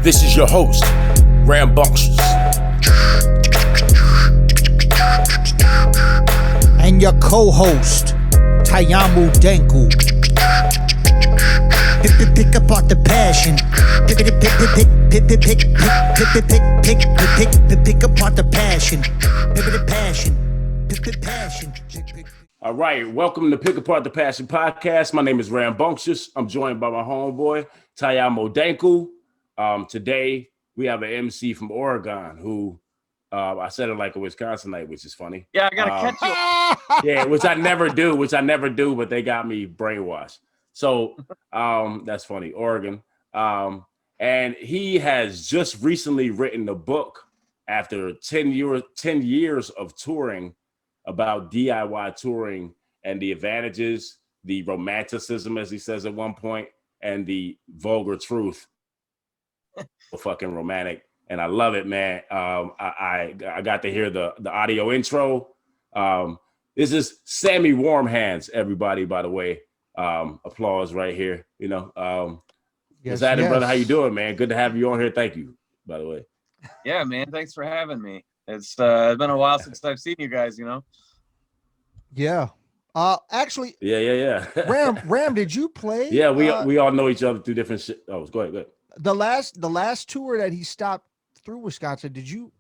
This is your host, Rambunxious. And your co-host, Taiyamo Denku. Pick apart the passion. Pick apart the passion. Pick the passion. All right, welcome to Pick Apart the Passion podcast. My name is Rambunxious. I'm joined by my homeboy, Taiyamo Denku. Today, we have an MC from Oregon who, I said it like a Wisconsinite, which is funny. Yeah, I gotta catch you. Yeah, which I never do, but they got me brainwashed. So that's funny, Oregon. And he has just recently written a book after 10 years of touring about DIY touring and the advantages, the romanticism, as he says at one point, and the vulgar truth. Fucking romantic, and I love it, man. I got to hear the audio intro. This is Sammy Warm Hands, everybody, by the way. Applause right here. You know, yes, brother, how you doing, man? Good to have you on here. Thank you, by the way. Yeah, man, thanks for having me. It's been a while since I've seen you guys, you know. Yeah. Actually, yeah. Ram, did you play? Yeah, we all know each other through different shit. Oh, go ahead. The last tour that he stopped through Wisconsin, did you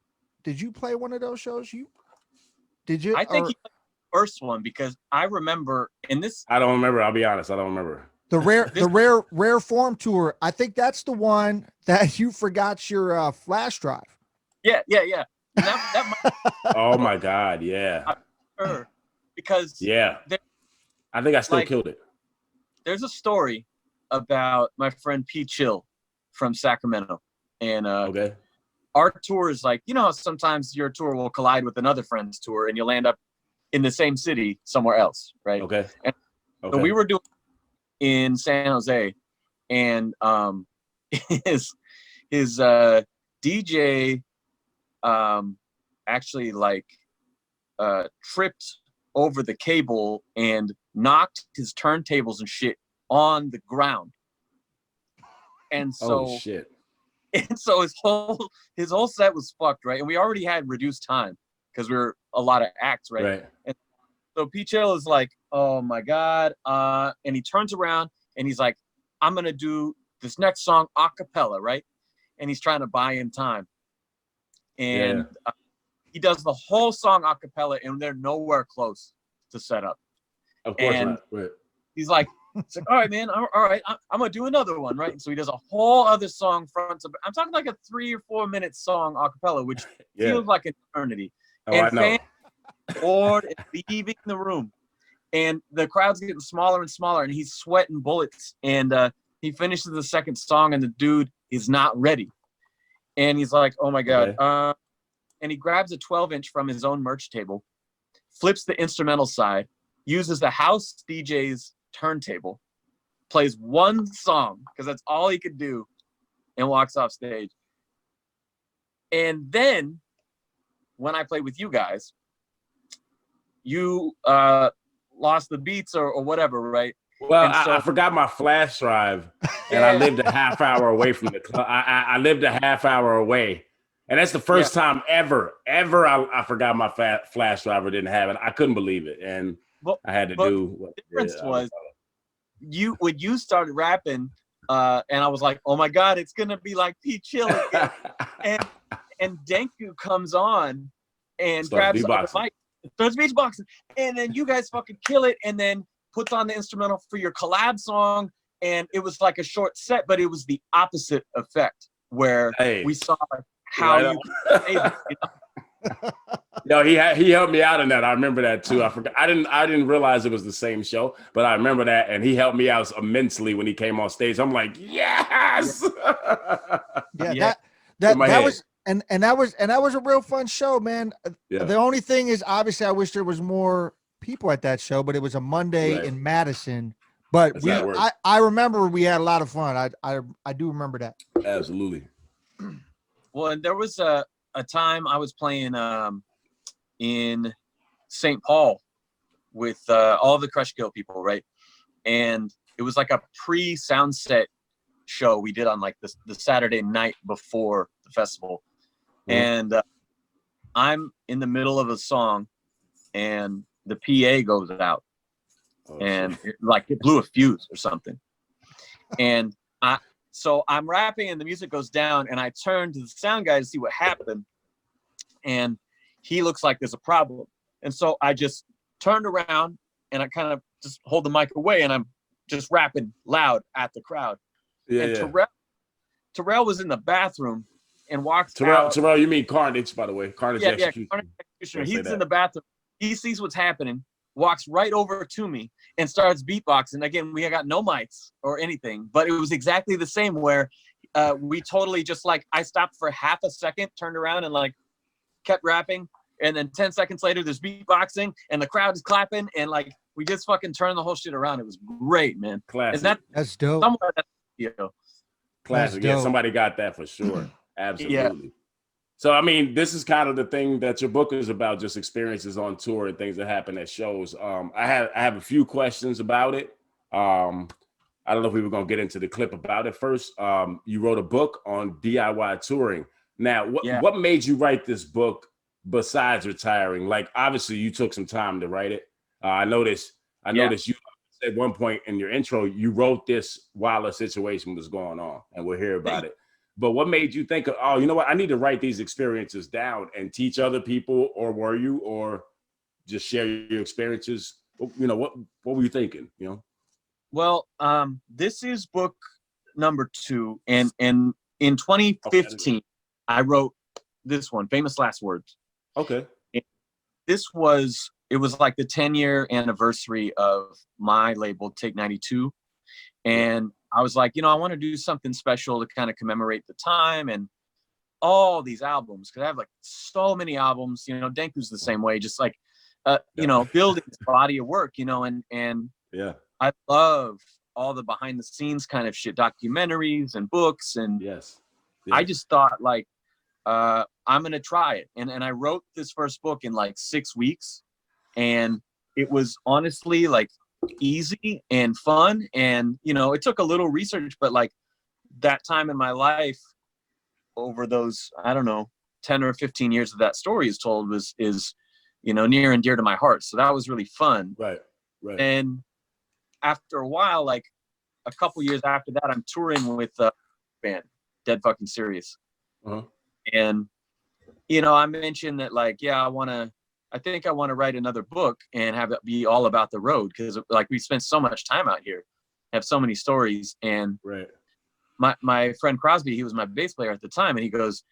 play one of those shows? Did you? I think he played the first one because I remember in this. I don't remember. I'll be honest. I don't remember. The rare form tour. I think that's the one that you forgot your flash drive. Yeah. That might, oh my God, yeah. Sure, because I think I still killed it. There's a story about my friend P. Chill from Sacramento, and our tour is like, you know how sometimes your tour will collide with another friend's tour and you'll end up in the same city somewhere else, right? So we were doing in San Jose, and his DJ actually tripped over the cable and knocked his turntables and shit on the ground. And so his whole set was fucked, right? And we already had reduced time because we were a lot of acts, right? And so P. Chill is like, oh my God. And he turns around and he's like, I'm gonna do this next song a cappella, right? And he's trying to buy in time. And he does the whole song a cappella, and they're nowhere close to set up. Of course and not. Right. He's like, all right, man. All right, I'm gonna do another one, right? And so he does a whole other song front to. I'm talking like a 3 or 4 minute song a cappella, which feels like an eternity. And fans bored and leaving the room, and the crowd's getting smaller and smaller, and he's sweating bullets. And he finishes the second song, and the dude is not ready, and he's like, oh my God. And he grabs a 12-inch from his own merch table, flips the instrumental side, uses the house DJ's turntable, plays one song because that's all he could do, and walks off stage. And then when I played with you guys, you lost the beats or whatever, right? Well, I forgot my flash drive, and I lived a half hour away from the club. I lived a half hour away. And that's the first time ever I forgot my flash drive or didn't have it. I couldn't believe it. And I had to do what the difference was when you started rapping, and I was like, oh my God, it's gonna be like P. Chill again. and Denku comes on and grabs the mic, starts beatboxing, and then you guys fucking kill it, and then puts on the instrumental for your collab song, and it was like a short set, but it was the opposite effect where we saw how you it, you know? Yo, he helped me out in that. I remember that too. I forgot. I didn't realize it was the same show, but I remember that, and he helped me out immensely when he came on stage. I'm like, yes. That was a real fun show, man. The only thing is, obviously, I wish there was more people at that show, but it was a Monday in Madison. But I remember we had a lot of fun. I do remember that. Absolutely. Well, and there was a time I was playing in St. Paul with all the Crush Kill people, right? And it was like a pre-sound set show we did on like the Saturday night before the festival. And I'm in the middle of a song and the PA goes out and it blew a fuse or something. And so I'm rapping and the music goes down and I turn to the sound guy to see what happened. And he looks like there's a problem. And so I just turned around and I kind of just hold the mic away and I'm just rapping loud at the crowd. Terrell was in the bathroom and walks out. Terrell, you mean Carnage, by the way. Carnage The Executioner. Carnage Executioner. He's in the bathroom. He sees what's happening, walks right over to me and starts beatboxing. Again, we got no mics or anything, but it was exactly the same where we totally just like, I stopped for half a second, turned around and like kept rapping. And then 10 seconds later, there's beatboxing and the crowd is clapping. And like, we just fucking turned the whole shit around. It was great, man. Classic. And that's dope. Somewhere that's, you know. Classic. Yeah, somebody got that for sure. Absolutely. So, I mean, this is kind of the thing that your book is about, just experiences on tour and things that happen at shows. I have a few questions about it. I don't know if we were going to get into the clip about it first. You wrote a book on DIY touring. Now, what made you write this book besides retiring? Like, obviously, you took some time to write it. I noticed you at one point in your intro, you wrote this while a situation was going on, and we'll hear about it. But what made you think of, oh, you know what, I need to write these experiences down and teach other people, or just share your experiences? You know, what were you thinking, you know? Well, this is book number 2. And in 2015, I wrote this one, Famous Last Words. Okay. It was like the 10-year anniversary of my label, Take 92. And I was like, you know, I want to do something special to kind of commemorate the time and all these albums. Cause I have like so many albums, you know, Denku's the same way, just like, you know, building this body of work, you know, and I love all the behind the scenes kind of shit, documentaries and books. And I just thought like, I'm going to try it. And I wrote this first book in like 6 weeks. And it was honestly like easy and fun. And, you know, it took a little research, but like that time in my life over those, I don't know, 10 or 15 years of that story is told is, you know, near and dear to my heart. So that was really fun. Right. And after a while, like a couple years after that, I'm touring with a band, Dead Fucking Serious. And, you know, I mentioned that like, I think I want to write another book and have it be all about the road. Cause like we spent so much time out here, have so many stories. And my friend Crosby, he was my bass player at the time. And he goes,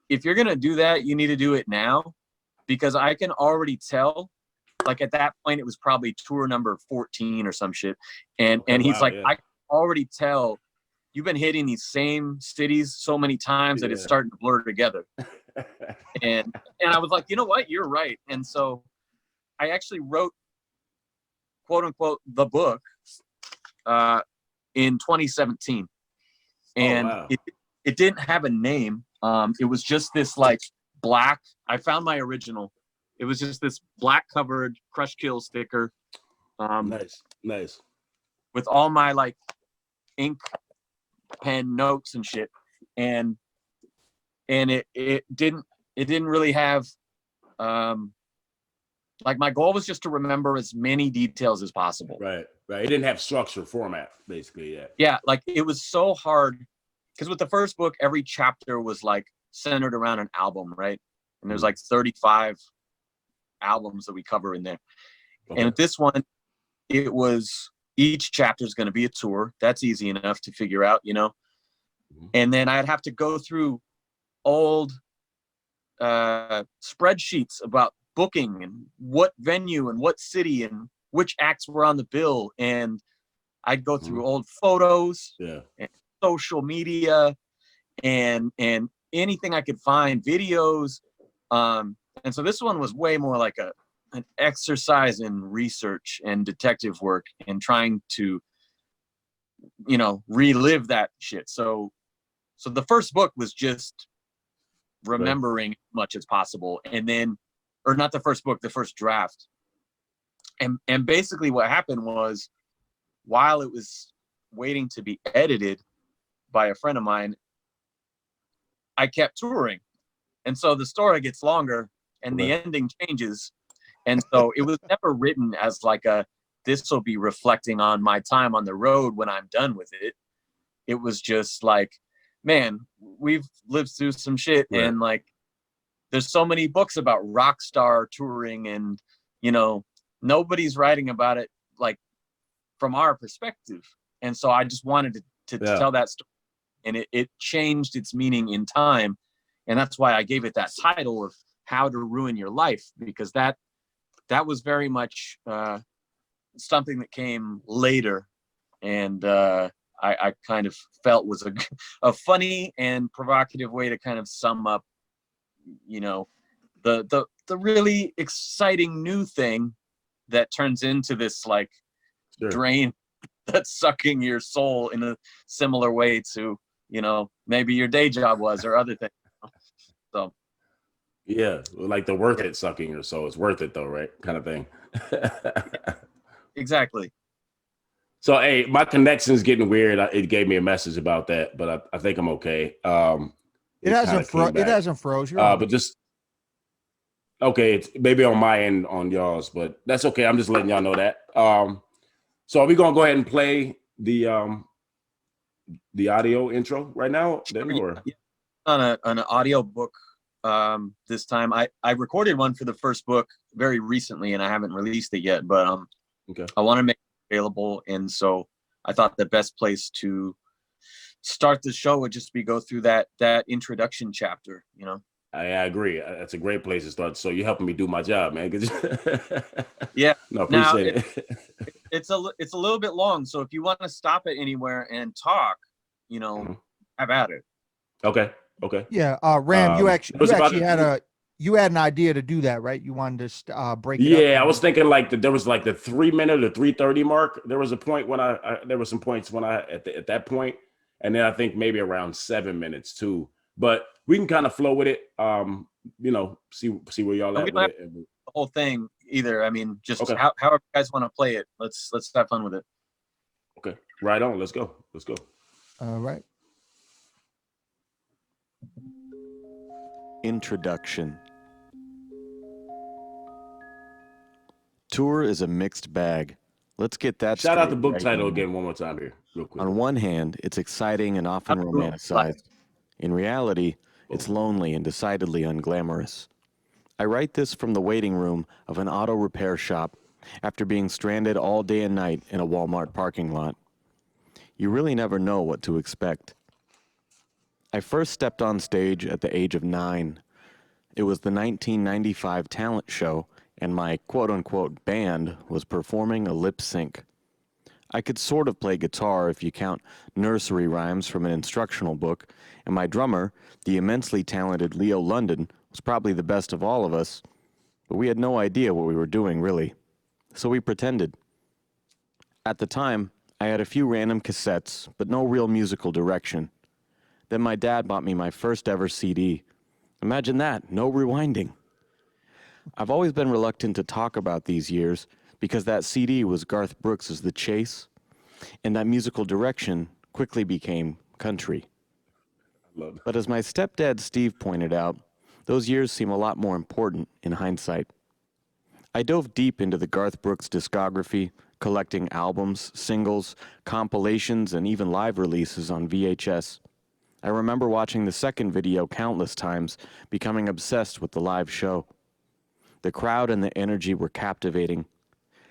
if you're going to do that, you need to do it now, because I can already tell, like at that point, it was probably tour number 14 or some shit. And he's I can already tell you've been hitting these same cities so many times that it's starting to blur together. and I was like, you know what, you're right. And so I actually wrote, quote unquote, the book in 2017. And it didn't have a name. It was just this like black, I found my original. It was just this black covered Crush Kill sticker. Nice. With all my like ink pen notes and shit. And it didn't really have, like my goal was just to remember as many details as possible. Right. It didn't have structure, format, basically. Yeah. Like it was so hard because with the first book, every chapter was like centered around an album, right? And there's like 35 albums that we cover in there. And with this one, it was each chapter is going to be a tour. That's easy enough to figure out, you know? And then I'd have to go through old spreadsheets about booking and what venue and what city and which acts were on the bill. And I'd go through old photos and social media and anything I could find, videos. And so this one was way more like an exercise in research and detective work and trying to, you know, relive that shit. So the first book was just remembering as much as possible. And then, or not the first book, the first draft. And basically what happened was while it was waiting to be edited, by a friend of mine, I kept touring. And so the story gets longer and the ending changes. And so it was never written as like this will be reflecting on my time on the road when I'm done with it. It was just like, man, we've lived through some shit. Right. And like, there's so many books about rock star touring and, you know, nobody's writing about it like from our perspective. And so I just wanted to tell that story, and it changed its meaning in time. And that's why I gave it that title of How to Ruin Your Life, because that was very much something that came later. And I kind of felt was a funny and provocative way to kind of sum up, you know, the really exciting new thing that turns into this like drain that's sucking your soul in a similar way to, you know, maybe your day job was or other things. So yeah, like the worth it sucking your soul. It's worth it though, right? Kind of thing. Exactly. So hey, my connection's getting weird. It gave me a message about that, but I think I'm okay. It hasn't froze. But just okay, it's maybe on my end on y'all's, but that's okay. I'm just letting y'all know that. So are we gonna go ahead and play the audio intro right now? Then, or on an audio book this time. I recorded one for the first book very recently, and I haven't released it yet. But okay. I want to make it available, and so I thought the best place to start the show would just be go through that introduction chapter. You know. I agree. That's a great place to start. So you're helping me do my job, man. Yeah. No, appreciate it. It's a little bit long. So if you want to stop it anywhere and talk, you know, have at it. Okay. Yeah. Ram, you actually had an idea to do that, right? You wanted to break it up. Yeah, I was thinking like there was like the 3 minute or 3:30 mark. There was a point when there were some points when at that point, and then I think maybe around 7 minutes too. But we can kind of flow with it. You know, see where y'all at with it. The whole thing either. I mean, just however you guys want to play it. Let's have fun with it. Okay, right on. Let's go. All right. Introduction. Tour is a mixed bag. Let's get that straight. Shout out the book title again one more time here, real quick. On one hand, it's exciting and often romanticized. In reality, it's lonely and decidedly unglamorous. I write this from the waiting room of an auto repair shop after being stranded all day and night in a Walmart parking lot. You really never know what to expect. I first stepped on stage at the age of 9. It was the 1995 talent show, and my quote-unquote band was performing a lip sync. I could sort of play guitar if you count nursery rhymes from an instructional book, and my drummer, the immensely talented Leo London, was probably the best of all of us, but we had no idea what we were doing, really. So we pretended. At the time, I had a few random cassettes, but no real musical direction. Then my dad bought me my first ever CD. Imagine that, no rewinding. I've always been reluctant to talk about these years because that CD was Garth Brooks' The Chase, and that musical direction quickly became country. But as my stepdad Steve pointed out, those years seem a lot more important in hindsight. I dove deep into the Garth Brooks discography, collecting albums, singles, compilations, and even live releases on VHS. I remember watching the second video countless times, becoming obsessed with the live show. The crowd and the energy were captivating.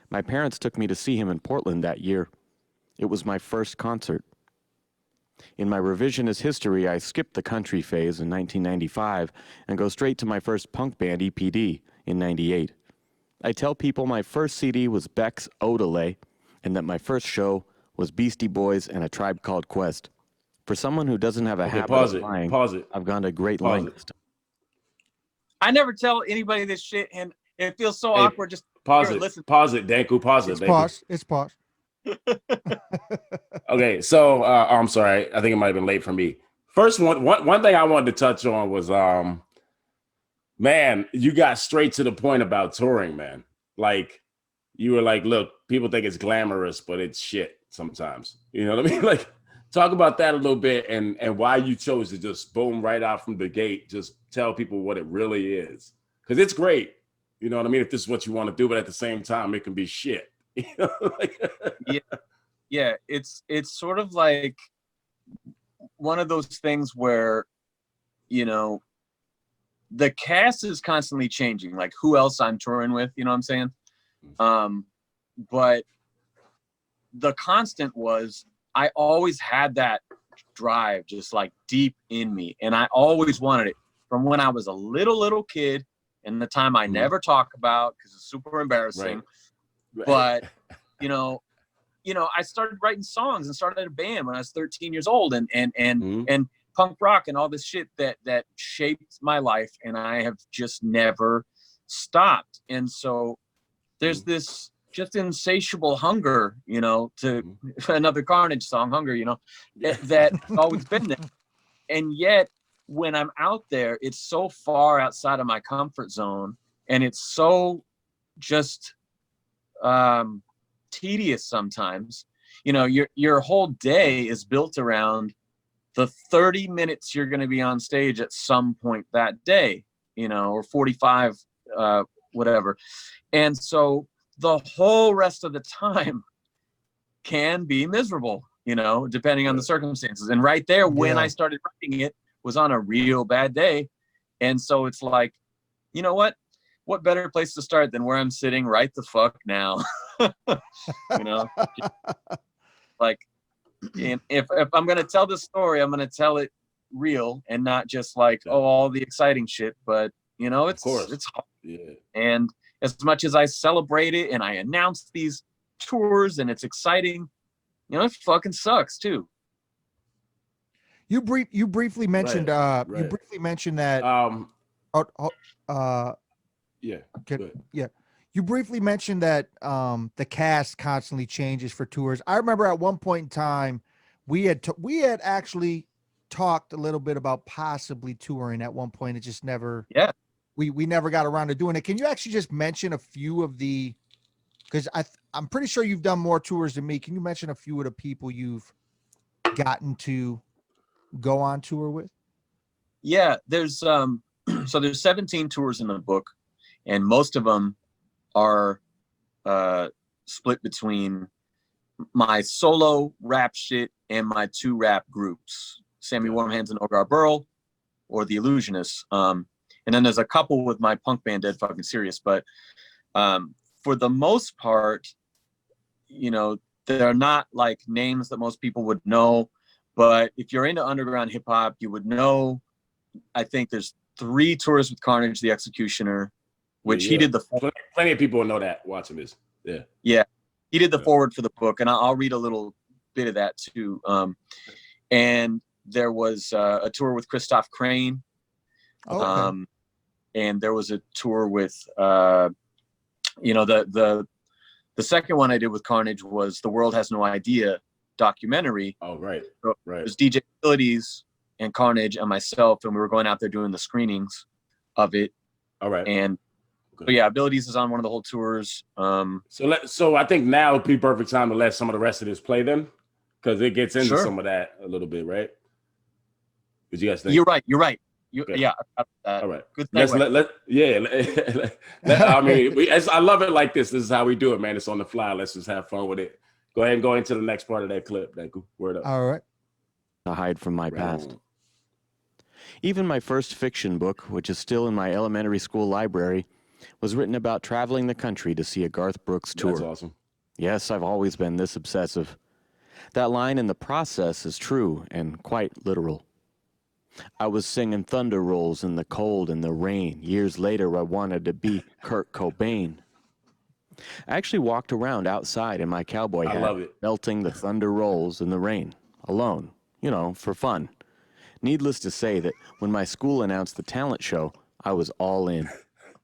My parents took me to see him in Portland that year. It was my first concert. In my revisionist history, I skipped the country phase in 1995 and go straight to my first punk band, EPD, in 98. I tell people my first CD was Beck's Odelay, and that my first show was Beastie Boys and A Tribe Called Quest. For someone who doesn't have a habit of lying, I've gone to great lengths. I never tell anybody this shit, and it feels so awkward. Just pause it, Denku. Pause it. It's pause. Okay, so I'm sorry. I think it might have been late for me. First, one thing I wanted to touch on was, man, you got straight to the point about touring, man. Like, you were like, look, people think it's glamorous, but it's shit sometimes. You know what I mean? Like, Talk about that a little bit and why you chose to just boom right out from the gate, just tell people what it really is. Because it's great. You know what I mean? If this is what you want to do, but at the same time, it can be shit. You know? Yeah. It's sort of like one of those things where, you know, the cast is constantly changing, like who else I'm touring with, you know what I'm saying? But the constant was I always had that drive just like deep in me. And I always wanted it from when I was a little kid, and the time I never talk about because it's super embarrassing. Right. But, you know, I started writing songs and started a band when I was 13 years old, and punk rock and all this shit that shaped my life, and I have just never stopped. And so there's this just insatiable hunger, you know, to another Carnage song, Hunger, you know, that's always been there. And yet when I'm out there, it's so far outside of my comfort zone, and it's so just tedious sometimes. You know, your whole day is built around the 30 minutes you're going to be on stage at some point that day, you know, or 45, whatever. And so the whole rest of the time can be miserable, you know, depending on the circumstances. And right there, when I started writing it, was on a real bad day. And so it's like, you know what better place to start than where I'm sitting right the fuck now? You know, like, and if I'm going to tell this story, I'm going to tell it real and not just like, all the exciting shit. But, you know, it's hard. Yeah. And as much as I celebrate it and I announce these tours and it's exciting, you know, it fucking sucks too. You briefly mentioned you briefly mentioned that you briefly mentioned that the cast constantly changes for tours. I remember at one point in time we had actually talked a little bit about possibly touring at one point. It just never we never got around to doing it. Can you actually just mention a few of the, because I'm pretty sure you've done more tours than me. Can you mention a few of the people you've gotten to go on tour with? Yeah, there's so there's 17 tours in the book, and most of them are split between my solo rap shit and my two rap groups, Sammy Warm Hands and Ogar Burl, or The Illusionists. And then there's a couple with my punk band Dead Fucking Serious. But for the most part, you know, they're not like names that most people would know. But if you're into underground hip hop, you would know. I think there's 3 tours with Carnage the Executioner, which he did the. Plenty of people know that watching this. Yeah. Yeah. He did the foreword for the book, and I'll read a little bit of that too. And there was a tour with Christoph Crane. Okay. And there was a tour with, you know, the second one I did with Carnage was The World Has No Idea documentary. Oh, right. So it was DJ Abilities and Carnage and myself, and we were going out there doing the screenings of it. All right. And so yeah, Abilities is on one of the whole tours. So I think now would be perfect time to let some of the rest of this play then, because it gets into some of that a little bit, right? What you guys think? You're right. Yeah. All right. Good. I mean, I love it like this. This is how we do it, man. It's on the fly. Let's just have fun with it. Go ahead and go into the next part of that clip. Denku. Word up. All right. To hide from my past. Even my first fiction book, which is still in my elementary school library, was written about traveling the country to see a Garth Brooks tour. That's awesome. Yes, I've always been this obsessive. That line in the process is true and quite literal. I was singing thunder rolls in the cold and the rain. Years later, I wanted to be Kurt Cobain. I actually walked around outside in my cowboy hat, belting the thunder rolls in the rain, alone, you know, for fun. Needless to say that when my school announced the talent show, I was all in.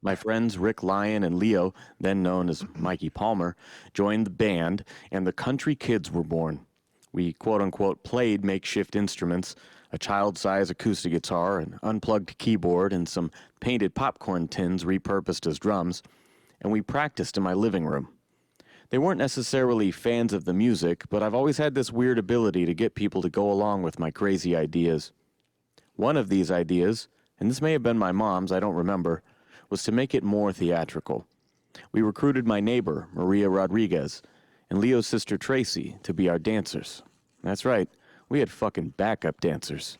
My friends Rick Lyon and Leo, then known as Mikey Palmer, joined the band, and the Country Kids were born. We quote-unquote played makeshift instruments, a child-sized acoustic guitar, an unplugged keyboard, and some painted popcorn tins repurposed as drums, and we practiced in my living room. They weren't necessarily fans of the music, but I've always had this weird ability to get people to go along with my crazy ideas. One of these ideas, and this may have been my mom's, I don't remember, was to make it more theatrical. We recruited my neighbor, Maria Rodriguez, and Leo's sister Tracy to be our dancers. That's right, we had fucking backup dancers.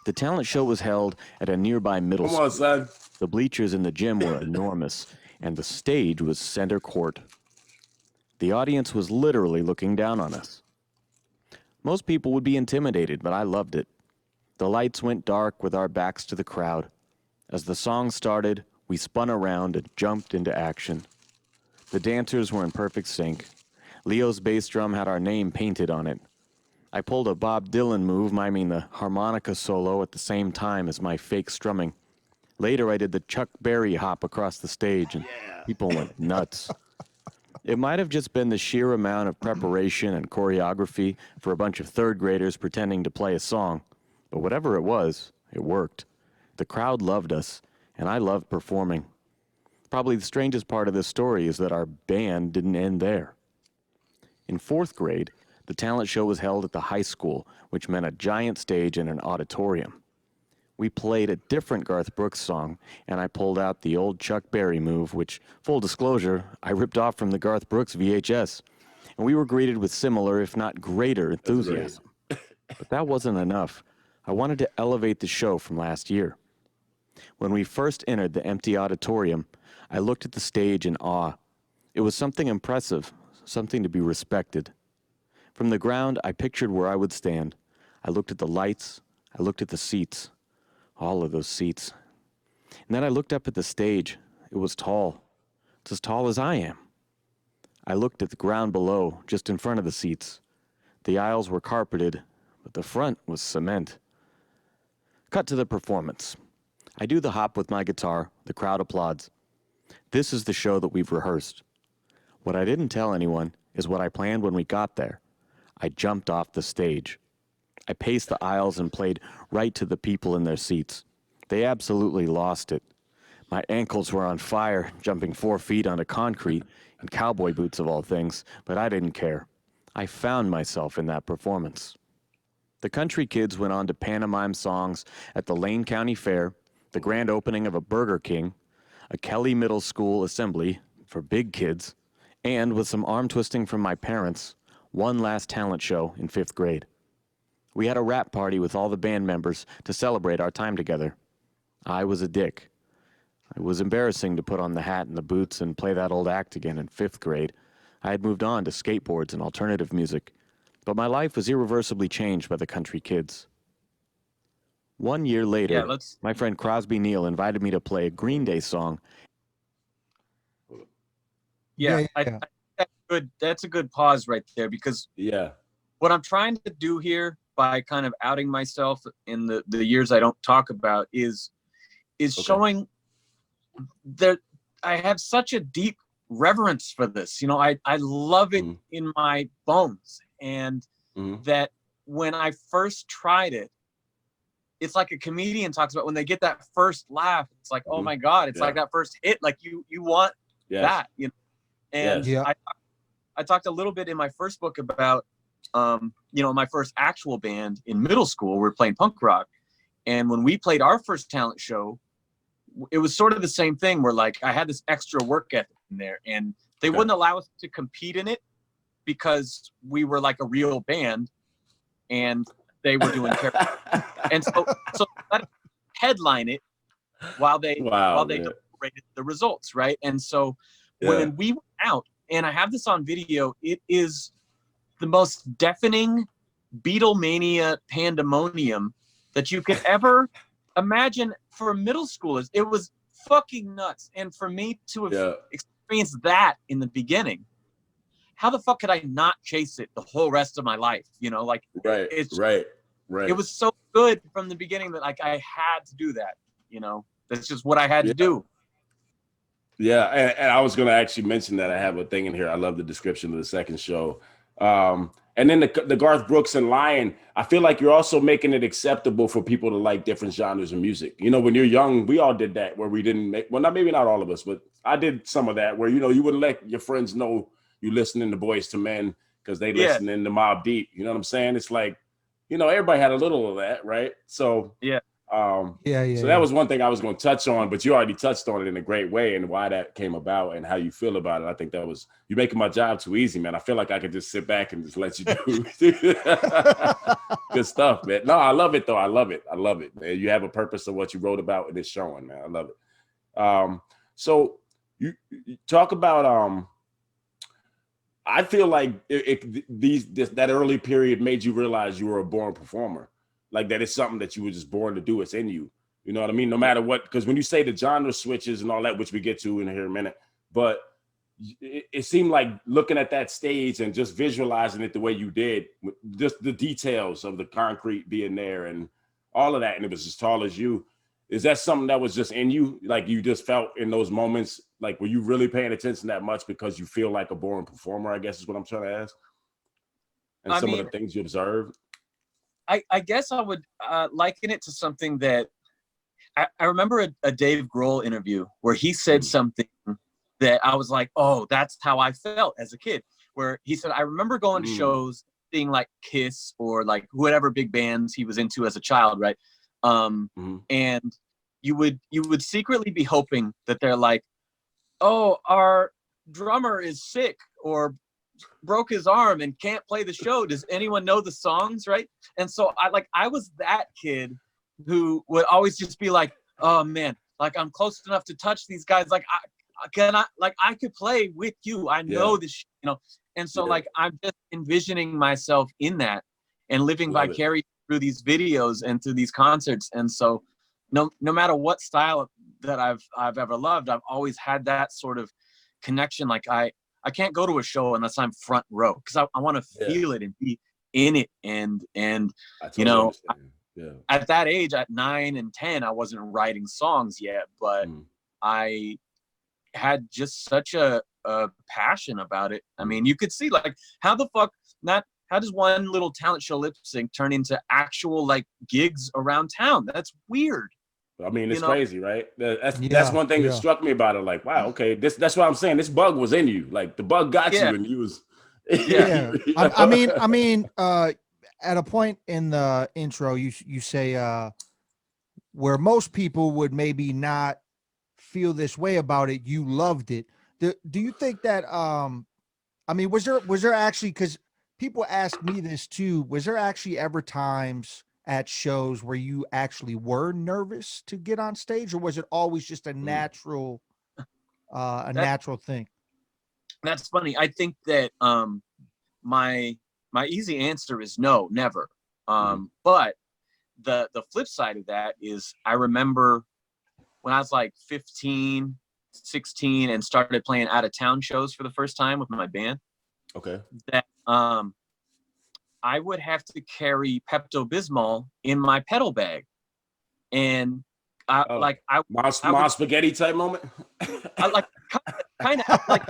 The talent show was held at a nearby middle school. Come on, son. The bleachers in the gym were enormous, and the stage was center court. The audience was literally looking down on us. Most people would be intimidated, but I loved it. The lights went dark with our backs to the crowd. As the song started, we spun around and jumped into action. The dancers were in perfect sync. Leo's bass drum had our name painted on it. I pulled a Bob Dylan move, miming the harmonica solo at the same time as my fake strumming. Later, I did the Chuck Berry hop across the stage, and people went nuts. It might have just been the sheer amount of preparation and choreography for a bunch of third graders pretending to play a song, but whatever it was, it worked. The crowd loved us, and I loved performing. Probably the strangest part of this story is that our band didn't end there. In 4th grade, the talent show was held at the high school, which meant a giant stage and an auditorium. We played a different Garth Brooks song, and I pulled out the old Chuck Berry move, which, full disclosure, I ripped off from the Garth Brooks VHS. And we were greeted with similar, if not greater, enthusiasm. But that wasn't enough. I wanted to elevate the show from last year. When we first entered the empty auditorium, I looked at the stage in awe. It was something impressive, something to be respected. From the ground, I pictured where I would stand. I looked at the lights. I looked at the seats. All of those seats. And then I looked up at the stage. It was tall. It's as tall as I am. I looked at the ground below, just in front of the seats. The aisles were carpeted, but the front was cement. Cut to the performance. I do the hop with my guitar. The crowd applauds. This is the show that we've rehearsed. What I didn't tell anyone is what I planned when we got there. I jumped off the stage. I paced the aisles and played right to the people in their seats. They absolutely lost it. My ankles were on fire, jumping 4 feet onto concrete, in cowboy boots of all things, but I didn't care. I found myself in that performance. The country kids went on to pantomime songs at the Lane County Fair, the grand opening of a Burger King, a Kelly Middle School assembly for big kids, and with some arm twisting from my parents, one last talent show in 5th grade. We had a rap party with all the band members to celebrate our time together. I was a dick. It was embarrassing to put on the hat and the boots and play that old act again in 5th grade. I had moved on to skateboards and alternative music, but my life was irreversibly changed by the country kids. 1 year later, my friend Crosby Neal invited me to play a Green Day song. That's a good pause right there, because what I'm trying to do here by kind of outing myself in the years I don't talk about is showing that I have such a deep reverence for this. You know, I love it in my bones. And that when I first tried it, it's like a comedian talks about when they get that first laugh, it's like, oh my God, it's like that first hit. Like you want that, you know? And I talked a little bit in my first book about, you know, my first actual band in middle school. We were playing punk rock. And when we played our first talent show, it was sort of the same thing where like I had this extra work ethic in there, and they wouldn't allow us to compete in it because we were like a real band and they were doing character. And so let us headline it while they deliberated the results, right? And so when we went out, and I have this on video, it is the most deafening Beatlemania pandemonium that you could ever imagine for middle schoolers. It was fucking nuts. And for me to have experienced that in the beginning, how the fuck could I not chase it the whole rest of my life? You know, like right. It was so good from the beginning that like I had to do that. You know, that's just what I had to do. Yeah, and I was going to actually mention that I have a thing in here. I love the description of the second show. And then the Garth Brooks and Lion, I feel like you're also making it acceptable for people to like different genres of music. You know, when you're young, we all did that where we didn't make, well, maybe not all of us, but I did some of that where, you know, you wouldn't let your friends know you listening to Boys to Men because they listening to Mobb Deep. You know what I'm saying? It's like, everybody had a little of that, right? So so that was one thing I was going to touch on, but you already touched on it in a great way and why that came about and how you feel about it. I think you're making my job too easy, man. I feel like I could just sit back and just let you do good stuff, man. No, I love it though. I love it, man. You have a purpose of what you wrote about and it's showing, man. I love it. So you talk about, I feel like that early period made you realize you were a born performer. Like that it's something that you were just born to do. It's in you. You know what I mean? No matter what, because when you say the genre switches and all that, which we get to in here in a minute, but it seemed like looking at that stage and just visualizing it the way you did, just the details of the concrete being there and all of that, and it was as tall as you. Is that something that was just in you? Like you just felt in those moments, like were you really paying attention that much because you feel like a born performer, I guess is what I'm trying to ask. And of the things you observed. I guess I would liken it to something that I remember a Dave Grohl interview where he said something that I was like, oh, that's how I felt as a kid, where he said, I remember going to shows, seeing like Kiss or like whatever big bands he was into as a child, right? And you would secretly be hoping that they're like, oh, our drummer is sick or broke his arm and can't play the show. Does anyone know the songs, right? And so I was that kid who would always just be like, oh man, like I'm close enough to touch these guys. Like I could play with you. I know this, And so like I'm just envisioning myself in that and living vicariously through these videos and through these concerts. And so no matter what style that I've ever loved, I've always had that sort of connection. Like I can't go to a show unless I'm front row because I want to feel it and be in it. And at that age, at 9 and 10, I wasn't writing songs yet, but I had just such a passion about it. I mean, you could see like how does one little talent show lip sync turn into actual like gigs around town? That's weird. I mean, it's crazy, right? That's one thing that struck me about it. Like, wow, okay, that's what I'm saying. This bug was in you. Like the bug got you, and you was. I mean, at a point in the intro, you say where most people would maybe not feel this way about it, you loved it. Do you think that? I mean, was there actually, because people ask me this too, was there actually ever times at shows where you actually were nervous to get on stage, or was it always just a natural natural thing? That's funny. I think that my easy answer is no, never. But the flip side of that is I remember when I was like 15, 16 and started playing out of town shows for the first time with my band. Okay. That I would have to carry Pepto-Bismol in my pedal bag. And my spaghetti type moment. I like kind of like,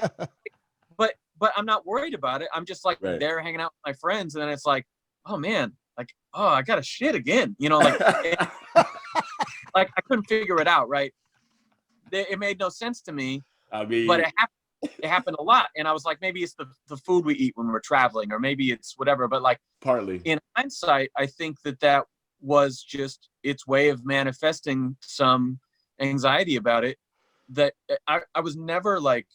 but I'm not worried about it. I'm just like there hanging out with my friends. And then it's like, oh man, like, oh, I got to shit again. Like, like I couldn't figure it out. Right. It made no sense to me. I mean, but it happened a lot. And I was like, maybe it's the food we eat when we're traveling, or maybe it's whatever. But like partly in hindsight, I think that was just its way of manifesting some anxiety about it, that I was never like,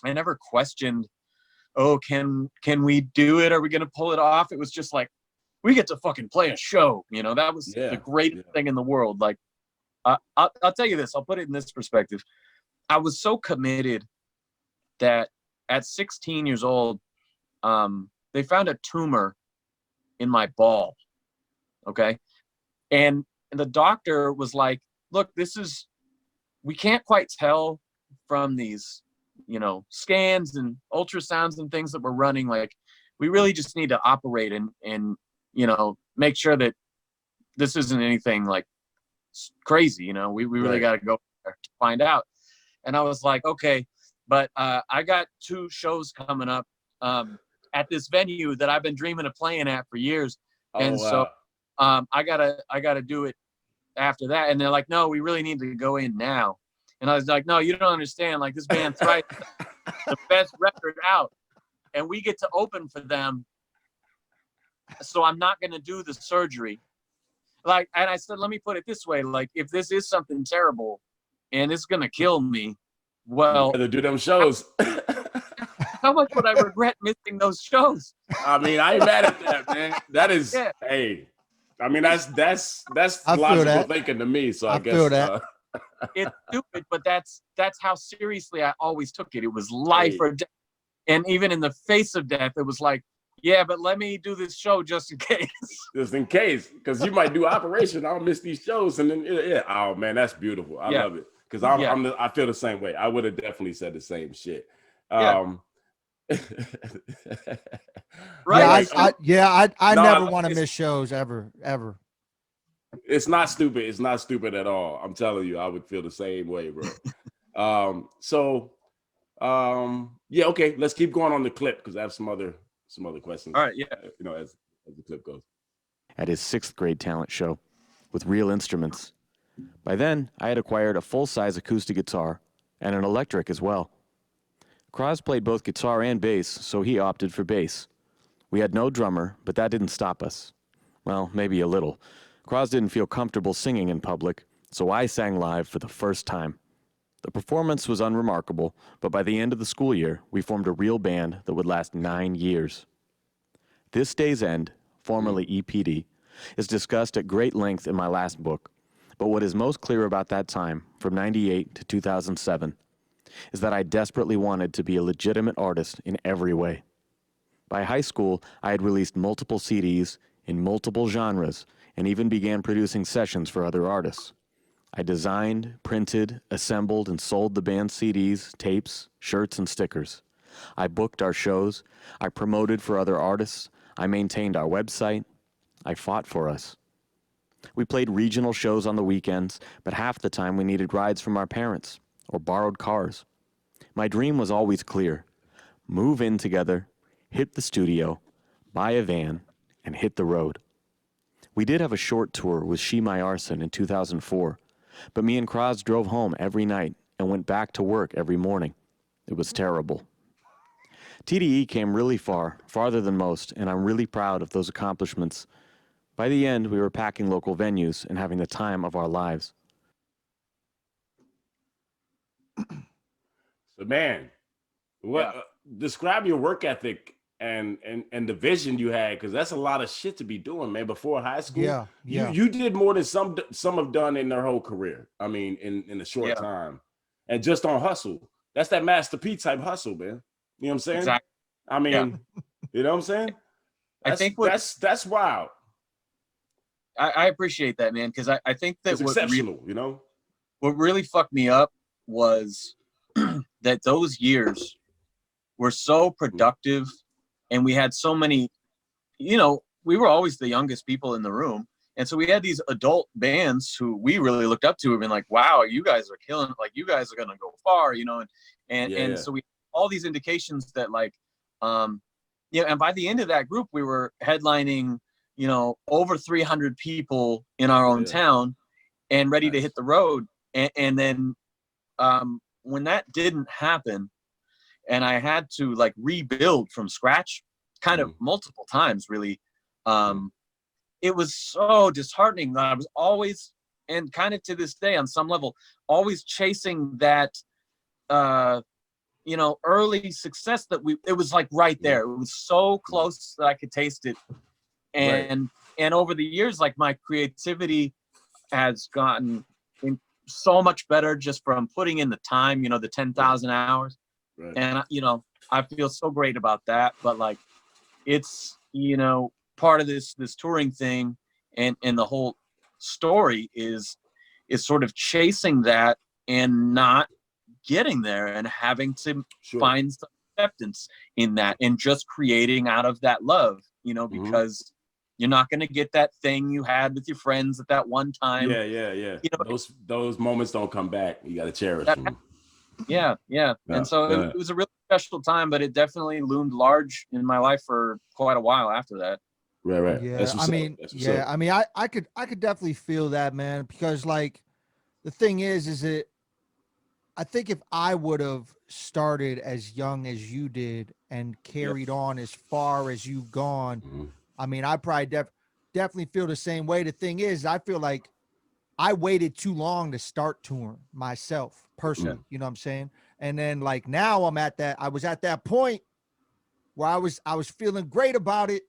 I never questioned, oh, can we do it? Are we going to pull it off? It was just like, we get to fucking play a show. That was the greatest thing in the world. Like, I'll tell you this, I'll put it in this perspective. I was so committed that at 16 years old, they found a tumor in my ball. Okay. And the doctor was like, look, we can't quite tell from these, scans and ultrasounds and things that we're running. Like, we really just need to operate and make sure that this isn't anything like crazy. We really got to go there to find out. And I was like, okay, but I got 2 shows coming up at this venue that I've been dreaming of playing at for years. So I gotta do it after that. And they're like, no, we really need to go in now. And I was like, no, you don't understand. Like, this band Thrice, the best record out. and we get to open for them. So I'm not going to do the surgery. Like, and I said, let me put it this way. Like, if this is something terrible and it's going to kill me, well, to do them shows. How much would I regret missing those shows? I mean, I ain't mad at that, man. That is, hey, I mean, that's logical thinking to me. So I guess feel that. It's stupid, but that's how seriously I always took it. It was life or death. And even in the face of death, it was like, yeah, but let me do this show just in case. Just in case, because you might do operation. I'll miss these shows, and then oh man, that's beautiful. I love it because I feel the same way. I would have definitely said the same shit. Right. I never want to miss shows ever. It's not stupid. It's not stupid at all. I'm telling you, I would feel the same way, bro. Yeah, okay. Let's keep going on the clip because I have some other questions. All right, yeah. As the clip goes. At his 6th grade talent show with real instruments. By then, I had acquired a full-size acoustic guitar and an electric as well. Cross played both guitar and bass, so he opted for bass. We had no drummer, but that didn't stop us. Well, maybe a little. Cross didn't feel comfortable singing in public, so I sang live for the first time. The performance was unremarkable, but by the end of the school year, we formed a real band that would last 9 years. This Day's End, formerly EPD, is discussed at great length in my last book, but what is most clear about that time, from 98 to 2007, is that I desperately wanted to be a legitimate artist in every way. By high school, I had released multiple CDs in multiple genres and even began producing sessions for other artists. I designed, printed, assembled, and sold the band's CDs, tapes, shirts, and stickers. I booked our shows. I promoted for other artists. I maintained our website. I fought for us. We played regional shows on the weekends, but half the time we needed rides from our parents or borrowed cars. My dream was always clear. Move in together, hit the studio, buy a van, and hit the road. We did have a short tour with She My Arson in 2004, but me and Kraz drove home every night and went back to work every morning. It was terrible. TDE came really far, farther than most, and I'm really proud of those accomplishments. By the end, we were packing local venues and having the time of our lives. So, man, describe your work ethic and the vision you had, because that's a lot of shit to be doing, man. Before high school, you did more than some have done in their whole career. I mean, in a short time, and just on hustle. That's that Master P type hustle, man. You know what I'm saying? Exactly. I mean, you know what I'm saying? I think that's wild. I appreciate that, man, because I think that it's exceptional. What really fucked me up was that those years were so productive, and we had so many. We were always the youngest people in the room, and so we had these adult bands who we really looked up to and been like, "Wow, you guys are killing! Like, you guys are gonna go far," and so we all these indications that and by the end of that group, we were headlining, over 300 people in our own town and ready to hit the road. And then when that didn't happen and I had to rebuild from scratch kind of multiple times, really, it was so disheartening that I was always, and kind of to this day on some level, always chasing that, early success that it was right there. It was so close that I could taste it. And over the years, my creativity has gotten so much better just from putting in the time, the 10,000 hours. Right. And, I feel so great about that. But it's, part of this touring thing and the whole story is sort of chasing that and not getting there and having to find some acceptance in that and just creating out of that love, because you're not going to get that thing you had with your friends at that one time. Yeah. Those moments don't come back. You got to cherish them. Yeah. And so it was a really special time, but it definitely loomed large in my life for quite a while after that. Right. Yeah, I mean, I could definitely feel that, man, because the thing is that I think if I would have started as young as you did and carried on as far as you've gone, I mean, I probably definitely feel the same way. The thing is, I feel like I waited too long to start touring myself personally. You know what I'm saying? And then like now I was at that point where I was feeling great about it.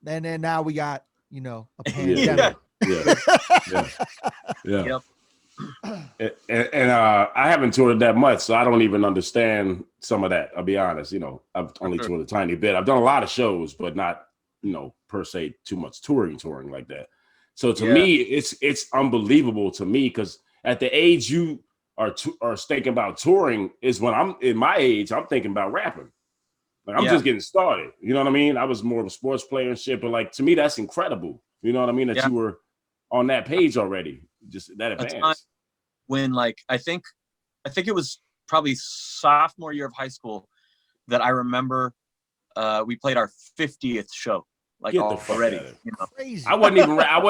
And then now we got, you know, a pandemic. Yeah. Yep. And I haven't toured that much, so I don't even understand some of that. I'll be honest. You know, I've only toured a tiny bit. I've done a lot of shows, but not, you know, per se too much touring like that. So to me, it's unbelievable to me because at the age you are thinking about touring is when I'm in my age, I'm thinking about rapping. Like I'm just getting started. You know what I mean? I was more of a sports player and shit, but like to me, that's incredible. You know what I mean? That you were on that page already, just that advanced. When like I think it was probably sophomore year of high school that I remember we played our 50th show. Like already, you know. Crazy. I wasn't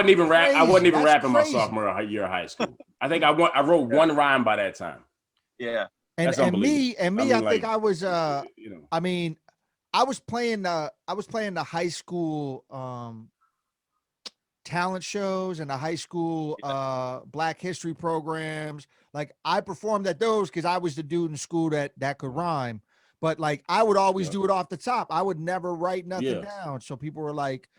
even rapping my sophomore year of high school. I think I wrote one rhyme by that time. Yeah. And me, I think I was you know, I mean, I was playing the high school talent shows and the high school Black history programs. Like I performed at those because I was the dude in school that could rhyme. But like I would always do it off the top. I would never write nothing down. So people were like,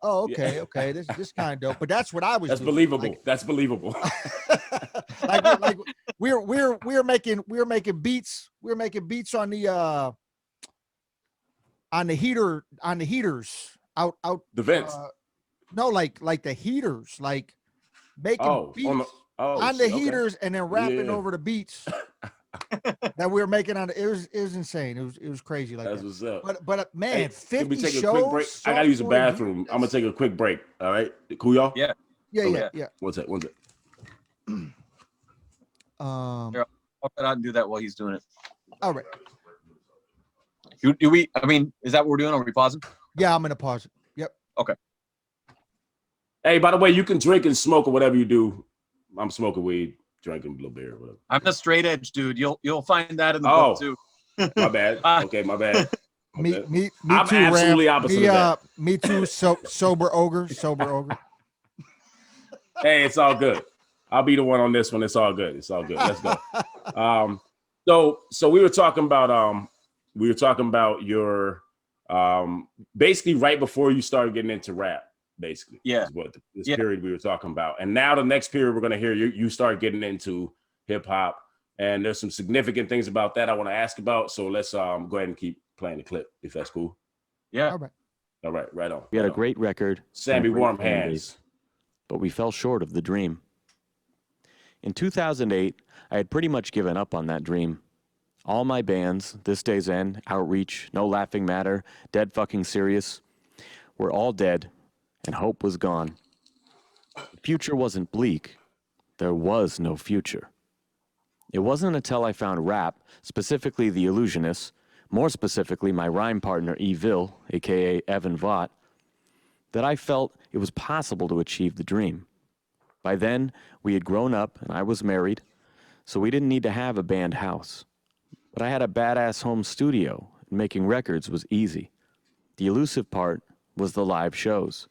"Oh, okay, this kind of dope." But that's what I was. That's doing. believable. Like, that's believable. like we're making beats. We're making beats on the heaters out the vents. No, like the heaters, like making beats on the heaters and then rapping over the beats that we were making on it was insane. It was crazy like That's that. What's up. But man, hey, 50 can we take shows. A quick break? I gotta use the bathroom. I'm gonna take a quick break. All right, cool, y'all. Yeah. What's that? Here, I'll put out and do that while he's doing it. All right. Do we? I mean, is that what we're doing? Are we pausing? Yeah, I'm gonna pause it. Yep. Okay. Hey, by the way, you can drink and smoke or whatever you do. I'm smoking weed, drinking a little beer, or whatever. I'm the straight edge dude. You'll find that in the book too. My bad. Okay, my bad. Me I'm too. absolutely opposite of that. Me too. Sober ogre. Hey, it's all good. I'll be the one on this one. It's all good. Let's go. So we were talking about your basically right before you started getting into rap. Basically, is what this period we were talking about. And now the next period we're going to hear you start getting into hip hop, and there's some significant things about that I want to ask about. So let's go ahead and keep playing the clip if that's cool. Yeah. All right. Right on. We had a great record, Sammy Warm Hands, but we fell short of the dream. In 2008, I had pretty much given up on that dream. All my bands, This Day's End, Outreach, No Laughing Matter, Dead Fucking Serious, were all dead. And hope was gone. The future wasn't bleak. There was no future. It wasn't until I found rap, specifically The Illusionists, more specifically my rhyme partner Evil, aka Evan Vaught, that I felt it was possible to achieve the dream. By then, we had grown up and I was married, so we didn't need to have a band house. But I had a badass home studio, and making records was easy. The elusive part was the live shows.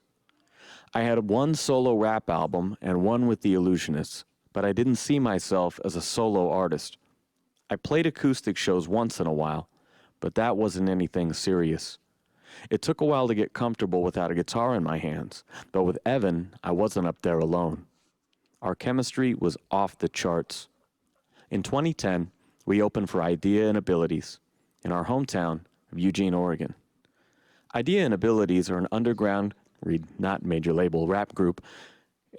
I had one solo rap album and one with the Illusionists, but I didn't see myself as a solo artist. I played acoustic shows once in a while, but that wasn't anything serious. It took a while to get comfortable without a guitar in my hands, but with Evan, I wasn't up there alone. Our chemistry was off the charts. In 2010, we opened for Idea and Abilities in our hometown of Eugene, Oregon. Idea and Abilities are an underground, not major label rap group,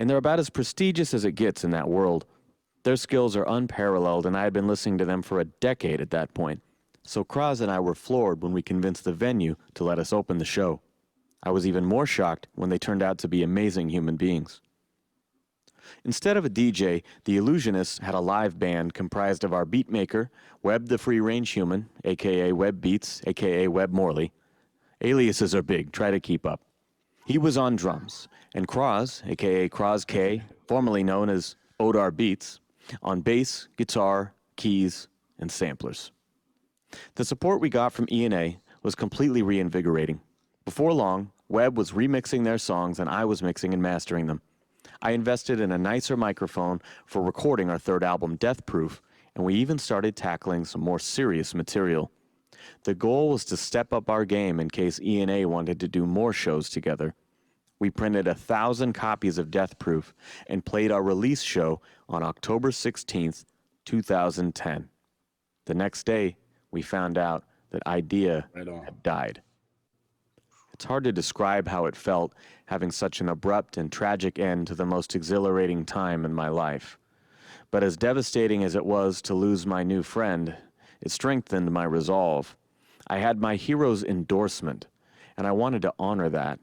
and they're about as prestigious as it gets in that world. Their skills are unparalleled, and I had been listening to them for a decade at that point. So Kraz and I were floored when we convinced the venue to let us open the show. I was even more shocked when they turned out to be amazing human beings. Instead of a DJ, the Illusionists had a live band comprised of our beatmaker, Webb the Free Range Human, aka Webb Beats, aka Webb Morley. Aliases are big, try to keep up. He was on drums, and Kraz, a.k.a. Kraz K, formerly known as Odar Beats, on bass, guitar, keys, and samplers. The support we got from E&A was completely reinvigorating. Before long, Webb was remixing their songs and I was mixing and mastering them. I invested in a nicer microphone for recording our third album, Death Proof, and we even started tackling some more serious material. The goal was to step up our game in case E&A wanted to do more shows together. We printed 1,000 copies of Death Proof and played our release show on October 16th, 2010. The next day, we found out that Idea had died. It's hard to describe how it felt having such an abrupt and tragic end to the most exhilarating time in my life. But as devastating as it was to lose my new friend, it strengthened my resolve. I had my hero's endorsement, and I wanted to honor that.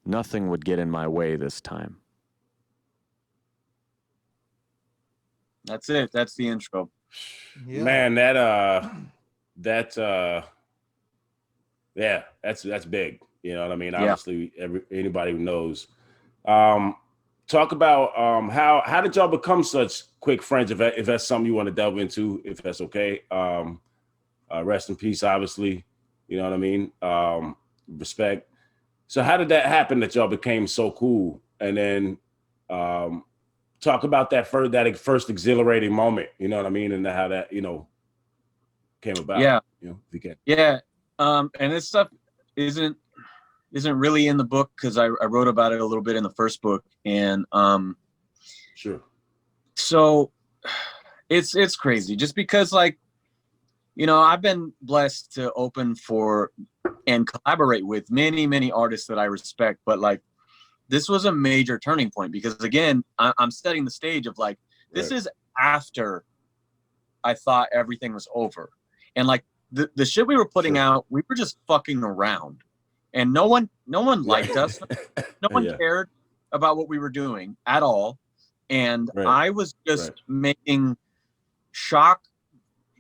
Nothing would get in my way this time. That's it. That's the intro. Yeah. Man, that's big. You know what I mean? Obviously, anybody who knows. Talk about how did y'all become such quick friends? If that's something you want to delve into, if that's okay. Rest in peace, obviously. You know what I mean? Respect. So how did that happen that y'all became so cool? And then talk about that first exhilarating moment. You know what I mean? And how that came about. Yeah. If you can. Yeah. And this stuff isn't really in the book because I wrote about it a little bit in the first book. And sure. So it's crazy just because I've been blessed to open for and collaborate with many, many artists that I respect, but this was a major turning point because again, I'm setting the stage of this is after I thought everything was over. And the shit we were putting out, we were just fucking around. And no one liked us. No one cared about what we were doing at all. And I was just making shock,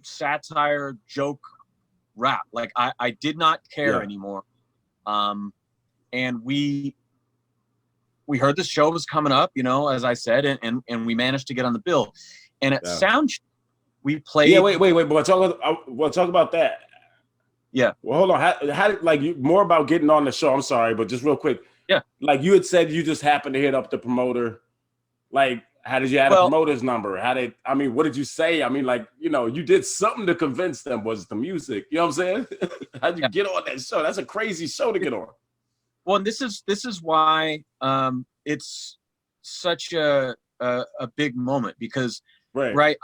satire, joke rap. I did not care anymore. And we heard the show was coming up, as I said, and we managed to get on the bill. And at Sound, we played. Yeah, wait. We'll talk about that. Yeah. Well, hold on. How you more about getting on the show? I'm sorry, but just real quick. Yeah. You had said you just happened to hit up the promoter. How did you add a promoter's number? What did you say? You did something to convince them. Was it the music? You know what I'm saying? How'd you get on that show? That's a crazy show to get on. Well, and this is why it's such a big moment because I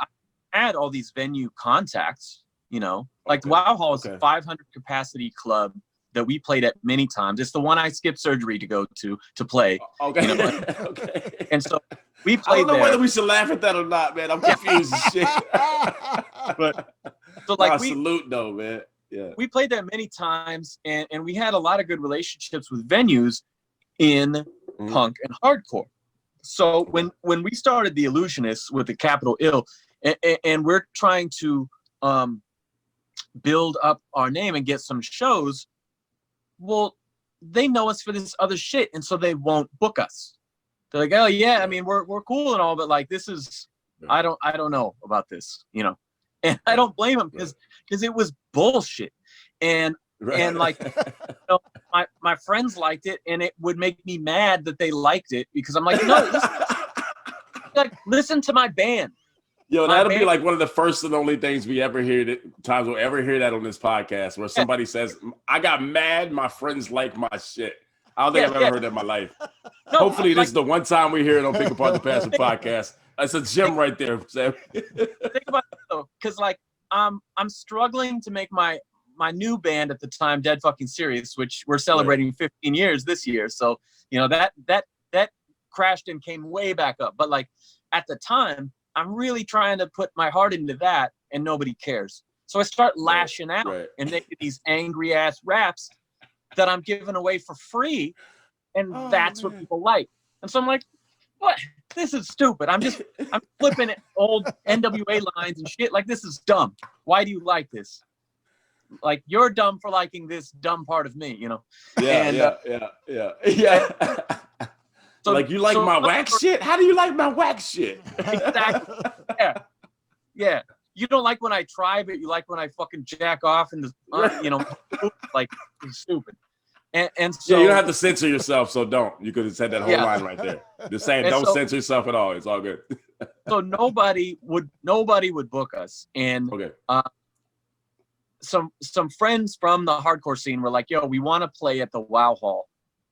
had all these venue contacts, the Wow Hall is a 500 capacity club that we played at many times. It's the one I skipped surgery to go to play. Okay. Okay. And so we played. I don't know whether we should laugh at that or not, man. I'm confused as shit. But so salute though, man. Yeah. We played there many times and we had a lot of good relationships with venues in punk and hardcore. So when we started the Illusionists with the capital Ill and we're trying to build up our name and get some shows, well, they know us for this other shit, and so they won't book us. They're like, oh yeah, we're cool and all, but this is I don't know about this, and I don't blame them because it was bullshit, and my friends liked it, and it would make me mad that they liked it because I'm like, no, listen to my band. Yo, that'll be one of the first and only things we ever hear. Times we'll ever hear that on this podcast, where somebody says, "I got mad. My friends like my shit." I don't think I've ever heard that in my life. No, hopefully, this is the one time we hear it on Pick Apart the Passion podcast. That's a gem right there, Sam. Think about it though, because I'm struggling to make my new band at the time, Dead Fucking Serious, which we're celebrating 15 years this year. So that crashed and came way back up. But at the time, I'm really trying to put my heart into that, and nobody cares. So I start lashing out and making these angry ass raps that I'm giving away for free, and that's what people like. And so I'm like, what? This is stupid. I'm flipping old NWA lines and shit. This is dumb. Why do you like this? You're dumb for liking this dumb part of me, Yeah. So, you like my wax shit? How do you like my wax shit? Exactly. Yeah. you don't like when I try, but you like when I fucking jack off and you know, like it's stupid. And so yeah, you don't have to censor yourself, so don't. You could have said that whole line right there. Just saying, don't censor yourself at all. It's all good. So nobody would book us, and okay. Some friends from the hardcore scene were like, "Yo, we want to play at the Wow Hall,"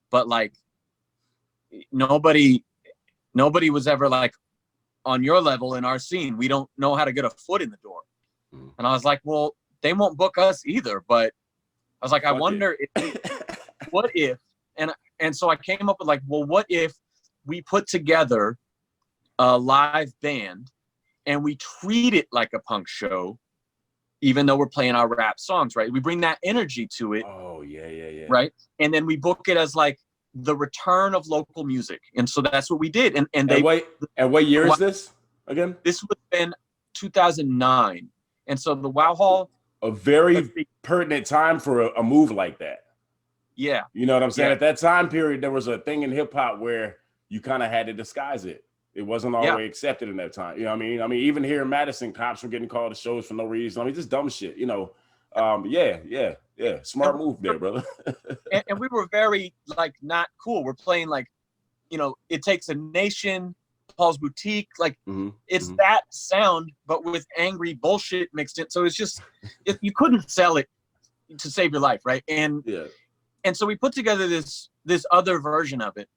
but like nobody was ever like on your level in our scene. We don't know how to get a foot in the door. And I was like, well, they won't book us either. But I was like, I wonder what if, and so I came up with like, well, what if we put together a live band and we treat it like a punk show, even though we're playing our rap songs, right? We bring that energy to it. Oh, yeah. Right. And then we book it as like the return of local music. And so that's what we did. And what year is this again? This would have been 2009. And so the Wow Hall. A very pertinent time for a move like that. Yeah. You know what I'm saying? Yeah. At that time period, there was a thing in hip hop where you kind of had to disguise it. It wasn't always accepted in that time. You know what I mean? Even here in Madison, cops were getting called to shows for no reason. I mean, just dumb shit, you know. Yeah. Smart move there, brother. and we were very like not cool. We're playing like, you know, It Takes a Nation, Paul's Boutique, like it's that sound, but with angry bullshit mixed in. So it's just you couldn't sell it to save your life, right? And so we put together this other version of it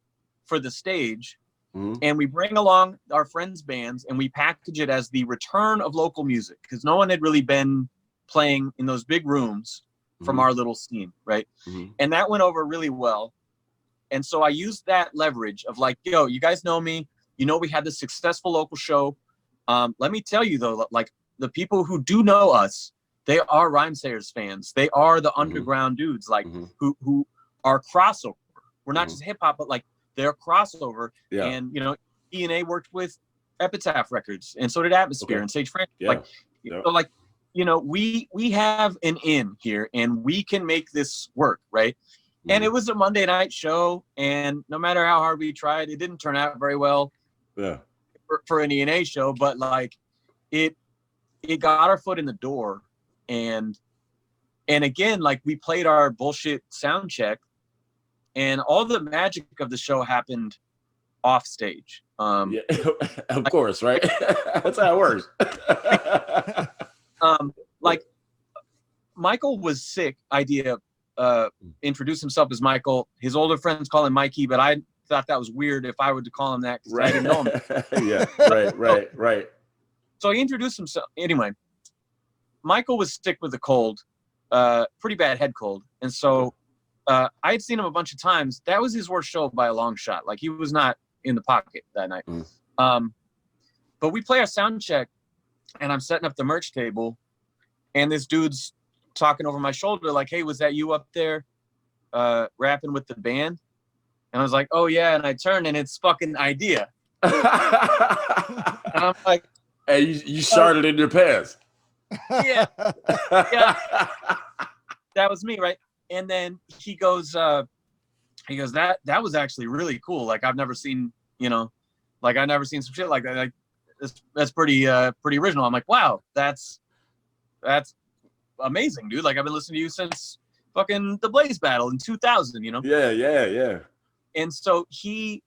for the stage, and we bring along our friends' bands, and we package it as the return of local music because no one had really been playing in those big rooms from our little scene, right? And that went over really well. And so I used that leverage of like, yo, you guys know me. You know, we had this successful local show. Let me tell you though, like the people who do know us, they are Rhymesayers fans. They are the underground dudes, like who are crossover. We're not just hip hop, but like they're crossover. Yeah. And you know, E&A worked with Epitaph Records, and so did Atmosphere and Sage Francis. Like, so like, you know, we have an in here, and we can make this work, right? And it was a Monday night show, and no matter how hard we tried, it didn't turn out very well. Yeah. For an E&A show, but like it got our foot in the door, and again, like we played our bullshit sound check, and all the magic of the show happened off stage. Of course, right? That's how it works. Like Michael was sick idea introduce himself as Michael. His older friends call him Mikey, but I thought that was weird if I were to call him that because I didn't know him. Yeah, right. So he introduced himself. Anyway, Michael was sick with a cold, pretty bad head cold. And so I had seen him a bunch of times. That was his worst show by a long shot. Like he was not in the pocket that night. But we play our sound check, and I'm setting up the merch table, and this dude's talking over my shoulder like, hey, was that you up there rapping with the band? And I was like, oh yeah. And I turned, and it's fucking Idea. And I'm like, hey, you started in your pants. Yeah. That was me, right? And then he goes, that was actually really cool. Like I've never seen, I've never seen some shit like that. Like that's pretty original. I'm like, wow, that's amazing, dude. Like I've been listening to you since fucking the Blaze Battle in 2000, Yeah. And so he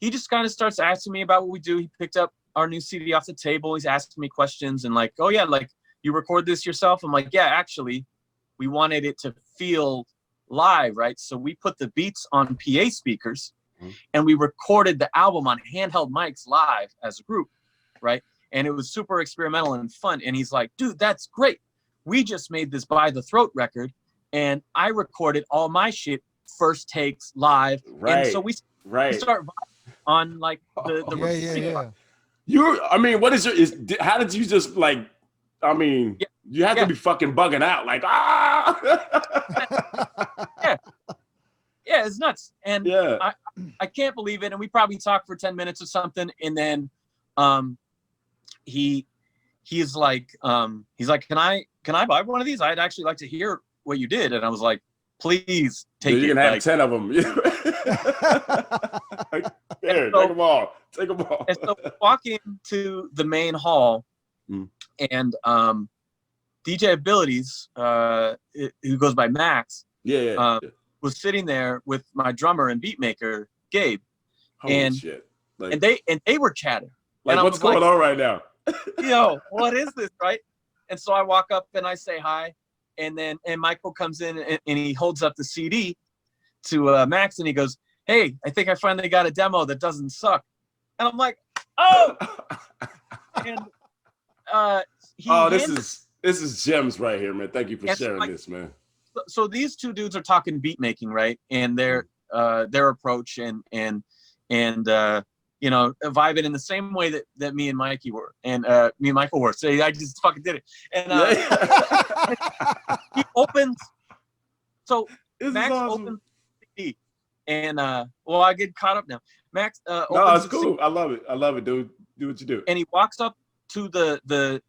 just kind of starts asking me about what we do. He picked up our new CD off the table. He's asking me questions and like, oh yeah, like you record this yourself? I'm like, yeah, actually, we wanted it to feel live, right? So we put the beats on PA speakers and we recorded the album on handheld mics live as a group, right? And it was super experimental and fun. And he's like, dude, that's great. We just made this By the Throat record, and I recorded all my shit first takes live. Right. And so we start on like the what is how did you just like, you have to be fucking bugging out like, Yeah, it's nuts. And I can't believe it. And we probably talked for 10 minutes or something. And then he's like, can I buy one of these? I'd actually like to hear what you did. And I was like, please take it. You can have 10 of them. Here, take them all. And so we walk into the main hall, And DJ Abilities, who goes by Max, was sitting there with my drummer and beat maker Gabe. Holy shit! Like, and they were chatting. Like, and what's going on right now? Yo, what is this, right? And so I walk up and I say hi, and Michael comes in and he holds up the CD to Max and he goes, "Hey, I think I finally got a demo that doesn't suck." And I'm like, "Oh!" And this is gems right here, man. Thank you for sharing this, man. So these two dudes are talking beat making, right? And their approach and you know, vibing in the same way that me and Mikey were, and me and Michael were. So I just fucking did it. And he opens. So Max opens the CD, and well, I get caught up now. Max. No, it's cool. CD, I love it. I love it, dude. Do what you do. And he walks up to the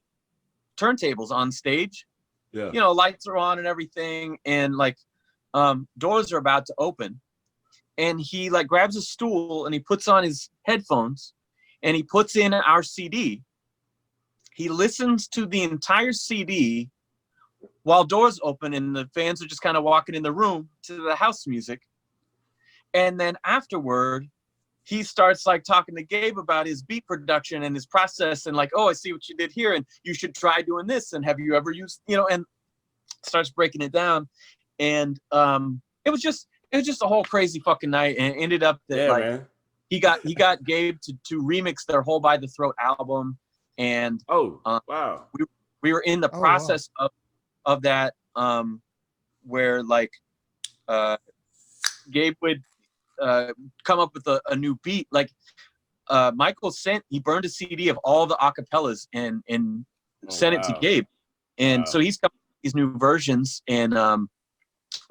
turntables on stage. Yeah. You know, lights are on and everything, and like doors are about to open. And he like grabs a stool and he puts on his headphones and he puts in our CD. He listens to the entire CD while doors open and the fans are just kind of walking in the room to the house music. And then afterward, he starts like talking to Gabe about his beat production and his process and like, "Oh, I see what you did here and you should try doing this. And have you ever used, you know," and starts breaking it down. And it was just a whole crazy fucking night, and it ended up that man. he got Gabe to remix their whole By the Throat album, and wow, we were in the process of that, where like Gabe would come up with a new beat. Like Michael he burned a CD of all the acapellas and sent it to Gabe, and so he's coming up with these new versions and.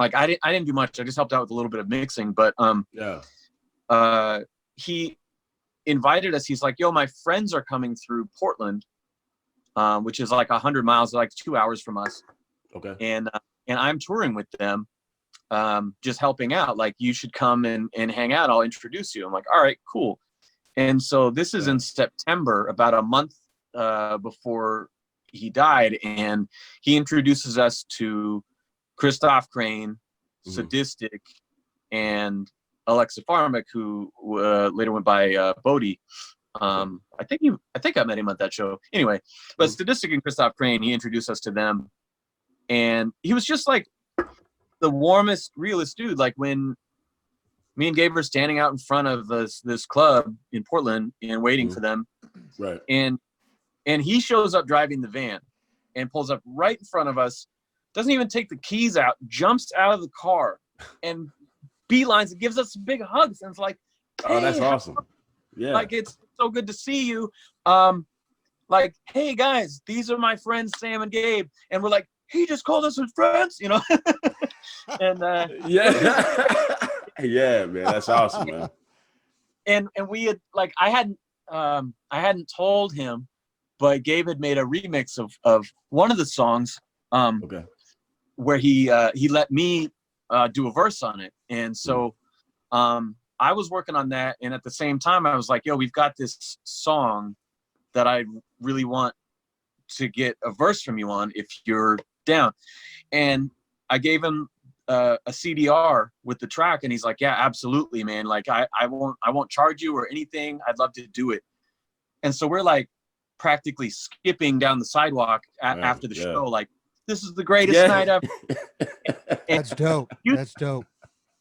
Like I didn't do much. I just helped out with a little bit of mixing, but he invited us. He's like, "Yo, my friends are coming through Portland, which is like 100 miles, like 2 hours from us. Okay. And I'm touring with them, just helping out. Like, you should come and hang out. I'll introduce you." I'm like, "All right, cool." And so this is in September, about a month before he died, and he introduces us to Christoph Crane, Sadistic, and Alexa Farmick, who later went by Bodie. I think I met him at that show. Anyway, but Sadistic and Christoph Crane, he introduced us to them, and he was just like the warmest, realest dude. Like when me and Gabe were standing out in front of this club in Portland and waiting for them, right? And he shows up driving the van and pulls up right in front of us. Doesn't even take the keys out, jumps out of the car and beelines and gives us big hugs. And it's like, "Hey, oh, that's awesome. Yeah. Like, it's so good to see you. Like, hey guys, these are my friends, Sam and Gabe." And we're like, "He just called us his friends," you know? And yeah, man, that's awesome, man. And we had like, I hadn't told him, but Gabe had made a remix of one of the songs. Okay. Where he let me do a verse on it. And so I was working on that. And at the same time, I was like, "Yo, we've got this song that I really want to get a verse from you on if you're down." And I gave him a CDR with the track. And he's like, "Yeah, absolutely, man. Like, I won't charge you or anything. I'd love to do it." And so we're like practically skipping down the sidewalk after the show. Like, this is the greatest night ever. That's dope. That's dope.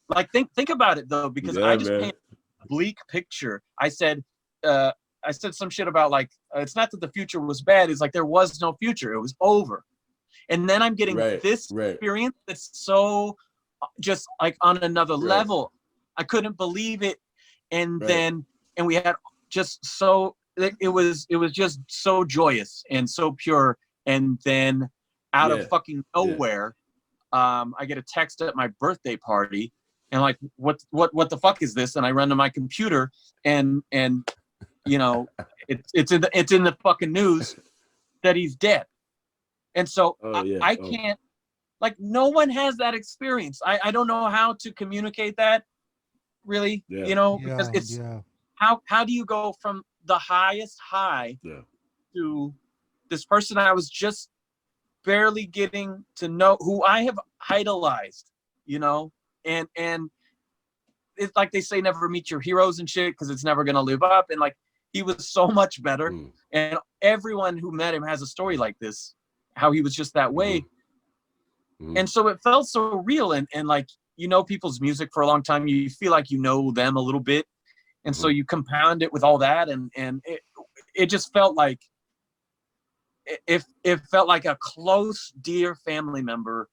Like, think about it though, because I just painted a bleak picture. I said some shit about like, it's not that the future was bad. It's like there was no future. It was over. And then I'm getting this experience that's so just like on another level. I couldn't believe it. And then we had just so it was just so joyous and so pure. And then out of fucking nowhere, I get a text at my birthday party, and like, what the fuck is this? And I run to my computer, and you know, it's in the fucking news that he's dead. And so I can't, like, no one has that experience. I don't know how to communicate that, really, you know, because it's how do you go from the highest high to this person I was just barely getting to know, who I have idolized, you know, and it's like they say, never meet your heroes and shit, because it's never gonna live up. And like, he was so much better. And everyone who met him has a story like this, how he was just that way. And so it felt so real. And like, you know, people's music for a long time, you feel like you know them a little bit. And so you compound it with all that. And it just felt like, it felt like a close, dear family member.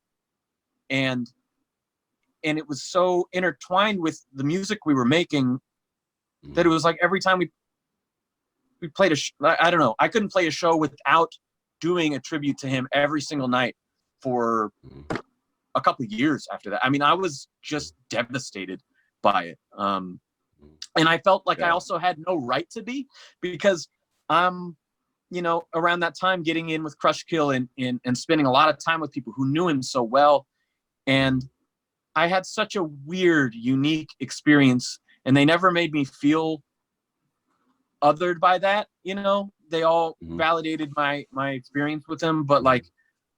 And it was so intertwined with the music we were making that it was like every time we played I don't know, I couldn't play a show without doing a tribute to him every single night for a couple of years after that. I mean, I was just devastated by it. And I felt like I also had no right to be, because I'm, you know, around that time getting in with Crush Kill and spending a lot of time with people who knew him so well. And I had such a weird, unique experience, and they never made me feel othered by that. You know, they all validated my experience with him, but like,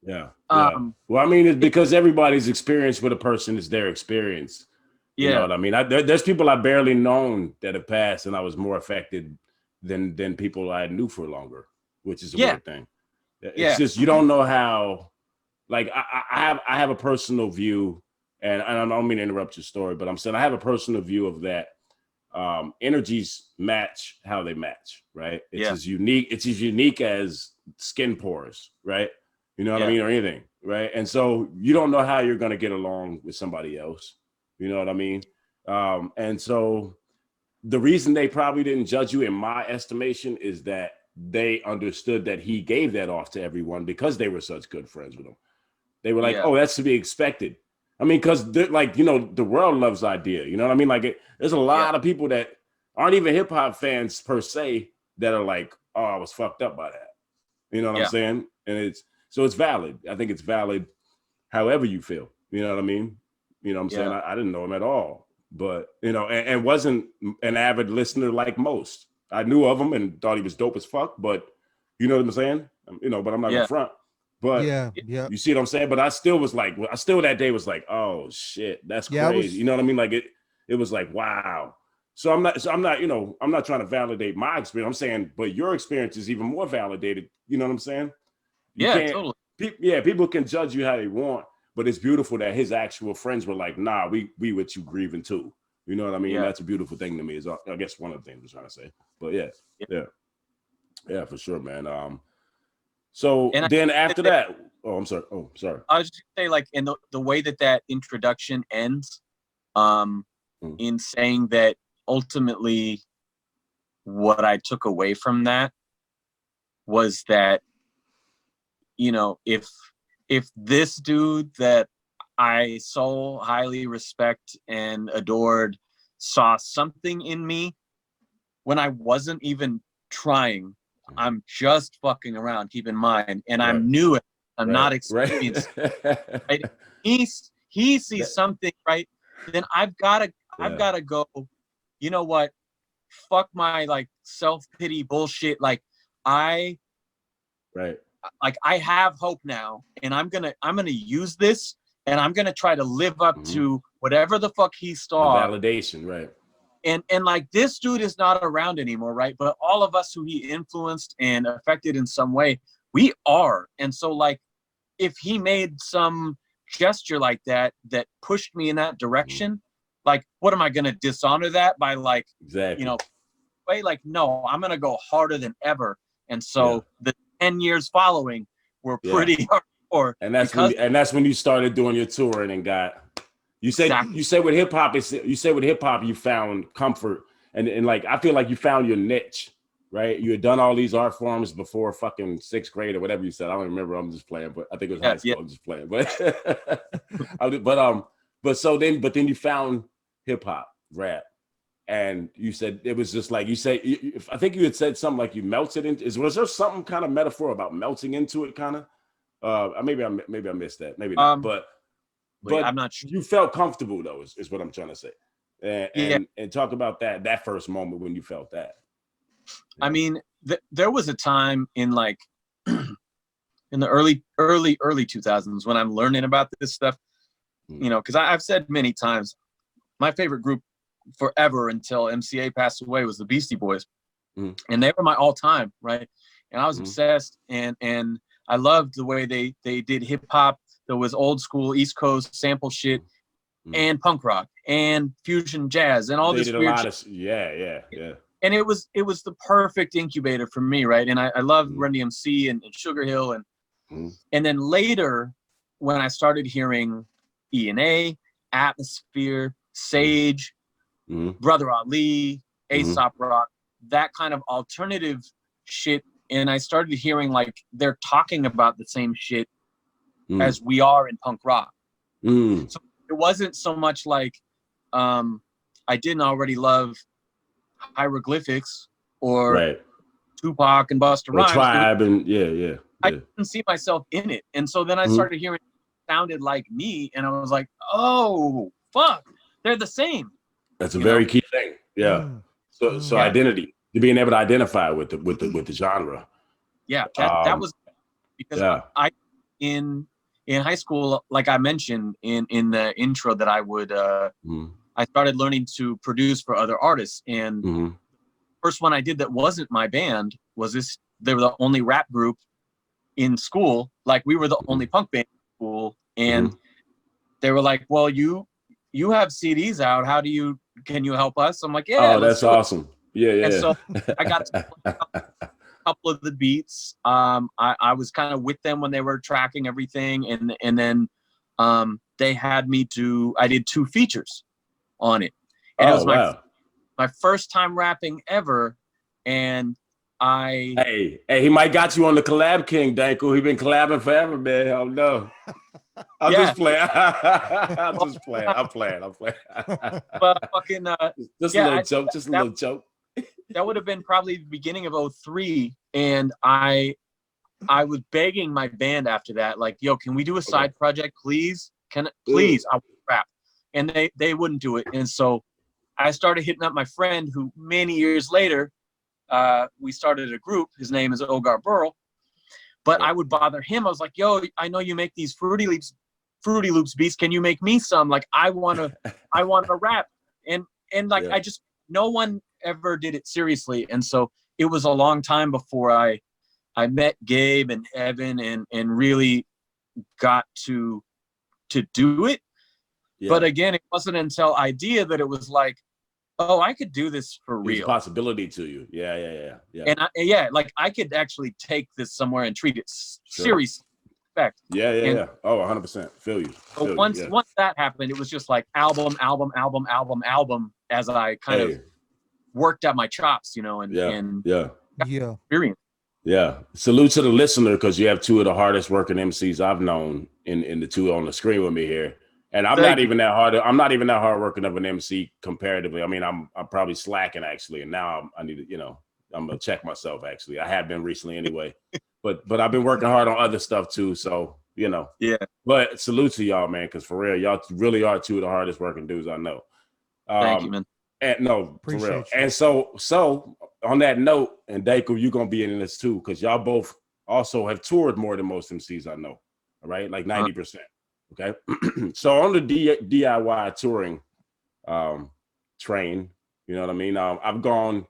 well, I mean, it's because everybody's experience with a person is their experience. You know what I mean? There's people I barely known that have passed, and I was more affected than people I knew for longer, which is a weird thing. It's just, you don't know how. Like, I have a personal view, and I don't mean to interrupt your story, but I'm saying I have a personal view of that. Energies match how they match, right? It's as unique as skin pores, right? You know what I mean, or anything, right? And so you don't know how you're going to get along with somebody else. You know what I mean? And so the reason they probably didn't judge you, in my estimation, is that they understood that he gave that off to everyone because they were such good friends with him. They were like, oh, that's to be expected. I mean, because like, you know, the world loves Idea. You know what I mean? Like, there's a lot of people that aren't even hip hop fans per se that are like, oh, I was fucked up by that. You know what I'm saying? And it's valid. I think it's valid however you feel. You know what I mean? You know what I'm saying? I didn't know him at all, but, you know, and wasn't an avid listener like most. I knew of him and thought he was dope as fuck, but you know what I'm saying? You know, but I'm not in front. But you see what I'm saying? But I still was like, that day was like, oh shit, that's crazy. You know what I mean? Like it was like, wow. So I'm not, you know, I'm not trying to validate my experience. I'm saying, but your experience is even more validated. You know what I'm saying? Totally. People can judge you how they want, but it's beautiful that his actual friends were like, nah, we with you grieving too. You know what I mean? Yeah. That's a beautiful thing to me. Is I guess one of the things I'm trying to say. But yeah, for sure, man. So and then after that, I'm sorry. I was just gonna say, like, in the way that introduction ends, in saying that ultimately what I took away from that was that, you know, if this dude that I so highly respect and adored saw something in me when I wasn't even trying, I'm just fucking around, keep in mind, and I'm new at it. I'm not experienced. Right? He sees something, right? Then I've gotta go, you know what? Fuck my like self-pity bullshit. Like I have hope now, and I'm gonna use this, and I'm gonna try to live up to whatever the fuck he saw. The validation, right? And like, this dude is not around anymore, right? But all of us who he influenced and affected in some way, we are. And so, like, if he made some gesture like that pushed me in that direction, like, what am I gonna dishonor that by, like, you know, way? Like, no, I'm gonna go harder than ever. And so the 10 years following were pretty hardcore. And that's when you started doing your touring and got. You said with hip hop, you found comfort, and like, I feel like you found your niche, right? You had done all these art forms before fucking 6th grade or whatever you said. I don't remember. I'm just playing, but I think it was high school. I'm just playing, but then you found hip hop, rap, and you said it was just like I think you had said something like you melted into. Was there some kind of metaphor about melting into it, kind of? Maybe I missed that. Maybe not, but I'm not sure. You felt comfortable though, is what I'm trying to say. And talk about that first moment when you felt that. I mean, there was a time in, like, in the early 2000s when I'm learning about this stuff, you know, because I've said many times, my favorite group forever until MCA passed away was the Beastie Boys. And they were my all-time, right? And I was obsessed, and I loved the way they did hip-hop. There was old school East Coast sample shit and punk rock and fusion jazz and all this weird shit. Yeah. And it was the perfect incubator for me, right? And I loved Run DMC and Sugar Hill, and then later when I started hearing E&A, Atmosphere, Sage, Brother Ali, Aesop Rock, that kind of alternative shit, and I started hearing like they're talking about the same shit as we are in punk rock. So it wasn't so much like I didn't already love Hieroglyphics or Tupac and Busta Rhymes. Tribe and yeah. I didn't see myself in it, and so then I started hearing it sounded like me, and I was like, oh fuck, they're the same. That's a very key thing. Yeah. So identity, being able to identify with the genre. Yeah, that was because I in high school, like I mentioned in the intro, that I would I started learning to produce for other artists, and first one I did that wasn't my band was this. They were the only rap group in school. Like we were the only punk band in school, and they were like, "Well, you have CDs out. Can you help us?" I'm like, "Yeah." Oh, that's awesome. Yeah. And so I got to play a couple of the beats. I was kind of with them when they were tracking everything, and then they had me I did 2 features on it, and it was my first time rapping ever, and Hey, he might got you on the collab king, Denku. He been collabing forever, man. Oh no. I'm just playing. I'm playing. But fucking just a little joke. That would have been probably the beginning of 2003, and I was begging my band after that, like, yo, can we do a side project, please? Please, I want to rap. And they wouldn't do it. And so I started hitting up my friend who many years later, we started a group. His name is Ogar Burl. But I would bother him. I was like, yo, I know you make these Fruity Loops beats. Can you make me some? Like, I want to rap. And like, no one ever did it seriously. And so it was a long time before I met Gabe and Evan and really got to do it. Yeah. But again, it wasn't until Idea that it was like, oh, I could do this for real. It's a possibility to you. Yeah. And like I could actually take this somewhere and treat it seriously. Yeah. Oh, 100%. Feel you. So once that happened, it was just like album as I kind of worked out my chops, you know, and experience. Yeah. Salute to the listener, because you have 2 of the hardest working MCs I've known in the 2 on the screen with me here. And I'm not even that hard working of an MC comparatively. I mean, I'm probably slacking actually, and now I need to, I'm gonna check myself actually. I have been recently anyway, but I've been working hard on other stuff too. So Yeah. But salute to y'all, man, because for real, y'all really are 2 of the hardest working dudes I know. Thank you, man. And no, for real. And so on that note, and Denku, you're gonna be in this too, because y'all both also have toured more than most MCs I know. All right, like 90%. Okay, so on the DIY touring train, you know what I mean? I've gone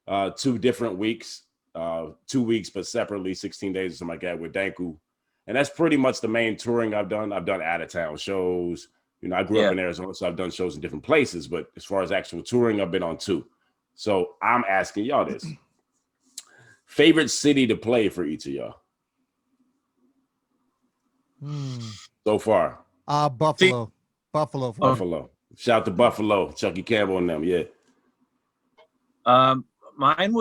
2 different weeks, 2 weeks, but separately, 16 days or something like that with Denku. And that's pretty much the main touring I've done. I've done out-of-town shows. I grew up in Arizona, so I've done shows in different places. But as far as actual touring, I've been on 2. So I'm asking y'all this. Favorite city to play for each of y'all? So far, Buffalo. Shout out to Buffalo, Chucky Campbell and them. Yeah. Mine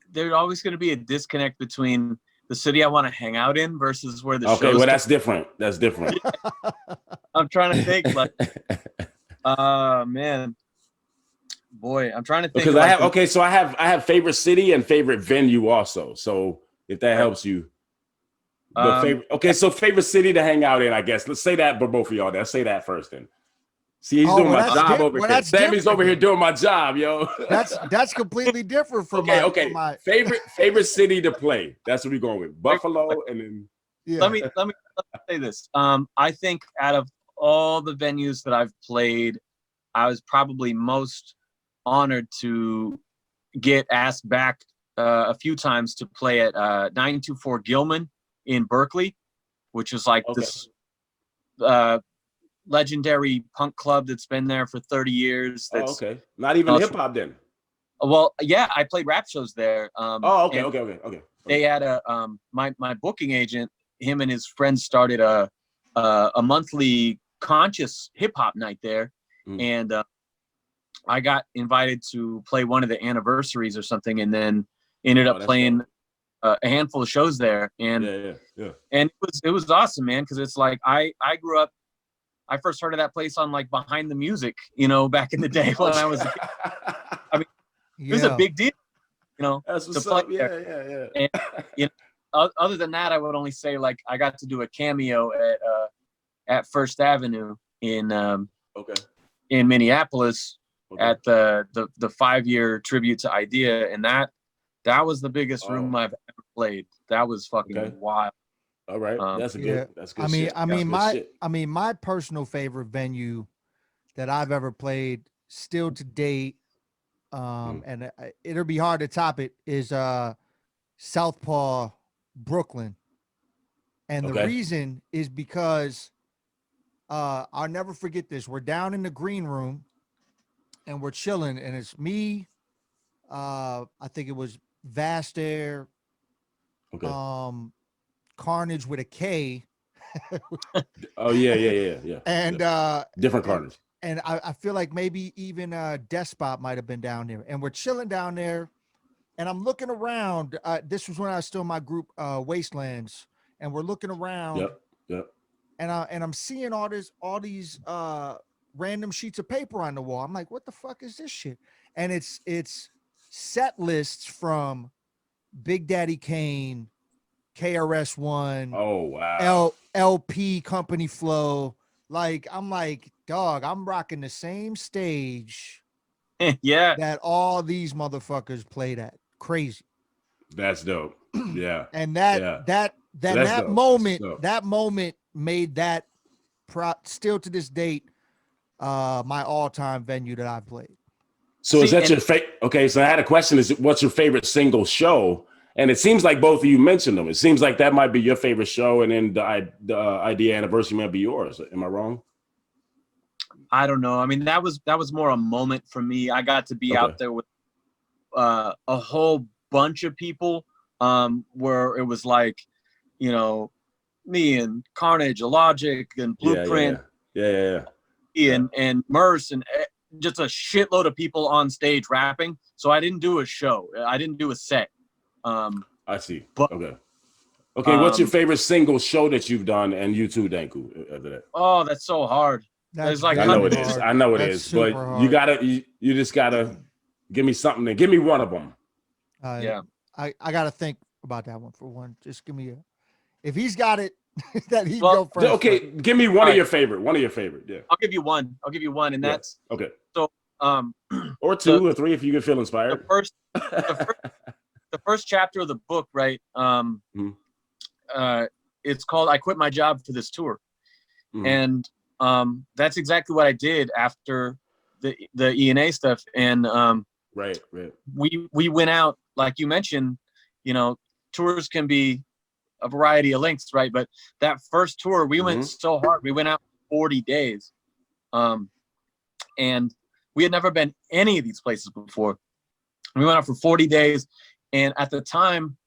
there's always going to be a disconnect between the city I want to hang out in versus where the Okay, well, that's different. That's different. I'm trying to think, like, man, boy, I'm trying to think. Because I have favorite city and favorite venue also. So if that helps you. Favorite city to hang out in, I guess. Let's say that, but both of y'all. Let's say that first then. See, he's doing my job over here. Sammy's over here doing my job, yo. That's completely different from my favorite city to play. That's what we're going with. Buffalo and then Yeah. Let me say this. I think out of all the venues that I've played, I was probably most honored to get asked back a few times to play at 924 Gilman in Berkeley, which is like this legendary punk club that's been there for 30 years. That's not even hip hop then. Well, yeah, I played rap shows there. Okay. They had my booking agent, him and his friends started a monthly conscious hip hop night there, and I got invited to play one of the anniversaries or something, and then ended up playing a handful of shows there, and and it was awesome, man, because it's like I grew up. I first heard of that place on like Behind the Music, back in the day when I was a kid. I mean, it was a big deal, That's what's to play up. Yeah. And, other than that, I would only say like I got to do a cameo at First Avenue in Minneapolis at the 5-year tribute to Idea, and that was the biggest room I've ever played. That was fucking wild. All right, that's good. I mean, my personal favorite venue that I've ever played, still to date, and it'll be hard to top it, is Southpaw, Brooklyn, and the reason is because I'll never forget this. We're down in the green room, and we're chilling, and it's me. I think it was Vast Air. Carnage with a K. Yeah. And different Carnage. And I feel like maybe even Despot might have been down there. And we're chilling down there, and I'm looking around. This was when I was still in my group, Wastelands, and we're looking around. Yep. And I'm seeing all these random sheets of paper on the wall. I'm like, what the fuck is this shit? And it's set lists from Big Daddy Kane, KRS-One. Oh wow. LP Company Flow. Like, I'm like, dog, I'm rocking the same stage that all these motherfuckers played at. Crazy. That's dope. Yeah. And that moment made that still to this date my all-time venue that I played. So is that your favorite? Okay, so I had a question. What's your favorite single show? And it seems like both of you mentioned them. It seems like that might be your favorite show, and then the Idea anniversary might be yours. Am I wrong? I don't know. I mean, that was more a moment for me. I got to be out there with a whole bunch of people, where it was like, me and Carnage, Logic, and Blueprint, and Merce, and just a shitload of people on stage rapping. So I didn't do a show. I didn't do a set. I see. But, okay. What's your favorite single show that you've done, and you too, Denku? Oh, that's so hard. There's like I know it is. I know it is. But hard. You just gotta give me something. Give me one of them. I gotta think about that one for one. Just give me if he's got it, that he go first. Okay, give me one of your favorite. One of your favorite. Yeah. I'll give you one, and that's okay. So or two or three if you can feel inspired. The first chapter of the book, right? It's called "I Quit My Job for This Tour," and that's exactly what I did after the E&A stuff. And right. We went out, like you mentioned. Tours can be a variety of lengths, right? But that first tour, we went so hard. We went out 40 days, and we had never been any of these places before. We went out for 40 days. And at the time,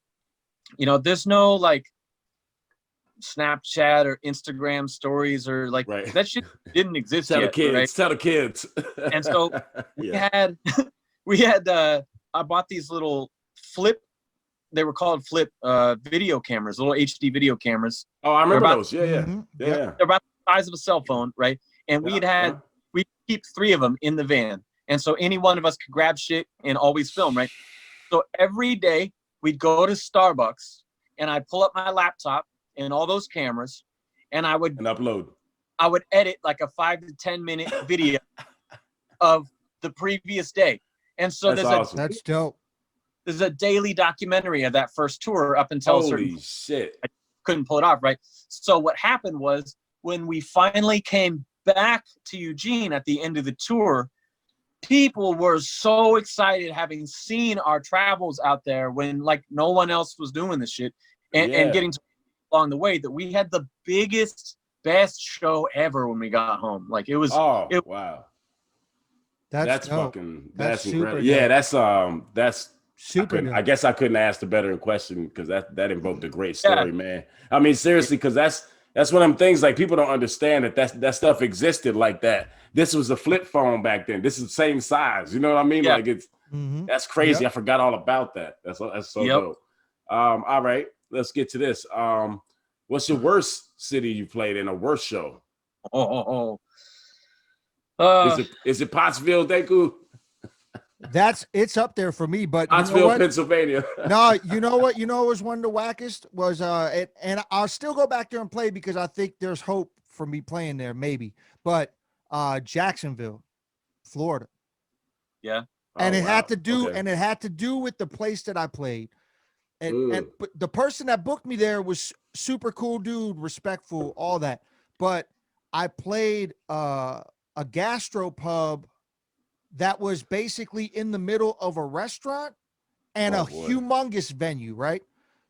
there's no like Snapchat or Instagram stories or like that shit didn't exist yet. Tell the kids. And so we had I bought these little flip. They were called flip video cameras, little HD video cameras. Oh, I remember those. Yeah. They're about the size of a cell phone, right? And we keep 3 of them in the van, and so any one of us could grab shit and always film, right? So every day we'd go to Starbucks, and I'd pull up my laptop and all those cameras, and I would upload. I would edit like a 5 to 10 minute video of the previous day. And so that's dope. There's a daily documentary of that first tour up until holy shit. couldn't pull it off, right? So what happened was when we finally came back to Eugene at the end of the tour, people were so excited having seen our travels out there when like no one else was doing this shit and getting to along the way, that we had the biggest, best show ever when we got home. Like it was. Wow. That's fucking. That's incredible. Yeah, that's super. I guess I couldn't ask the better question because that invoked a great story, man. I mean, seriously, because that's one of them things like people don't understand that stuff existed like that. This was a flip phone back then. This is the same size. You know what I mean? Like it's that's crazy. I forgot all about that. That's so dope. All right, let's get to this. What's your worst city you played in, a worst show? Is it Pottsville, Denku? It's up there for me, but Pottsville, Pennsylvania. No, you know what? You know what was one of the wackest was and I'll still go back there and play because I think there's hope for me playing there, maybe. But Jacksonville, Florida. Yeah. And it had to do with the place that I played. And but the person that booked me there was super cool dude, respectful, all that. But I played a gastro pub that was basically in the middle of a restaurant and a humongous venue, right?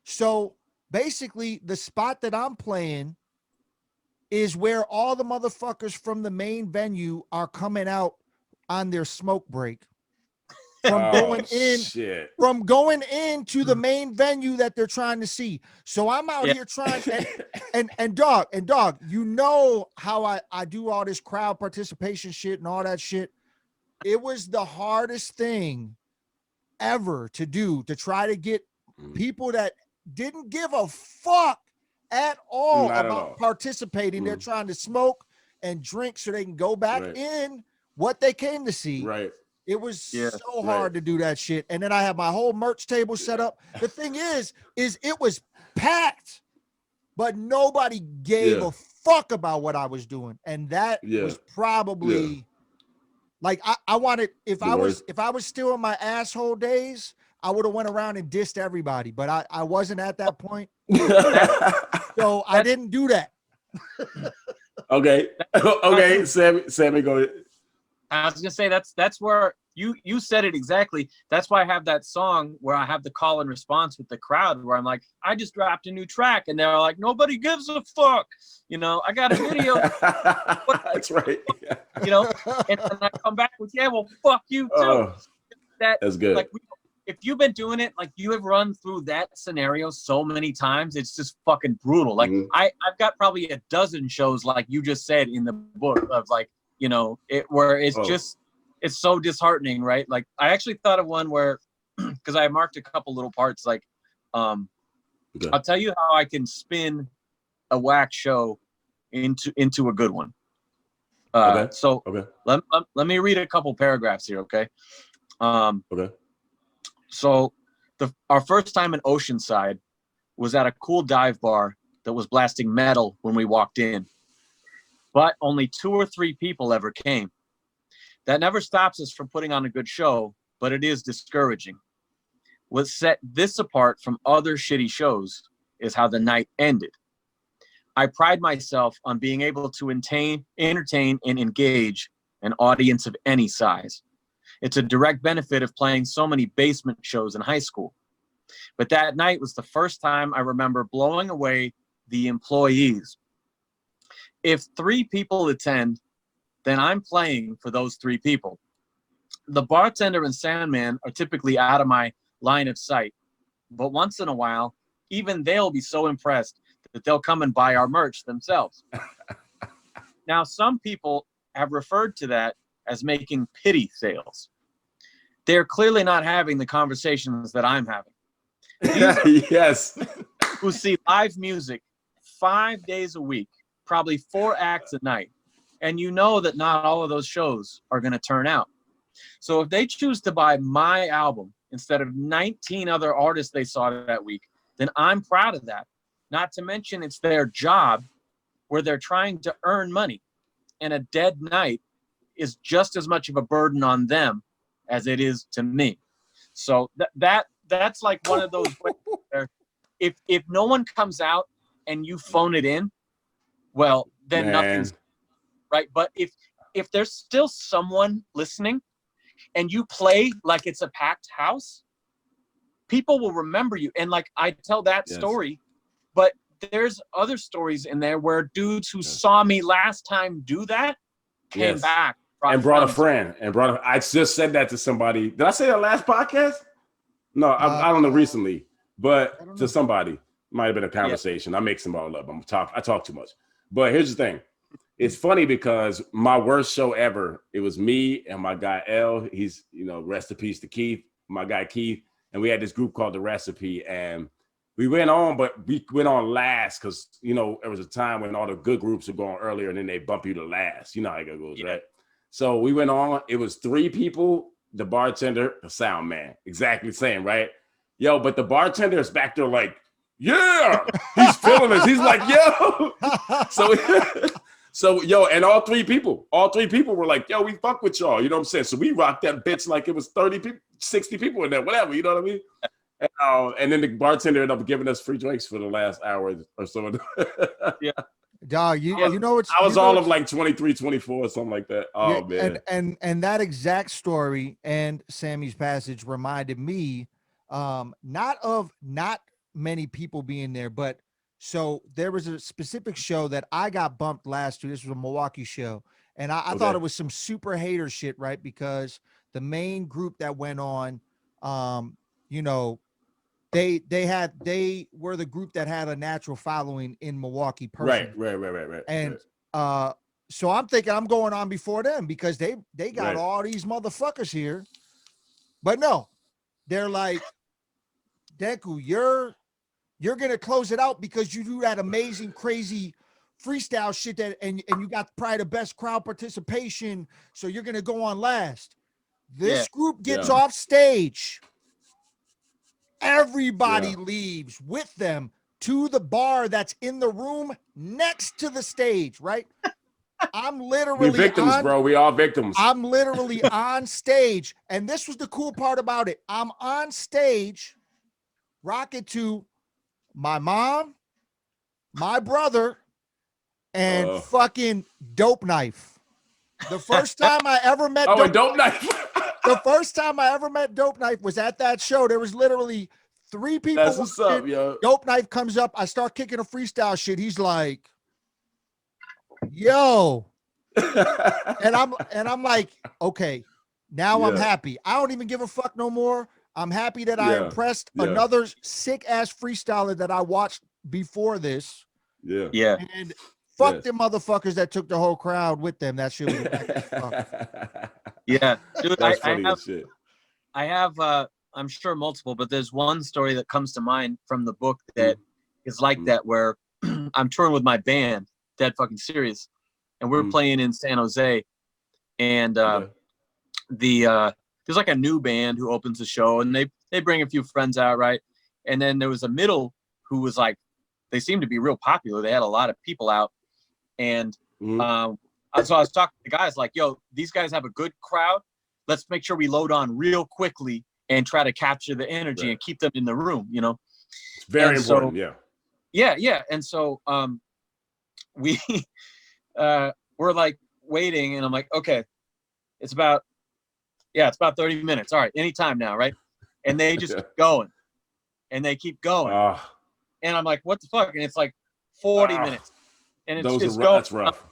So basically the spot that I'm playing is where all the motherfuckers from the main venue are coming out on their smoke break from going into the main venue that they're trying to see. So I'm out here trying and dog, you know how I do all this crowd participation shit and all that shit. It was the hardest thing ever to do, to try to get people that didn't give a fuck at all about participating. They're trying to smoke and drink so they can go back in what they came to see. Right. It was so hard to do that shit. And then I had my whole merch table set up. The thing is it was packed, but nobody gave a fuck about what I was doing. And that was probably like I wanted, if I was still in my asshole days, I would have went around and dissed everybody, but I wasn't at that point. So I didn't do that. Okay, Sammy, go ahead. I was gonna say that's where you said it exactly. That's why I have that song where I have the call and response with the crowd where I'm like, I just dropped a new track, and they're like, nobody gives a fuck. You know, I got a video. That's right. You know, and I come back with, well, fuck you too. That's good. Like, if you've been doing it, like you have run through that scenario so many times, it's just fucking brutal. Like I've got probably a dozen shows, like you just said in the book, of like, you know, where it's just, it's so disheartening, right? Like I actually thought of one where, because I marked a couple little parts, like, I'll tell you how I can spin a whack show into a good one. So let me read a couple paragraphs here, okay? So our first time in Oceanside was at a cool dive bar that was blasting metal when we walked in, but only 2 or 3 people ever came. That never stops us from putting on a good show, but it is discouraging. What set this apart from other shitty shows is how the night ended. I pride myself on being able to entertain and engage an audience of any size. It's a direct benefit of playing so many basement shows in high school. But that night was the first time I remember blowing away the employees. If 3 people attend, then I'm playing for those 3 people. The bartender and Sandman are typically out of my line of sight, but once in a while, even they'll be so impressed that they'll come and buy our merch themselves. Now, some people have referred to that as making pity sales. They're clearly not having the conversations that I'm having. Yes. Who see live music 5 days a week, probably 4 acts a night. And you know that not all of those shows are going to turn out. So if they choose to buy my album instead of 19 other artists they saw that week, then I'm proud of that. Not to mention it's their job where they're trying to earn money. And a dead night is just as much of a burden on them as it is to me. So that's like one of those where if no one comes out and you phone it in, well, then nothing's right. But if there's still someone listening and you play like it's a packed house, people will remember you. And like I tell that story, but there's other stories in there where dudes who saw me last time do that came back and brought a friend I just said that to somebody. Did I say that last podcast? No, I don't know recently, but to somebody. Might have been a conversation. I make them all up. I talk too much. But here's the thing. It's funny because my worst show ever, it was me and my guy L. He's, rest in peace to Keith, my guy Keith. And we had this group called The Recipe. And we went on, but we went on last because, there was a time when all the good groups were going earlier and then they bump you to last. You know how it goes, right? So we went on. It was 3 people, the bartender, the sound man. Exactly the same, right? Yo, but the bartender is back there like, yeah, he's feeling us. He's like, yo. So, yo, and all three people were like, yo, we fuck with y'all. You know what I'm saying? So we rocked that bitch like it was 30 people, 60 people in there, whatever. You know what I mean? And then the bartender ended up giving us free drinks for the last hour or so. Yeah. Dog, you know it's. I was all of like 23, 24 or something like that. Oh, man. And that exact story and Sammy's passage reminded me not many people being there, but so there was a specific show that I got bumped last year. This was a Milwaukee show, and I thought it was some super hater shit, right? Because the main group that went on, they were the group that had a natural following in Milwaukee personally. Right. And so I'm thinking I'm going on before them because they got all these motherfuckers here, but no, they're like, Denku, you're gonna close it out because you do that amazing, crazy freestyle shit and you got probably the best crowd participation, so you're gonna go on last. This group gets off stage. Everybody leaves with them to the bar that's in the room next to the stage, right? I'm literally we victims, bro. We all victims. I'm literally on stage, and this was the cool part about it. I'm on stage. Rocket to my mom, my brother, and fucking Dope Knife. The first time I ever met Dope Knife. The first time I ever met Dope Knife was at that show. There was literally 3 people. That's what's up, yo. Dope Knife comes up. I start kicking a freestyle shit. He's like, yo. and I'm like, okay, now I'm happy. I don't even give a fuck no more. I'm happy that I impressed another sick ass freestyler that I watched before this. Yeah. And fuck them motherfuckers that took the whole crowd with them. That shit was back. Yeah. Dude, that's funny as shit. I have I'm sure multiple, but there's one story that comes to mind from the book that is like that, where I'm touring with my band, Dead Fucking Serious, and we're playing in San Jose, and there's like a new band who opens the show, and they bring a few friends out, right? And then there was a middle who was like, they seemed to be real popular. They had a lot of people out, and so I was talking to the guys like, yo, these guys have a good crowd. Let's make sure we load on real quickly and try to capture the energy and keep them in the room, It's very important, Yeah. And so we're like waiting, and I'm like, okay, it's about 30 minutes. All right, anytime now, right? And they just keep going. And they keep going. And I'm like, what the fuck? And it's like 40 minutes. And it's just going. That's rough.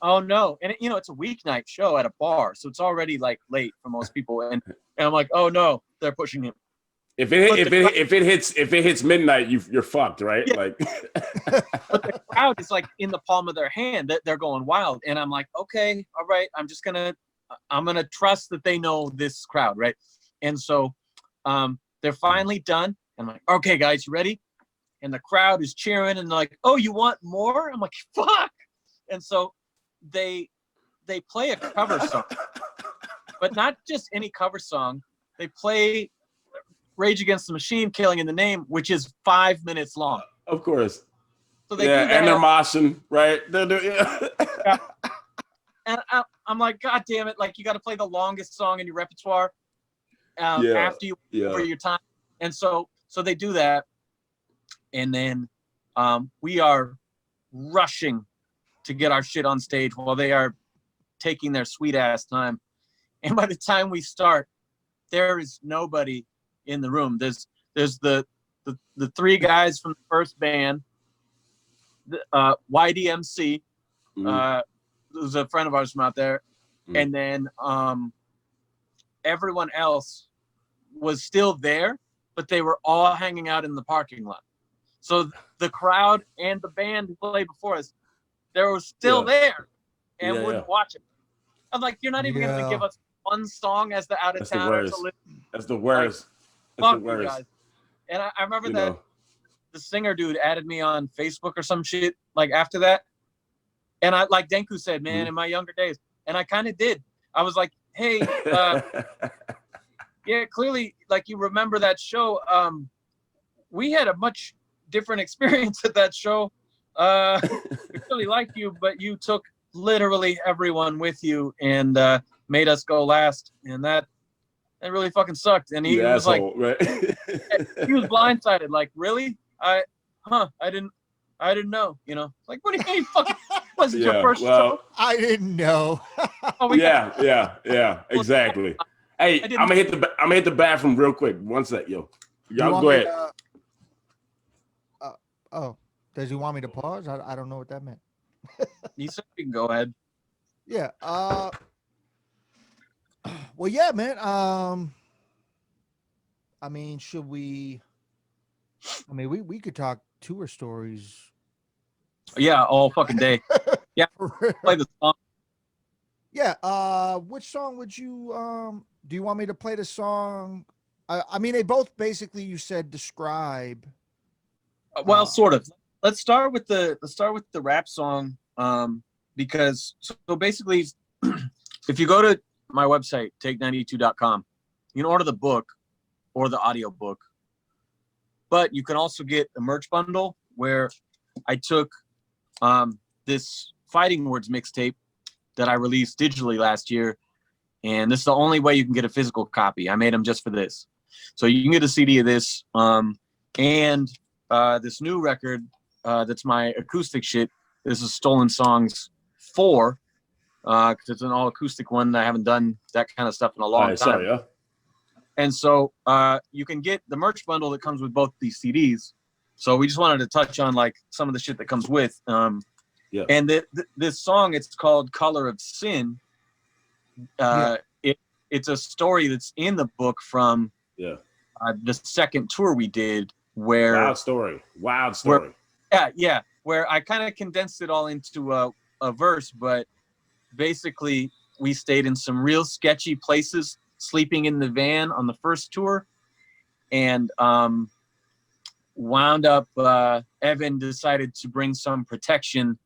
Oh no. And it's a weeknight show at a bar, so it's already like late for most people. And I'm like, oh no, they're pushing him. If it hits midnight, you're fucked, right? Yeah. Like but the crowd is like in the palm of their hand. They're going wild. And I'm like, okay, all right, I'm gonna trust that they know this crowd, right? And so they're finally done. And I'm like, okay, guys, you ready? And the crowd is cheering and they're like, oh, you want more? I'm like, fuck. And so they play a cover song, but not just any cover song. They play Rage Against the Machine, Killing in the Name, which is 5 minutes long. Of course. So they do that. And they're moshing, right? And I'm like, God damn it. Like, you got to play the longest song in your repertoire after you over your time. And so they do that. And then we are rushing to get our shit on stage while they are taking their sweet ass time. And by the time we start, there is nobody in the room. There's the three guys from the first band, YDMC, who's a friend of ours from out there, and then everyone else was still there, but they were all hanging out in the parking lot. So the crowd and the band who played before us, they were still there and wouldn't watch it. I'm like, you're not even going to give us one song as the out of town. That's the worst. Like, fuck you guys. And I remember that the singer dude added me on Facebook or some shit like after that. And I, like Denku said, man, in my younger days, and I kind of did. I was like, hey, yeah, clearly, like, you remember that show. We had a much different experience at that show. We really liked you, but you took literally everyone with you and made us go last, and that really fucking sucked. And he was asshole, like, right? He was blindsided. Like, really? I didn't know. You know, like, what do you mean? Fucking wasn't your first show? I didn't know. Yeah, exactly. Hey, I'm gonna hit the bathroom real quick. One sec, yo. Y'all go ahead. Does he want me to pause? I don't know what that meant. You said we can go ahead. Yeah. Well, yeah, man. I mean, should we? I mean, we could talk tour stories. Yeah, all fucking day. Yeah. Play the song. Yeah. Which song would you? Do you want me to play the song? I mean, they both basically, you said, describe. Well, sort of. Let's start with the rap song, because so basically, if you go to my website, take92.com, you can order the book or the audio book, but you can also get a merch bundle where I took this Fighting Words mixtape that I released digitally last year, and this is the only way you can get a physical copy. I made them just for this, so you can get a CD of this, and this new record. That's my acoustic shit. This is Stolen Songs 4, because it's an all acoustic one. I haven't done that kind of stuff in a long time. Sorry, And so you can get the merch bundle that comes with both these CDs. So we just wanted to touch on like some of the shit that comes with. And this song, it's called Color of Sin. It's a story that's in the book from the second tour we did, where wild story. Where I kind of condensed it all into a verse, but basically we stayed in some real sketchy places, sleeping in the van on the first tour, and wound up Evan decided to bring some protection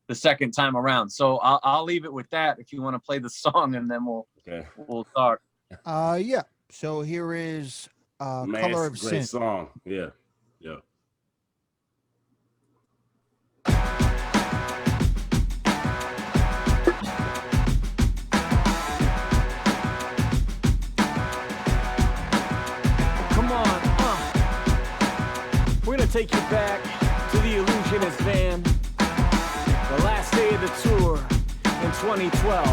the second time around. So I'll leave it with that if you want to play the song, and then we'll talk. Yeah. So here is Color of Sin. Great song. Yeah. We're gonna take you back to the Illusionist van. The last day of the tour in 2012,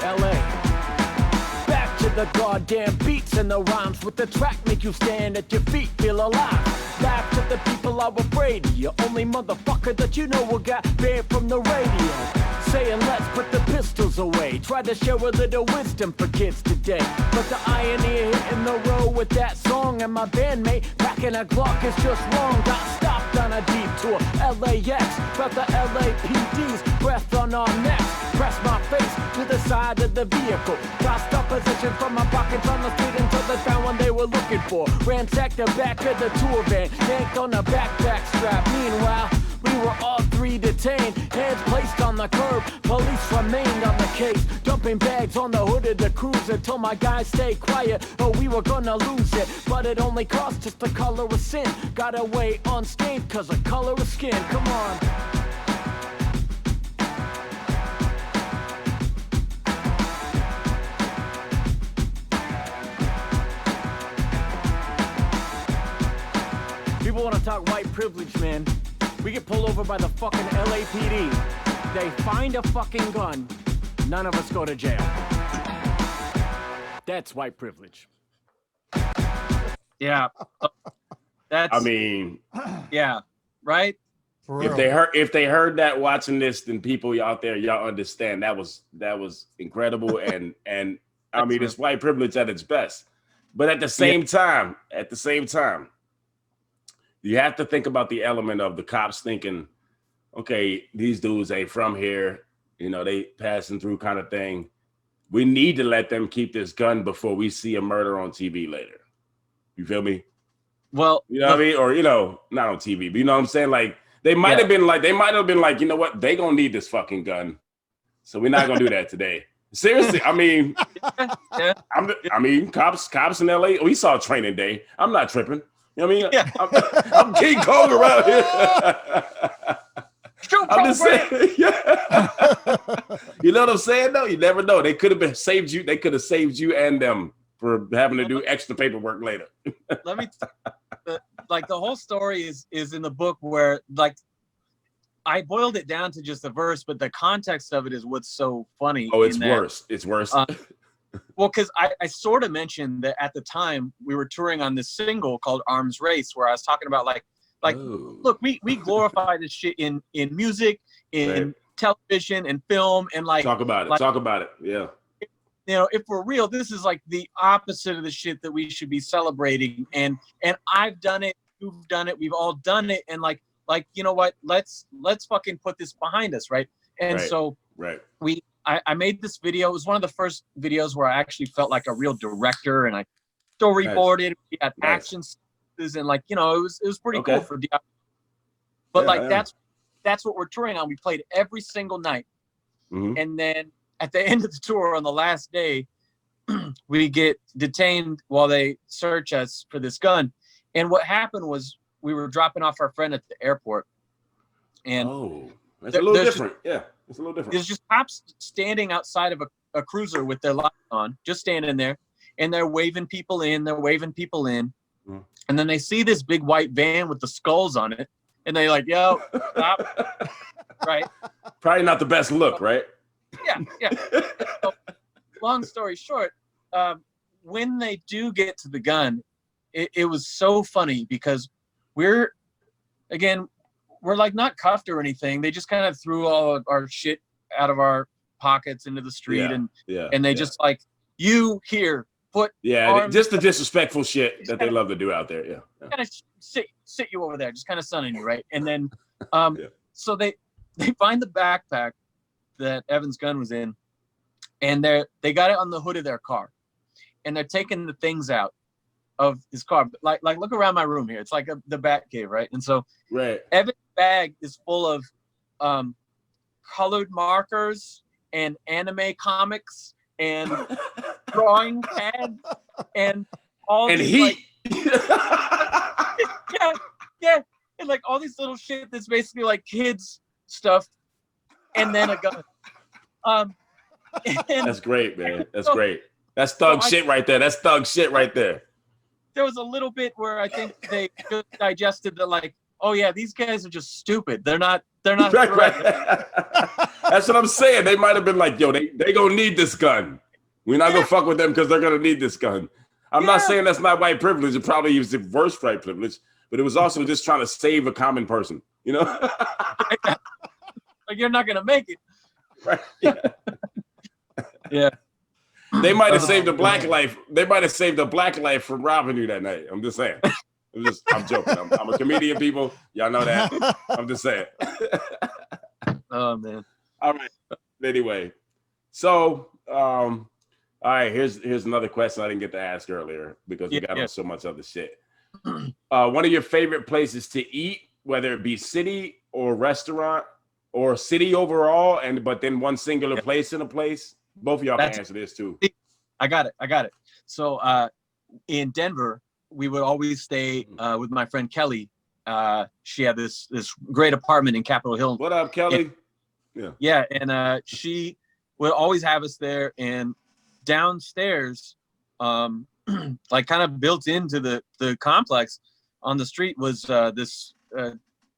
LA. Back to the goddamn beats and the rhymes with the track make you stand at your feet, feel alive. Laugh to the people are afraid of you. Only motherfucker that you know will get banned from the radio. Saying let's put the pistols away. Try to share a little wisdom for kids today. But the irony of hitting the road with that song, and my bandmate packing a Glock is just wrong. Got stopped on a detour, LAX. Felt the LAPD's breath on our necks. Pressed my face to the side of the vehicle. Got stuck position from my pockets on the street until they found what they were looking for. Ransacked the back of the tour van, yanked on the backpack strap. Meanwhile, we were all three detained, hands placed on the curb. Police remained on the case, dumping bags on the hood of the cruiser. Told my guys stay quiet or we were gonna lose it. But it only cost us the color of sin. Got away unscathed cause of color of skin. Come on. People want to talk white privilege, man. We get pulled over by the fucking LAPD. They find a fucking gun. None of us go to jail. That's white privilege. Yeah. That's. I mean, yeah. Right. If they heard that watching this, then people out there, y'all understand that was incredible, and I mean it's white privilege at its best. But at the same time, you have to think about the element of the cops thinking, okay, these dudes ain't from here, you know, they passing through kind of thing. We need to let them keep this gun before we see a murder on TV later. You feel me? Well, you know what I mean? Or, you know, not on TV, but you know what I'm saying? Like, they might have been like, you know what? They gonna need this fucking gun. So we're not gonna do that today. Seriously, I mean, I mean, cops in LA, we saw Training Day. I'm not tripping. You know what I mean? Yeah. I'm King Kong around here. I'm just saying. Yeah. You know what I'm saying? No, you never know. They could have saved you. They could have saved you and them for having to do extra paperwork later. Let me, like, the whole story is in the book where, like, I boiled it down to just a verse, but the context of it is what's so funny. Oh, it's worse. It's worse. Well, because I sort of mentioned that at the time we were touring on this single called Arms Race, where I was talking about like, look, we glorify this shit in music, in television and film, and like talk about it. Yeah. You know, if we're real, this is like the opposite of the shit that we should be celebrating. And I've done it, you've done it, we've all done it, and like, you know what? Let's fucking put this behind us, right? And so I made this video. It was one of the first videos where I actually felt like a real director, and I storyboarded. We had action scenes, and like, you know, it was pretty cool for DIY. But that's what we're touring on. We played every single night, and then at the end of the tour, on the last day, we get detained while they search us for this gun. And what happened was, we were dropping off our friend at the airport, and that's a little different. It's a little different. There's just cops standing outside of a cruiser with their lights on, just standing there, and they're waving people in. And then they see this big white van with the skulls on it, and they like, yo, stop. Right? Probably not the best look, right? Yeah. So, long story short, when they do get to the gun, it was so funny because we're like not cuffed or anything. They just kind of threw all of our shit out of our pockets into the street, and they just like, you here, put just the disrespectful shit that they love to do out there. Yeah. Kind of sit you over there, just kind of sunning you, right? And then so they find the backpack that Evan's gun was in, and they got it on the hood of their car, and they're taking the things out of his car. Like look around my room here. It's like the Bat Cave, right? And so Evan's bag is full of colored markers and anime comics and drawing pads and all and these, heat. Yeah, and like all these little shit that's basically like kids stuff, and then a gun. That's great, man. That's great. That's thug shit right there. That's thug shit right there. There was a little bit where I think they just digested that, like, oh yeah, these guys are just stupid. They're not right. That's what I'm saying. They might have been like, yo, they gonna need this gun. We're not gonna fuck with them because they're gonna need this gun. I'm not saying that's not white privilege. It probably was the worst white privilege, but it was also just trying to save a common person, you know? Like, you're not gonna make it. Right. Yeah. They might have saved a black life. They might have saved a black life from robbing you that night. I'm just saying. I'm joking. I'm a comedian, people. Y'all know that. I'm just saying. Oh man. All right. Anyway, so all right. Here's another question I didn't get to ask earlier because we got on so much other shit. One of your favorite places to eat, whether it be city or restaurant or city overall, but then one singular place in a place. Both of y'all can answer this too. I got it. So in Denver, we would always stay with my friend Kelly. She had this great apartment in Capitol Hill. What up, Kelly? Yeah, and she would always have us there. And downstairs, like kind of built into the complex on the street was this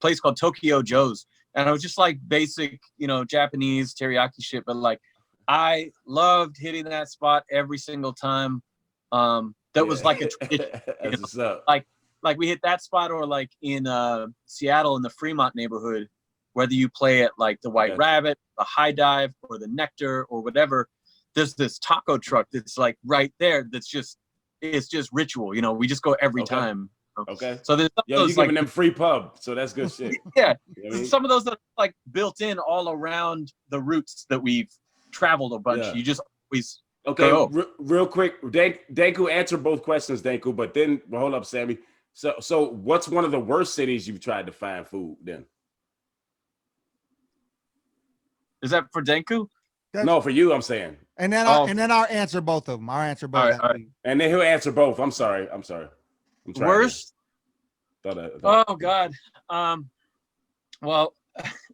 place called Tokyo Joe's, and it was just like basic, Japanese teriyaki shit. But like, I loved hitting that spot every single time. That was like a tradition. Like we hit that spot, or like in Seattle in the Fremont neighborhood, whether you play at like the White Rabbit, the High Dive, or the Nectar, or whatever, there's this taco truck that's like right there. It's just ritual. We just go every time. Okay. So there's you're giving them free pub, so that's good shit. Yeah. Some of those that are like built in all around the routes that we've traveled a bunch. You just always real quick, Denku, answer both questions, Denku, but then hold up, Sammy. So what's one of the worst cities you've tried to find food then? Is that for Denku? No, for you, I'm saying. And then I'll answer both of them. I'll answer both. All right. And then he'll answer both. I'm sorry. I'm trying. Worst? Oh God. Well,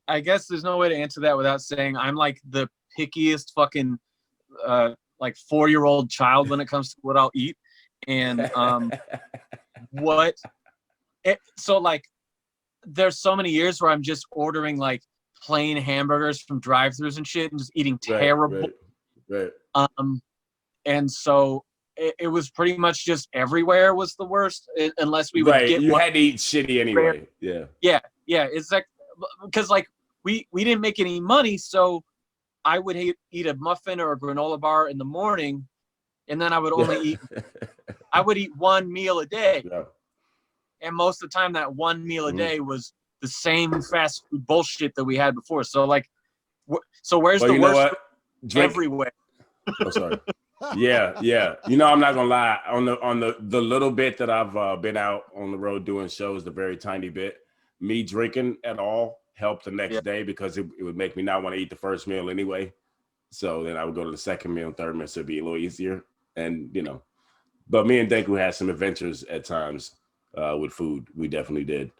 I guess there's no way to answer that without saying I'm like the pickiest fucking like 4-year-old child when it comes to what I'll eat. And so like there's so many years where I'm just ordering like plain hamburgers from drive-thrus and shit and just eating terrible. Right. And so it was pretty much just everywhere was the worst, unless we would get you had to eat shitty anyway. Yeah. It's like, because like we didn't make any money, so I would eat a muffin or a granola bar in the morning, and then I would only eat one meal a day. Yeah. And most of the time that one meal a day was the same fast food bullshit that we had before. So like, where's the worst? Everywhere. Oh, sorry. Yeah. I'm not gonna lie. On the little bit that I've been out on the road doing shows, the very tiny bit, me drinking at all helped the next day, because it would make me not want to eat the first meal anyway. So then I would go to the second meal and third meal, so it'd be a little easier. And but me and Denku had some adventures at times with food. We definitely did.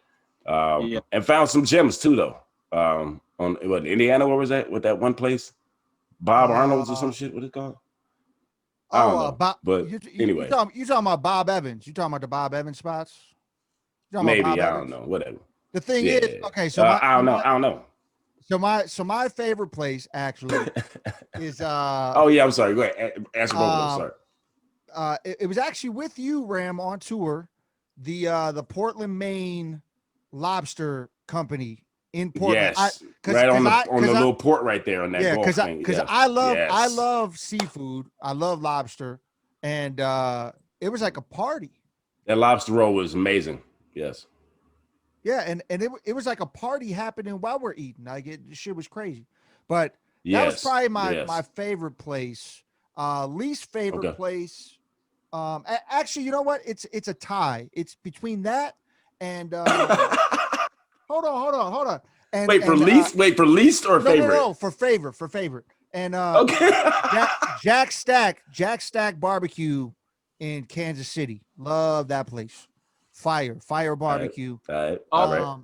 And found some gems too, though. On Indiana, where was that? With that one place, Bob Arnold's or some shit. What is it called? I don't know. Bob, but anyway, you talking about Bob Evans? You talking about the Bob Evans spots? Maybe I don't know. Whatever. The thing is, okay. So I don't know. So my favorite place actually is. Oh yeah, I'm sorry. Go ahead. Answer both of them. Sorry. It was actually with you, Ram, on tour. The Portland, Maine lobster company in Portland. Yes, right on the little port right there on that. Yeah, because I love seafood. I love lobster, and it was like a party. That lobster roll was amazing. Yes. Yeah, and it was like a party happening while we're eating. Shit was crazy, but that was probably my favorite place. Least favorite place. Actually, you know what? It's a tie. It's between that and hold on. And for least or favorite? No, for favorite. And Jack Stack Barbecue in Kansas City. Love that place. Fire barbecue. All right.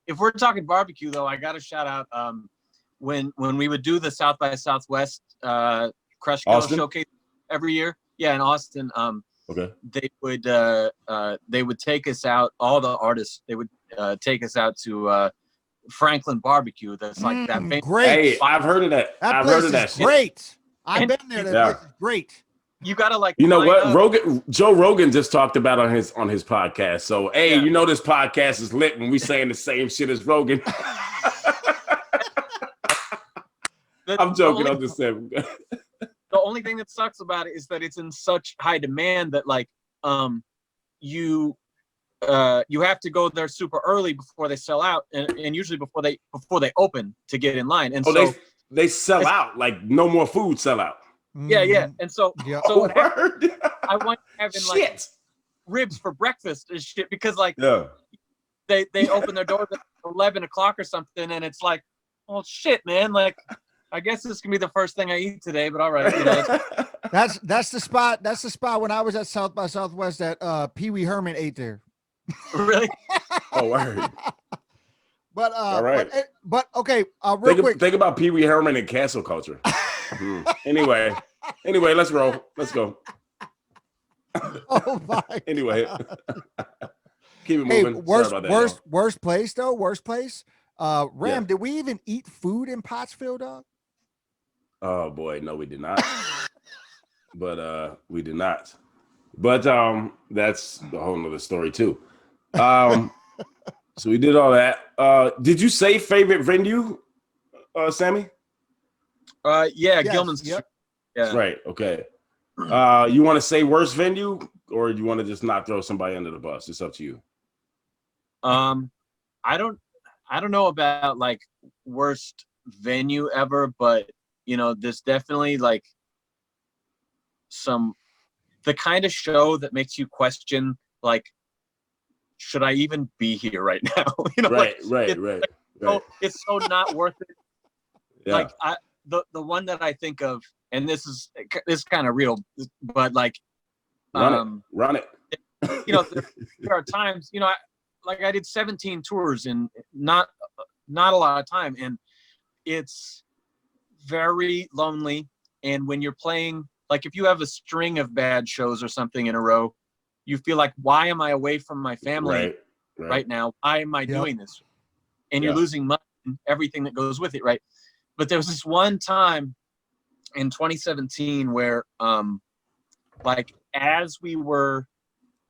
If we're talking barbecue, though, I got to shout out when we would do the South by Southwest Crush Go Showcase every year. Yeah, in Austin. They would take us out. All the artists, they would take us out to Franklin Barbecue. That's like that. Great. Hey, I've heard of that. I've heard of that. Great. I've been there. That place is great. You gotta like. You know what? Joe Rogan just talked about on his podcast. So hey, this podcast is lit when we saying the same shit as Rogan. I'm joking. I'm just saying. The only thing that sucks about it is that it's in such high demand that like you have to go there super early before they sell out, and usually before they open to get in line. And so they sell out, like no more food sell out. Yeah. And so what happened, I went having like ribs for breakfast and shit, because like they open their doors at 11 o'clock or something, and it's like, oh shit, man, like I guess this can be the first thing I eat today, but all right. That's the spot. That's the spot when I was at South by Southwest that Pee Wee Herman ate there. Really? Oh, word. But all right. But okay, real quick. Think about Pee Wee Herman and cancel culture. Anyway, let's roll. Let's go. Oh my. Anyway. Keep it Hey, moving. Sorry about that, worst place though. Worst place. Ram, Yeah. did we even eat food in Pottsville, dog? Oh boy, no, we did not. But we did not. But that's a whole nother story too. So we did all that. Did you say favorite venue, Sammy? Yeah, Yes, Gilman's. yep. Yeah. Right. Okay. You want to say worst venue, or do you want to just not throw somebody under the bus? It's up to you. I don't know about like worst venue ever, but you know, there's definitely like the kind of show that makes you question, like, should I even be here right now? You know, Right. it's so not worth it. Yeah. Like the one that I think of, and this is kind of real, but like, Run it. You know, there are times, you know, I did 17 tours in not a lot of time, and it's very lonely. And when you're playing, like if you have a string of bad shows or something in a row, you feel like, why am I away from my family right now? Why am I doing this? And you're losing money and everything that goes with it, right? But there was this one time in 2017 where, like, as we were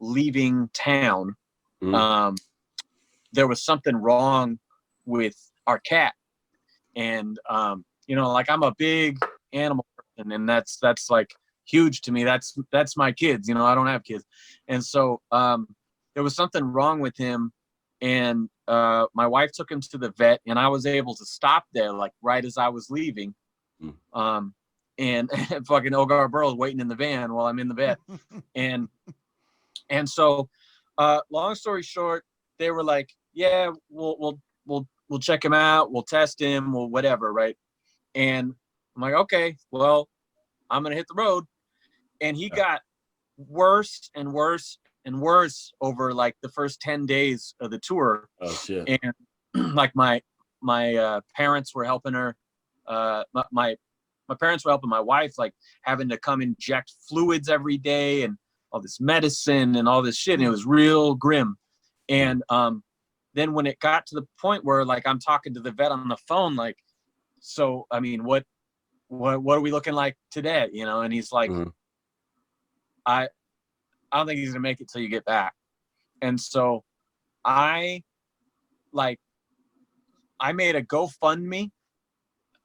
leaving town, there was something wrong with our cat. And, you know, like I'm a big animal person, and that's like huge to me. That's my kids, you know, I don't have kids. And so there was something wrong with him, and my wife took him to the vet, and I was able to stop there like right as I was leaving. And fucking Ogar Burrow waiting in the van while I'm in the vet. and so long story short, they were like, yeah, we'll check him out, we'll test him, we'll whatever, right? And I'm like, okay, well, I'm gonna hit the road. And he got worse and worse and worse over like the first 10 days of the tour. Oh shit. And like my parents were helping her. My parents were helping my wife, like having to come inject fluids every day and all this medicine and all this shit. And it was real grim. And then when it got to the point where like I'm talking to the vet on the phone, like, so I mean, what are we looking like today? You know, and he's like, I don't think he's gonna make it till you get back. And so I made a GoFundMe,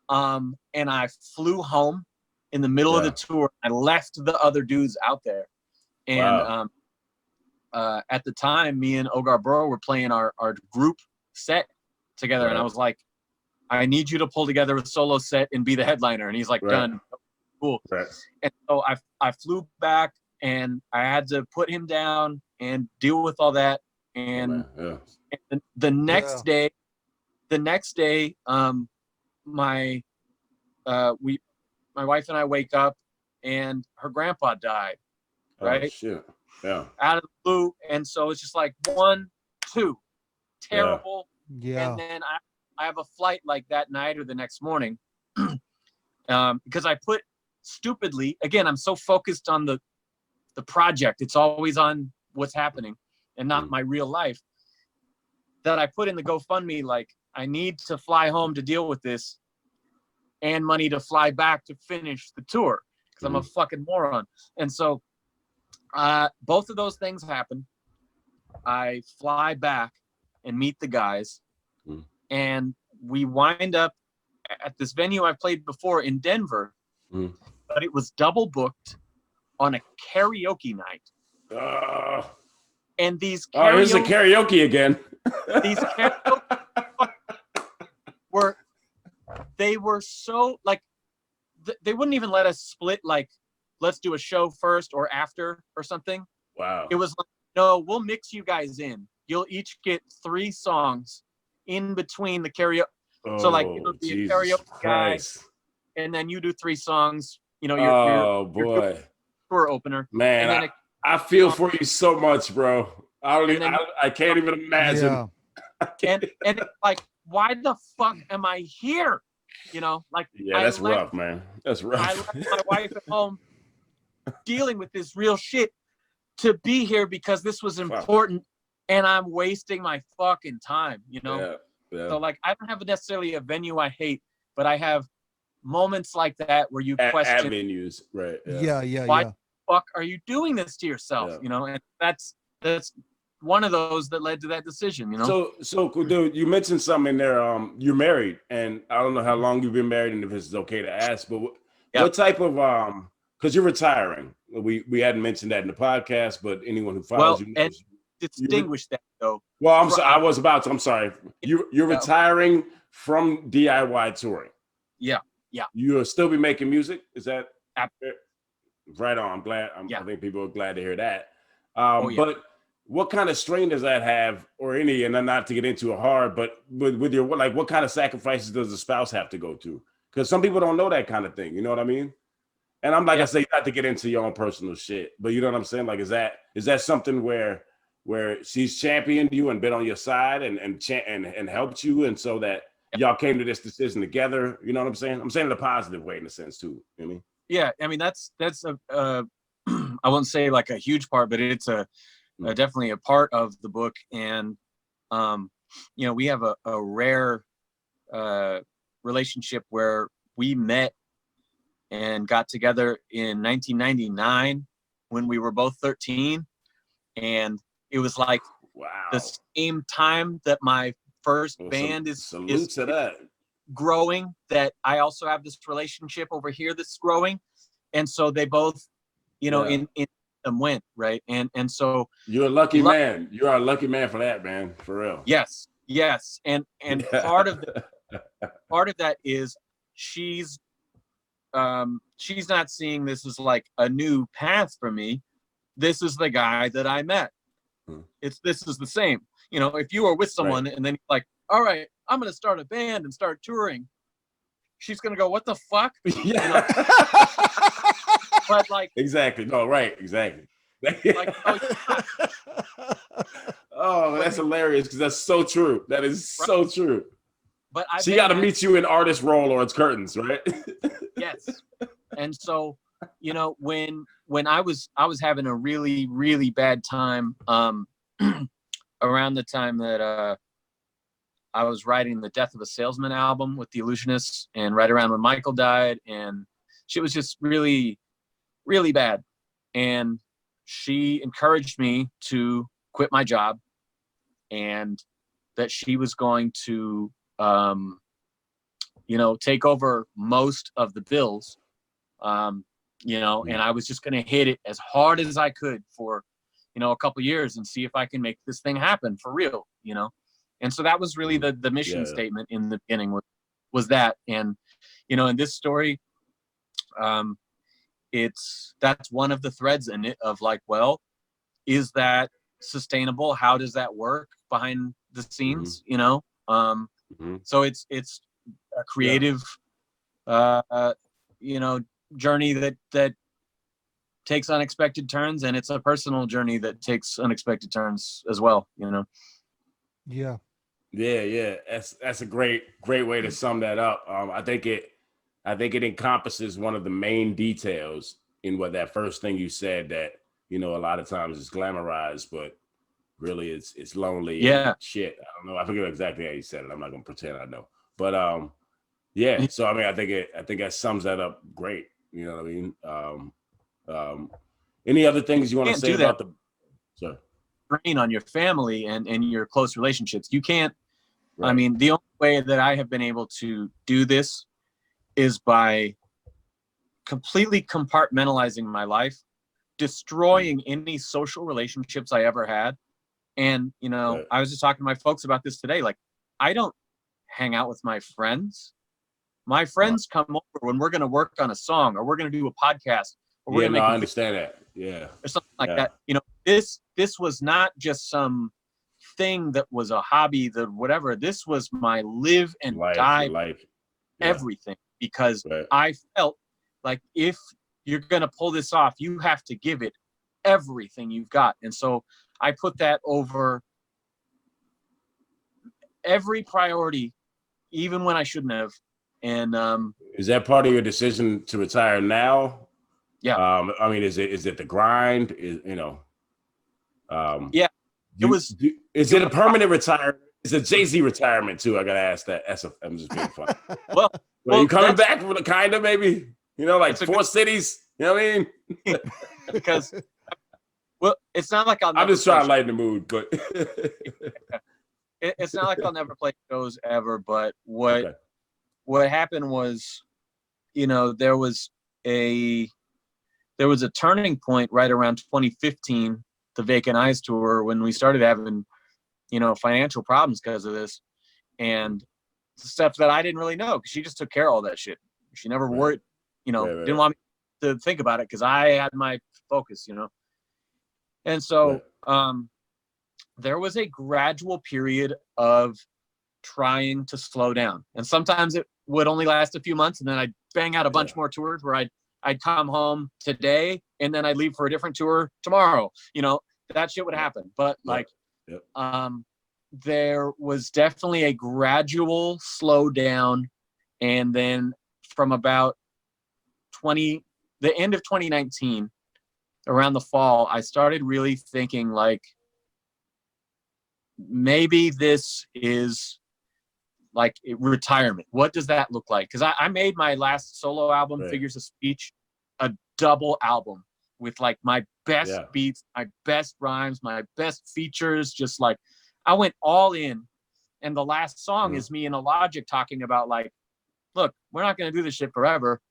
and I flew home in the middle of the tour. I left the other dudes out there. And at the time, me and Ogar Burrow were playing our group set together. And I was like, I need you to pull together a solo set and be the headliner. And he's like, done. Cool. And so I flew back, and I had to put him down and deal with all that. And, and the next day, my wife and I wake up, and her grandpa died. Right? Oh, shit. Yeah. Out of the blue. And so it's just like 1, 2, terrible. Yeah. And then I have a flight like that night or the next morning. Because I put stupidly, again, I'm so focused on the project. It's always on what's happening and not my real life, that I put in the GoFundMe, like, I need to fly home to deal with this and money to fly back to finish the tour, because I'm a fucking moron. And so both of those things happen. I fly back and meet the guys, and we wind up at this venue I played before in Denver, but it was double booked on a karaoke night. And these here's the karaoke again. These karaoke they were so like, they wouldn't even let us split, like, let's do a show first or after or something. Wow. It was like, no, we'll mix you guys in. You'll each get 3 songs in between the karaoke. So like, it'll be a karaoke guy, and then you do 3 songs, you know, your tour opener. Man, and then I feel for you so much, bro. I can't even imagine. And it's like, why the fuck am I here? You know, like, that's rough, man. That's rough. I left my wife at home dealing with this real shit to be here because this was important and I'm wasting my fucking time, you know? Yeah. So like, I don't have necessarily a venue I hate, but I have moments like that where you question avenues, right? Yeah. Why the fuck are you doing this to yourself? Yeah. You know, and that's one of those that led to that decision, you know? So dude, you mentioned something in there. You're married, and I don't know how long you've been married and if it's okay to ask, but what type of because you're retiring. We hadn't mentioned that in the podcast, but anyone who follows you knows. And distinguish that though. Well, I'm sorry. You're retiring from DIY touring. Yeah. You'll still be making music. Is that Absolutely. right on? I'm glad. I think people are glad to hear that. Oh, yeah. But what kind of strain does that have, or any? And not to get into it hard, but with your what kind of sacrifices does the spouse have to go to? Because some people don't know that kind of thing. You know what I mean? And I'm like I say, not to get into your own personal shit, but you know what I'm saying? Like, is that something where she's championed you and been on your side and helped you, and so that y'all came to this decision together? You know what I'm saying? I'm saying in a positive way, in a sense too. You know what I mean? Yeah, I mean that's a I won't say like a huge part, but it's definitely a part of the book. And you know, we have a rare relationship where we met and got together in 1999 when we were both 13, and it was like the same time that my first band is growing, that I also have this relationship over here that's growing. And so they both, you know, in them went, right. And so you're a lucky man. You are a lucky man for that, man. For real. Yes. And part of that is she's not seeing this as like a new path for me. This is the guy that I met. This is the same. You know, if you were with someone and then you're like, all right, I'm going to start a band and start touring, she's going to go, what the fuck? Yeah. You know? But like, exactly. No, right. Exactly. Like, oh, that's hilarious, because that's so true. That is so true. But she got to meet you in artist role or it's curtains, right? Yes. And so, you know, when I was having a really, really bad time around the time that I was writing the Death of a Salesman album with the Illusionists, and right around when Michael died, and shit was just really, really bad. And she encouraged me to quit my job, and that she was going to, you know, take over most of the bills, you know, and I was just going to hit it as hard as I could for, you know, a couple of years and see if I can make this thing happen for real, you know? And so that was really the mission statement in the beginning was that. And, you know, in this story, that's one of the threads in it of like, well, is that sustainable? How does that work behind the scenes? You know? So it's a creative, you know, journey that takes unexpected turns, and it's a personal journey that takes unexpected turns as well, you know? Yeah. That's a great way to sum that up. I think it encompasses one of the main details in what that first thing you said, that, you know, a lot of times it's glamorized, but really it's lonely. Yeah. And shit. I don't know. I forget exactly how you said it. I'm not gonna pretend I know. But yeah. So I mean, I think that sums that up great. You know what I mean? Any other things you want to say about the strain on your family and your close relationships? You can't. Right. I mean, the only way that I have been able to do this is by completely compartmentalizing my life, destroying any social relationships I ever had. And, you know, I was just talking to my folks about this today. Like, I don't hang out with my friends. My friends come over when we're going to work on a song, or we're going to do a podcast, or we're going to make I understand that. Yeah. Or something like that. You know, this was not just some thing that was a hobby, that whatever. This was my live and die everything, because I felt like if you're going to pull this off, you have to give it everything you've got. And so I put that over every priority, even when I shouldn't have. And is that part of your decision to retire now? Yeah. I mean, is it the grind? Yeah. Is it a permanent retirement? It's a Jay-Z retirement too. I gotta ask that. I'm just being funny. well, are you coming back for the kind of maybe? You know, like 4 cities. You know what I mean? Because, well, it's not like I'm just trying to lighten the mood, but it's not like I'll never play shows ever. But what happened was, you know, there was a turning point right around 2015, the Vacant Eyes tour, when we started having, you know, financial problems because of this, and stuff that I didn't really know, because she just took care of all that shit. She never worried, you know, didn't want me to think about it because I had my focus, you know. And so there was a gradual period of trying to slow down, and sometimes it would only last a few months, and then I'd bang out a bunch more tours where I'd come home today and then I'd leave for a different tour tomorrow. You know, that shit would happen. But there was definitely a gradual slowdown, and then from about the end of 2019, around the fall, I started really thinking like, maybe this is like retirement. What does that look like? Because I made my last solo album, Figures of Speech, a double album with like my best beats, my best rhymes, my best features. Just like, I went all in. And the last song is me and Logic talking about like, look, we're not going to do this shit forever.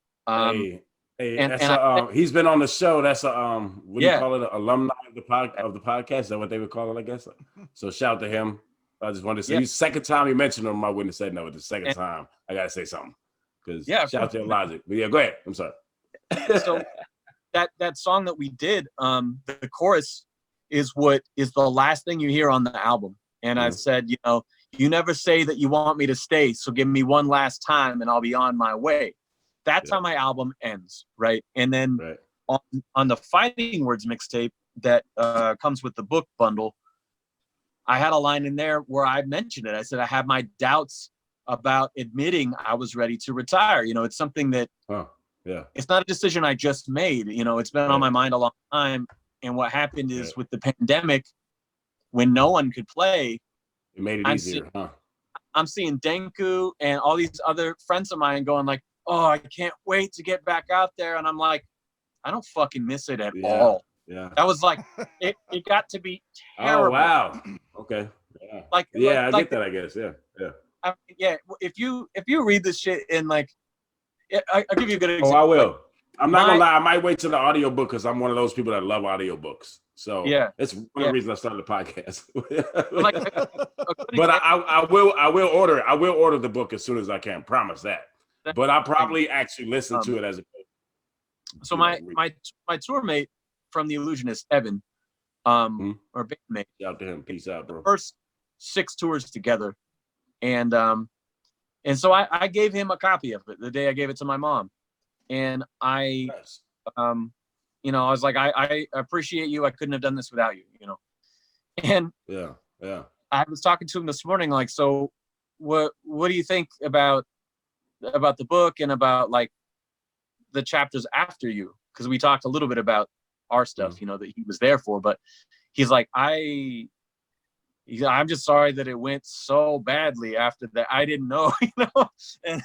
He's been on the show. That's what do you call it? Alumni of the podcast. Is that what they would call it? I guess. So shout to him. I just wanted to say, second time you mentioned him, I wouldn't have said no. It's the second time I gotta say something, because shout to Logic. But yeah, go ahead. I'm sorry. So that song that we did, the chorus is the last thing you hear on the album. And I said, you know, you never say that you want me to stay, so give me one last time and I'll be on my way. That's how my album ends, right? And then on the Fighting Words mixtape that comes with the book bundle, I had a line in there where I mentioned it. I said I had my doubts about admitting I was ready to retire. You know, it's something that it's not a decision I just made. You know, it's been on my mind a long time. And what happened is with the pandemic, when no one could play, it made it easier. I'm seeing Denku and all these other friends of mine going like, oh, I can't wait to get back out there. And I'm like, I don't fucking miss it at all. Yeah. That was like, it got to be terrible. Oh, wow. Okay. Yeah. I get that, I guess. Yeah. Yeah. I mean, if you read this shit in like, I'll give you a good example. Oh, I will. I'm not gonna lie. I might wait till the audiobook, because I'm one of those people that love audiobooks. So it's one of the reasons I started the podcast. But I will order the book as soon as I can. Promise that. But I'll probably actually listen to it as a. So my tour mate from The Illusionist, Evan, or bandmate. Shout out to him. Peace out, bro. First 6 tours together, and so I gave him a copy of it the day I gave it to my mom, and I you know, I was like, I appreciate you. I couldn't have done this without you, you know. And I was talking to him this morning, like, so what do you think about the book and about like the chapters after you? Because we talked a little bit about our stuff, you know, that he was there for, but he's like, I'm just sorry that it went so badly after that. I didn't know, you know. And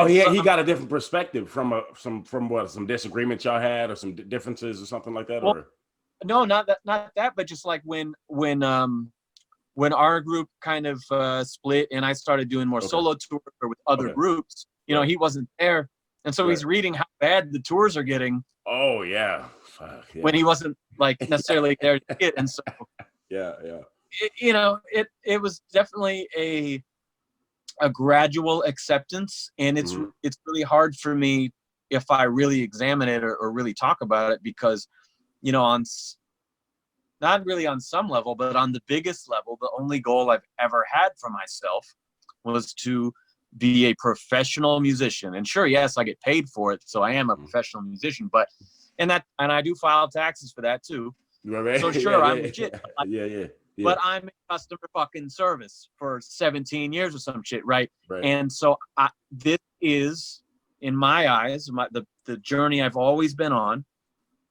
he got a different perspective from some disagreements y'all had, or some differences or something like that. Well, no, not that, but just like when our group kind of split and I started doing more solo tours or with other groups, you know, he wasn't there, and so he's reading how bad the tours are getting. Oh yeah. Fuck, yeah. When he wasn't like necessarily there to get, and so you know, it was definitely a gradual acceptance, and it's really hard for me if I really examine it or really talk about it, because, you know, not really on some level, but on the biggest level, the only goal I've ever had for myself was to be a professional musician. And sure, yes, I get paid for it, so I am a professional musician, but and I do file taxes for that too. Right. So sure, I'm legit. Yeah. But I'm in customer fucking service for 17 years or some shit, right? And so this is, in my eyes, the journey I've always been on.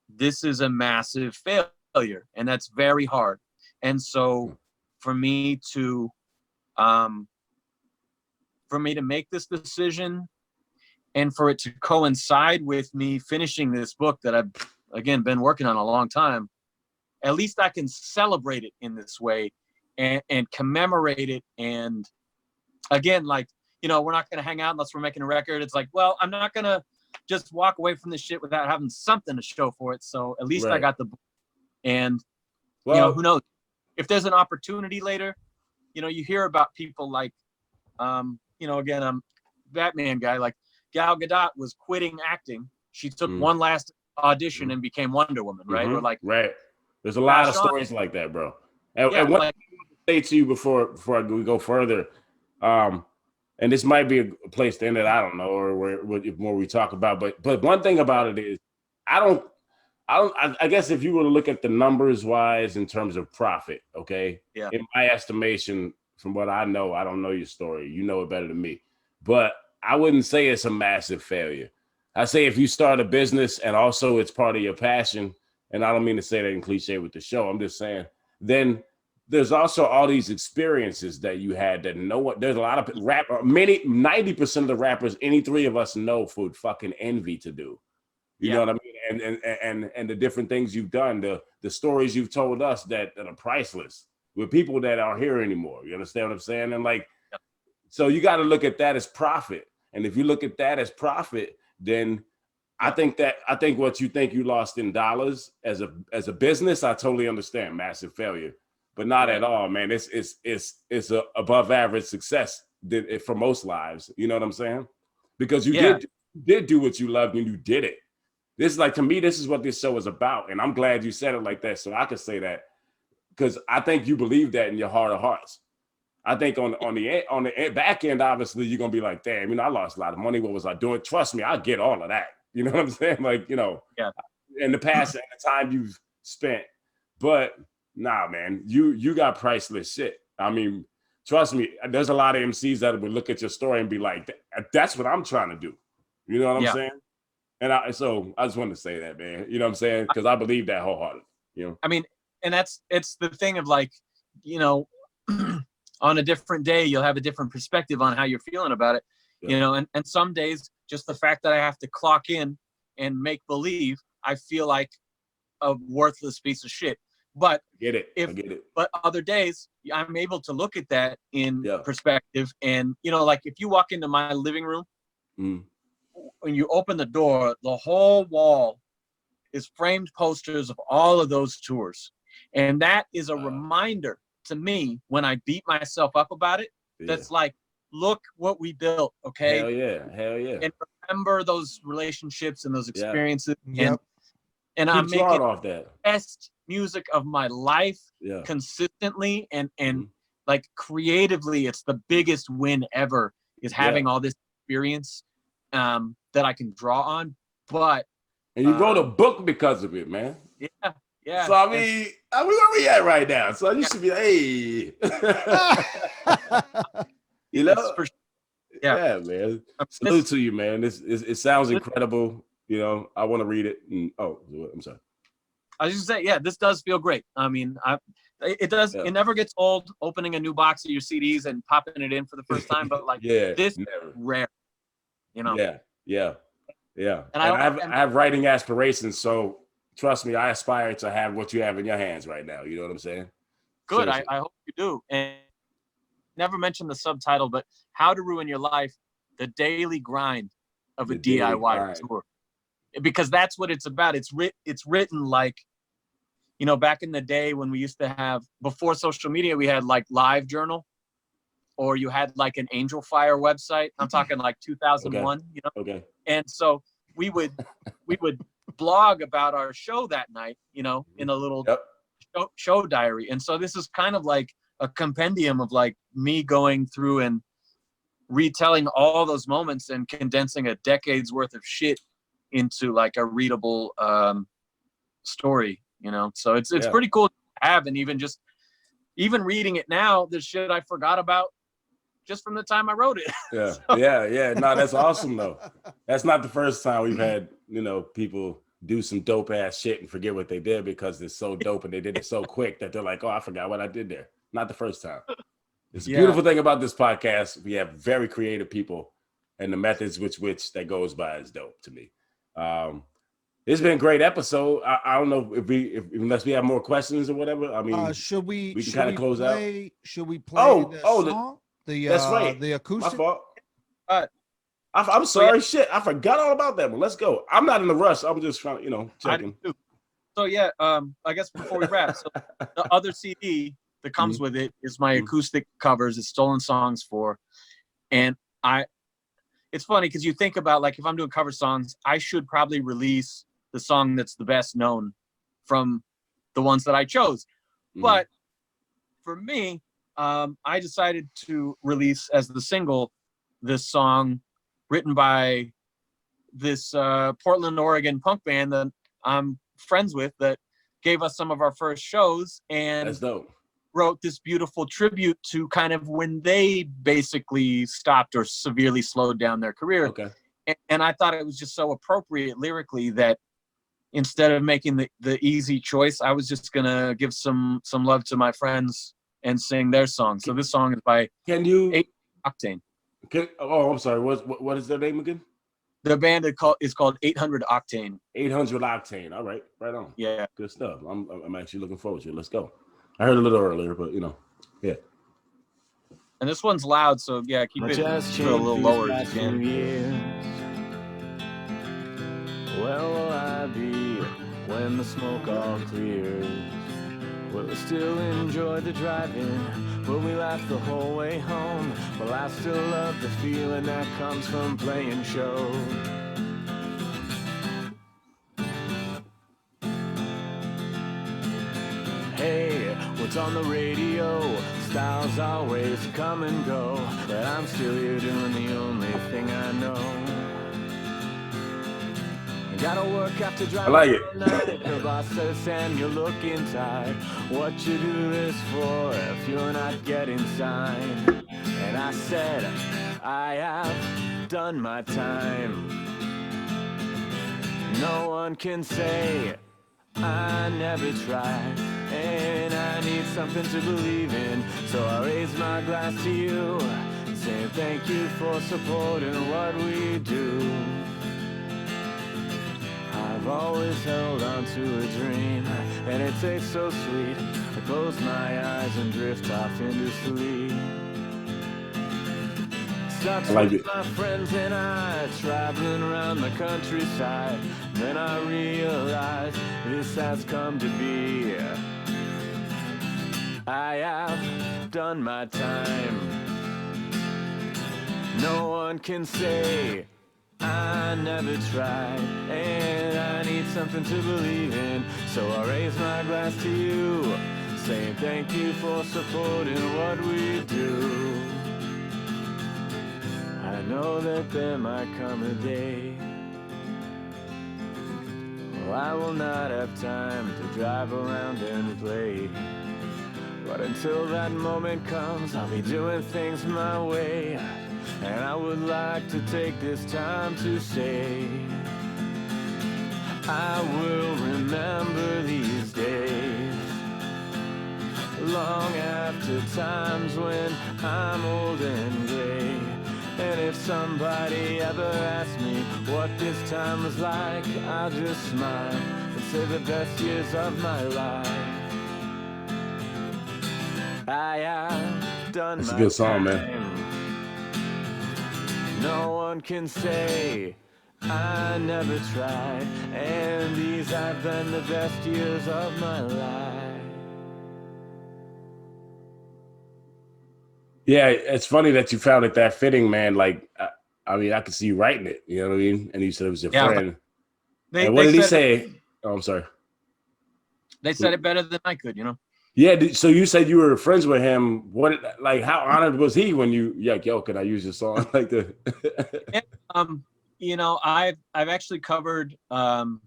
This is a massive failure, and that's very hard. And so for me to make this decision and for it to coincide with me finishing this book that I've, again, been working on a long time, at least I can celebrate it in this way and commemorate it. And again, like, you know, we're not going to hang out unless we're making a record. It's like, well, I'm not going to just walk away from this shit without having something to show for it. So at least I got the book. And, you know, who knows? If there's an opportunity later, you know, you hear about people like, you know, again, I'm Batman guy, like Gal Gadot was quitting acting. She took one last audition and became Wonder Woman, right? Or like, there's a lot of stories like that, bro. And what I say to you before we go further, and this might be a place to end it, I don't know, or where more we talk about, but one thing about it is, I guess if you were to look at the numbers wise in terms of profit, okay, in my estimation, from what I know, I don't know your story, you know it better than me, but I wouldn't say it's a massive failure. I say if you start a business and also it's part of your passion, and I don't mean to say that in cliche with the show, I'm just saying, then there's also all these experiences that you had that there's a lot of 90% of the rappers any three of us know would fucking envy to do. You know what I mean? And the different things you've done, the stories you've told us that are priceless with people that aren't here anymore. You understand what I'm saying? And like, so you got to look at that as profit. And if you look at that as profit, then I think what you think you lost in dollars as a business, I totally understand, massive failure, but not at all, man. It's a above average success for most lives. You know what I'm saying? Because you did do what you loved and you did it. This is like, to me, this is what this show is about. And I'm glad you said it like that. So I could say that because I think you believe that in your heart of hearts. I think on the back end, obviously, you're going to be like, damn, you know, I lost a lot of money. What was I doing? Trust me, I get all of that. You know what I'm saying? Like, you know, in the past and the time you've spent. But nah, man, you got priceless shit. I mean, trust me, there's a lot of MCs that would look at your story and be like, that's what I'm trying to do. You know what I'm saying? And so I just wanted to say that, man. You know what I'm saying? Because I believe that wholeheartedly. You know? I mean, and it's the thing of like, you know, on a different day, you'll have a different perspective on how you're feeling about it. Yeah. You know, and some days, just the fact that I have to clock in and make believe, I feel like a worthless piece of shit. But I get it. But other days, I'm able to look at that in perspective. And, you know, like if you walk into my living room, when you open the door, the whole wall is framed posters of all of those tours. And that is a reminder to me when I beat myself up about it. That's like, look what we built, okay? Hell yeah. And remember those relationships and those experiences. Yep. And I'm making off that best music of my life consistently and like creatively, it's the biggest win ever is having all this experience that I can draw on. But and you wrote a book because of it, man. Yeah. So I mean, where we at right now? So you should be, hey. You know? Yeah, man. Salute to you, man. It sounds incredible. You know, I want to read it. And, I'm sorry. I was just saying, this does feel great. I mean, it does. Yeah. It never gets old opening a new box of your CDs and popping it in for the first time. But like, this is rare. You know. Yeah. And I have writing aspirations, so trust me, I aspire to have what you have in your hands right now. You know what I'm saying? Good. I hope you do. And never mentioned the subtitle, but How to Ruin Your Life: The Daily Grind of a DIY Tour. Because that's what it's about. It's written like, you know, back in the day when we used to have, before social media, we had like Live Journal, or you had like an Angel Fire website. I'm talking like 2001, you know? Okay. And so we would blog about our show that night, you know, in a little show diary. And so this is kind of like a compendium of like me going through and retelling all those moments and condensing a decade's worth of shit into like a readable story, you know? So it's pretty cool to have. And even reading it now, there's shit I forgot about just from the time I wrote it. Yeah. No, that's awesome though. That's not the first time we've had, you know, people do some dope ass shit and forget what they did because it's so dope and they did it so quick that they're like, oh, I forgot what I did there. Not the first time. It's a beautiful thing about this podcast. We have very creative people, and the methods which that goes by is dope to me. It's been a great episode. I don't know if unless we have more questions or whatever. I mean, should we can kind of close out. Should we play the song? That's right. The acoustic. My fault. I'm sorry. Shit, I forgot all about that one. Let's go. I'm not in a rush. I'm just trying, checking. So I guess before we wrap, so the other CD that comes with it is my acoustic covers. It's Stolen Songs 4, and it's funny because you think about, like, if I'm doing cover songs, I should probably release the song that's the best known from the ones that I chose. But for me, I decided to release as the single this song written by this Portland, Oregon punk band that I'm friends with that gave us some of our first shows, and that's dope. Wrote this beautiful tribute to kind of when they basically stopped or severely slowed down their career. Okay. And I thought it was just so appropriate lyrically that instead of making the easy choice, I was just gonna give some love to my friends and sing their song. So this song is by 800 Octane. I'm sorry. What is their name again? The band is called 800 Octane. 800 Octane. All right, right on. Yeah, good stuff. I'm actually looking forward to it. Let's go. I heard a little earlier, but yeah. And this one's loud, so yeah, keep it a little lower if you can. Where will I be when the smoke all clears? Will we still enjoy the driving? Will we laugh the whole way home? Will I still love the feeling that comes from playing shows? Hey, what's on the radio? Styles always come and go, but I'm still here doing the only thing I know. Gotta work after driving. I like it. Your boss says, Sam, you're looking tired. What you do this for if you're not getting signed? And I said, I have done my time. No one can say I never tried. And I need something to believe in, so I raise my glass to you, saying thank you for supporting what we do. I've always held on to a dream, and it tastes so sweet. I close my eyes and drift off into sleep. Starts with my friends and I, traveling around the countryside. Then I realize this has come to be. I have done my time. No one can say I never tried, and I need something to believe in, so I raise my glass to you, saying thank you for supporting what we do. I know that there might come a day, well, I will not have time to drive around and play. But until that moment comes, I'll be doing things my way. And I would like to take this time to say I will remember these days long after times when I'm old and gray. And if somebody ever asks me what this time was like, I'll just smile and say the best years of my life. I have done That's my a good song, time. man. No one can say I never tried, and these have been the best years of my life. Yeah, it's funny that you found it that fitting, man. Like, I mean, I could see you writing it. You know what I mean? And you said it was your friend. And what did he say? Oh, I'm sorry. They said it better than I could, Yeah, so you said you were friends with him. How honored was he when you yo, can I use your song like that? I've actually covered on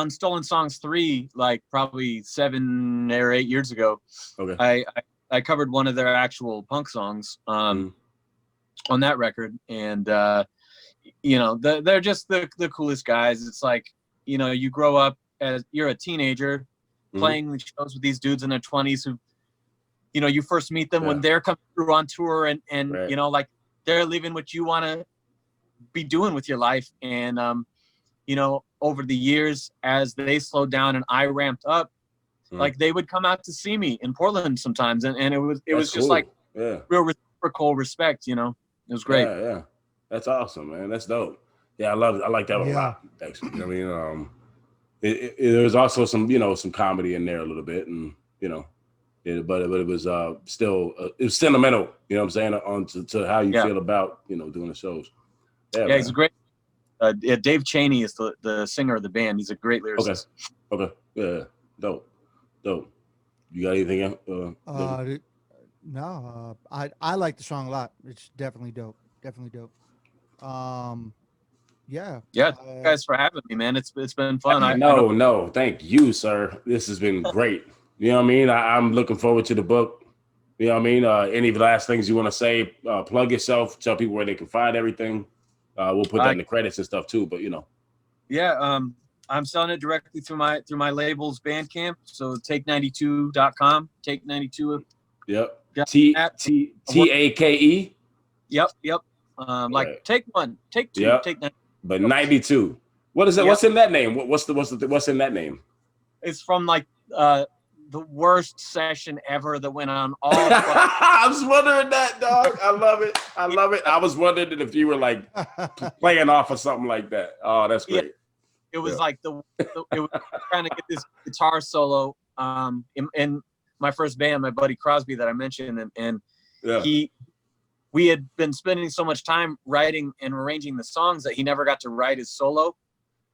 Stolen Songs 3, like probably 7 or 8 years ago. Okay. I covered one of their actual punk songs on that record, and they're just the coolest guys. It's like you know, you grow up as you're a teenager playing the shows with these dudes in their 20s who, you know, you first meet them when they're coming through on tour and you know, like they're living what you want to be doing with your life. And, you know, over the years, as they slowed down and I ramped up, like they would come out to see me in Portland sometimes. And it was just cool. like real reciprocal respect, you know, it was great. Yeah. That's awesome, man. That's dope. Yeah, I love it. I like that a lot, actually. I mean, there's also some, you know, some comedy in there a little bit, and, you know, but it was still it was sentimental, you know what I'm saying, on to how you feel about, you know, doing the shows. Yeah, he's a great Dave Chaney is the singer of the band. He's a great lyricist. Okay. Yeah. Dope. You got anything else? No, I like the song a lot. It's definitely dope. Yeah. Thank you guys for having me, man. It's been fun. No, thank you, sir. This has been great. You know what I mean? I'm looking forward to the book. You know what I mean? Any last things you want to say? Plug yourself. Tell people where they can find everything. We'll put that in the credits and stuff too. But you know. Yeah. I'm selling it directly through my label's Bandcamp. So take92.com. Take92. Yep. TAKE. Yep. Like take one, take two, take 92. But 92. What is that? Yep. What's in that name? What's in that name? It's from like the worst session ever that went on all. I was wondering that, dog. I love it. I was wondering if you were like playing off or something like that. Oh, that's great. It was like it was trying to get this guitar solo in my first band, my buddy Crosby that I mentioned, and we had been spending so much time writing and arranging the songs that he never got to write his solo.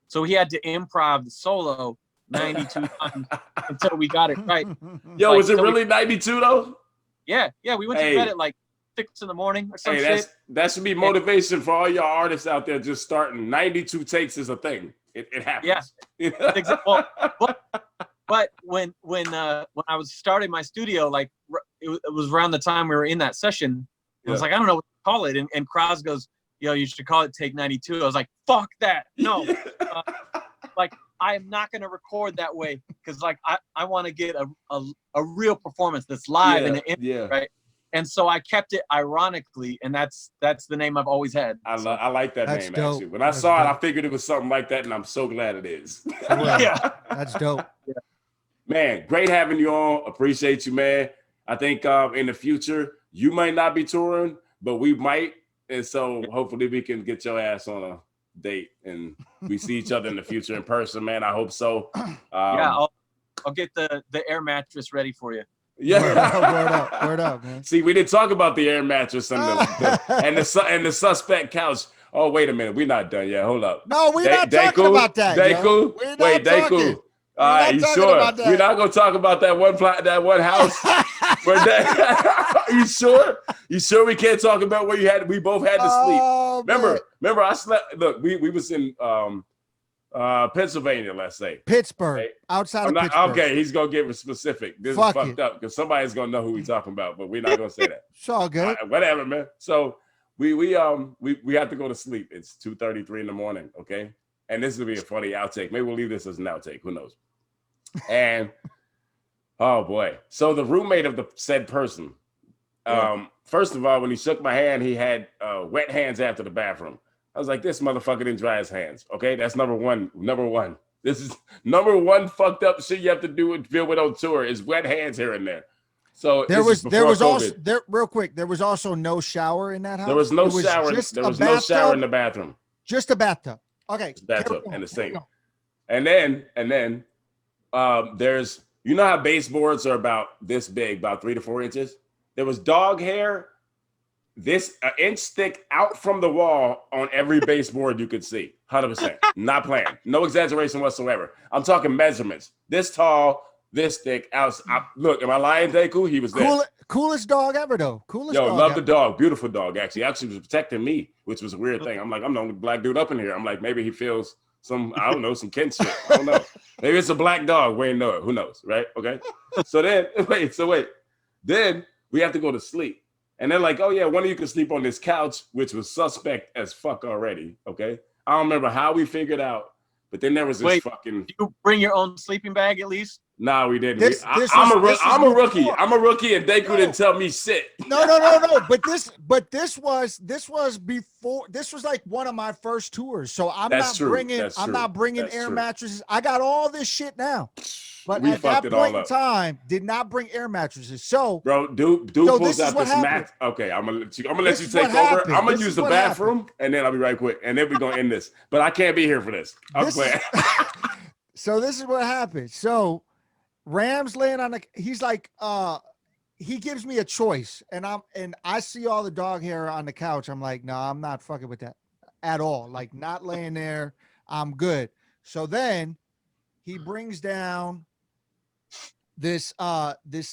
So he had to improv the solo 92 times until we got it right. Yo, was it really 92 though? Yeah. We went to bed at like 6 a.m. or some shit. That should be motivation for all your artists out there just starting. 92 takes is a thing. It happens. Yeah. But when I was starting my studio, like it was around the time we were in that session. I was like, I don't know what to call it. And Kraz goes, yo, you should call it Take 92. I was like, fuck that. No. Like, I am not going to record that way because, like, I want to get a real performance that's live right? And so I kept it ironically, and that's the name I've always had. I like that name, dope. Actually. When I saw it, I figured it was something like that, and I'm so glad it is. Yeah. That's dope. Yeah. Man, great having you on. Appreciate you, man. I think in the future, you might not be touring, but we might. And so hopefully we can get your ass on a date and we see each other in the future in person, man. I hope so. I'll get the air mattress ready for you. Yeah. Word up, man. See, we didn't talk about the air mattress and the suspect couch. Oh, wait a minute. We're not done yet. Hold up. No, we're not talking about that. Denku? Wait, Denku. All right, you sure? We're not gonna talk about that one house. You sure? You sure we can't talk about where we both had to sleep? Remember, I slept. Look, we was in Pennsylvania, let's say. Pittsburgh, right? Outside of Pittsburgh. Okay, he's gonna get specific. This is fucked up because somebody's gonna know who we're talking about, but we're not gonna say that. It's all good. Whatever, man. So we have to go to sleep. It's 2:33 in the morning. Okay. And this will be a funny outtake. Maybe we'll leave this as an outtake. Who knows? And oh boy. So the roommate of the said person, first of all, when he shook my hand, he had wet hands after the bathroom. I was like, this motherfucker didn't dry his hands. Okay, that's number one. This is number one fucked up shit you have to deal with on tour is wet hands here and there. So there was also real quick. There was also no shower in that house. There was no shower. There was no shower in the bathroom. Just a bathtub. Okay. Bathtub and the sink. And then there's, you know how baseboards are about this big, about 3 to 4 inches? There was dog hair this an inch thick out from the wall on every baseboard you could see. 100%. Not playing. No exaggeration whatsoever. I'm talking measurements. This tall, this thick. Look, am I lying, Denku? He was there. Coolest dog ever, though. Coolest dog. Yo, love the dog. Beautiful dog, actually. Actually was protecting me, which was a weird thing. I'm like, I'm the only black dude up in here. I'm like, maybe he feels some, I don't know, some kinship. I don't know. Maybe it's a black dog. We ain't know it. Who knows, right? Okay. So then, wait. Then we have to go to sleep. And they're like, oh, yeah, one of you can sleep on this couch, which was suspect as fuck already, okay? I don't remember how we figured out But then there was this fucking. Did you bring your own sleeping bag at least? No, we didn't. I'm a rookie. I'm a rookie, and Denku didn't tell me shit. No. But this was before. This was like one of my first tours, so I'm not bringing air mattresses. I got all this shit now, but at that point in time, did not bring air mattresses. So, bro, dude pulls out this mat. Okay, I'm gonna let you take over. I'm gonna use the bathroom, and then I'll be right quick, and then we're gonna end this. But I can't be here for this. I'm playing. So this is what happened. So Ram's laying on he's like, he gives me a choice, and I see all the dog hair on the couch. I'm like, no, I'm not fucking with that at all. Like, not laying there. I'm good. So then he brings down this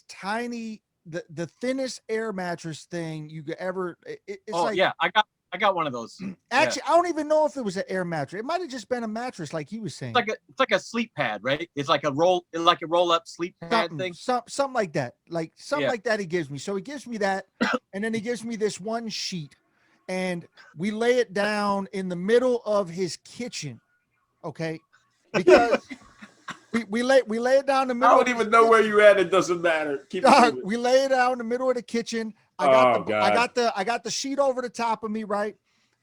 tiny, the thinnest air mattress thing you could ever. I got one of those. Actually, I don't even know if it was an air mattress. It might have just been a mattress, like he was saying. It's like a sleep pad, right? It's like a roll up sleep pad thing. Something like that. Like that he gives me. So he gives me that, and then he gives me this one sheet, and we lay it down in the middle of his kitchen. Okay. Because we lay it down in the middle. I don't even know where you at. It doesn't matter. We lay it out in the middle of the kitchen. I got the sheet over the top of me, right?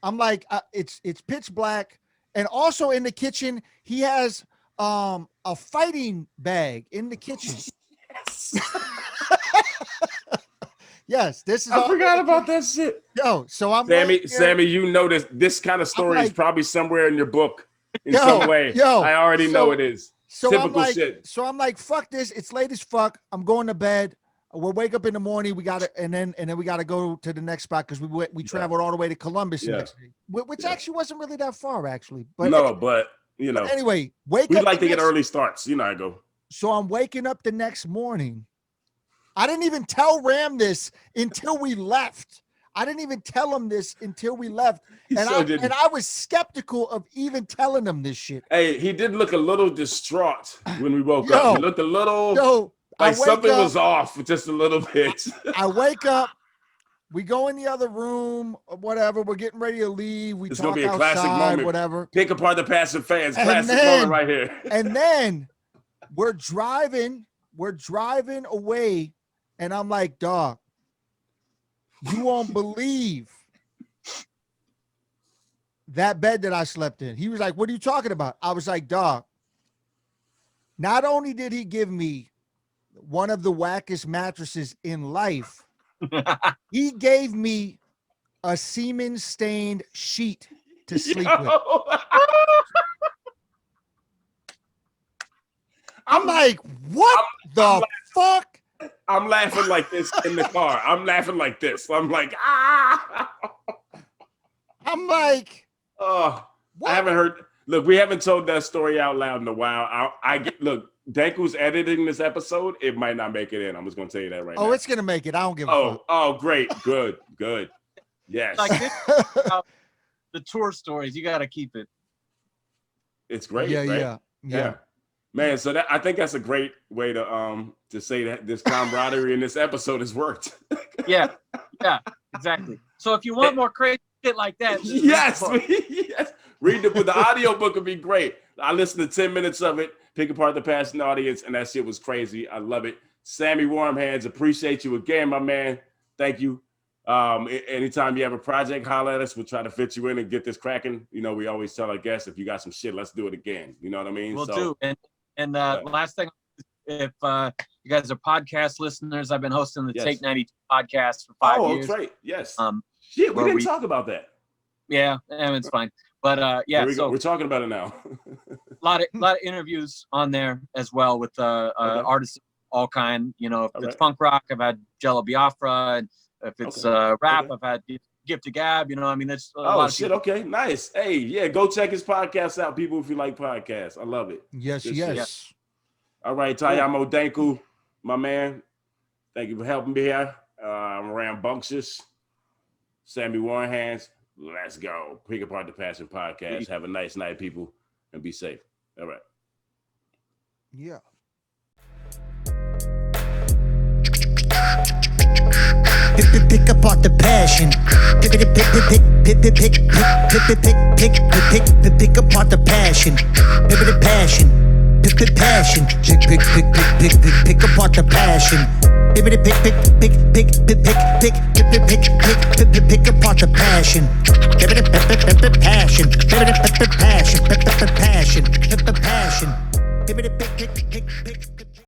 I'm like, it's pitch black, and also in the kitchen he has a fighting bag in the kitchen. Yes, this is. I forgot about that shit. Yo, so I'm Sammy. You know this kind of story is probably somewhere in your book in some way. I already know it is. So typical shit. So I'm like, fuck this. It's late as fuck. I'm going to bed. We'll wake up in the morning. We got to, and then we got to go to the next spot because we traveled all the way to Columbus the next day, which actually wasn't really that far, actually. But you know. Anyway, we like to get early starts. You know, I go. So I'm waking up the next morning. I didn't even tell Ram this until we left. I didn't even tell him this until we left, and I was skeptical of even telling him this shit. Hey, he did look a little distraught when we woke up. He looked a little. Like something was off just a little bit. I wake up, we go in the other room, whatever. We're getting ready to leave. It's gonna be a classic moment. Whatever. Pick apart the passive fans. Classic moment right here. And then we're driving away, and I'm like, dog, you won't believe that bed that I slept in. He was like, what are you talking about? I was like, dog, not only did he give me one of the wackest mattresses in life, he gave me a semen stained sheet to sleep with. I'm like, what the fuck? I'm laughing like this in the car. I'm laughing like this. I'm like, ah. I'm like, I haven't heard. Look, we haven't told that story out loud in a while. Look, Denku's editing this episode. It might not make it in. I'm just gonna tell you that right now. Oh, it's gonna make it. I don't give a fuck. Oh, great, good. Yes. Like the tour stories, you gotta keep it. It's great. Yeah. Man, so I think that's a great way to say that this camaraderie in this episode has worked. Yeah, exactly. So if you want more crazy shit like that, yes. Read the audio book would be great. I listened to 10 minutes of it, pick apart the passing audience, and that shit was crazy. I love it. Sammy Warm Hands, appreciate you again, my man. Thank you. Anytime you have a project, holler at us. We'll try to fit you in and get this cracking. You know, we always tell our guests, if you got some shit, let's do it again. You know what I mean? We'll do. And last thing, if you guys are podcast listeners, I've been hosting the Take 92 podcast for 5 years. Oh, great. Yes. Shit, we didn't talk about that. Yeah, it's fine. But so we're talking about it now. a lot of interviews on there as well with artists of all kind. You know, if it's punk rock, I've had Jello Biafra, and if it's rap, I've had Gift to Gab. You know, I mean, that's a lot of shit. Okay, nice. Hey, yeah, go check his podcast out, people, if you like podcasts. I love it. Yes. All right, Taiyamo Denku, my man. Thank you for helping me here. I'm Rambunxious. Sammy Warm Hands. Let's go. Pick apart the Passion Podcast. Have a nice night, people, and be safe. All right. Yeah. Pick apart the passion. Pick apart the passion. The passion. Passion. Pick apart the passion. Pick apart the passion. Passion. Passion.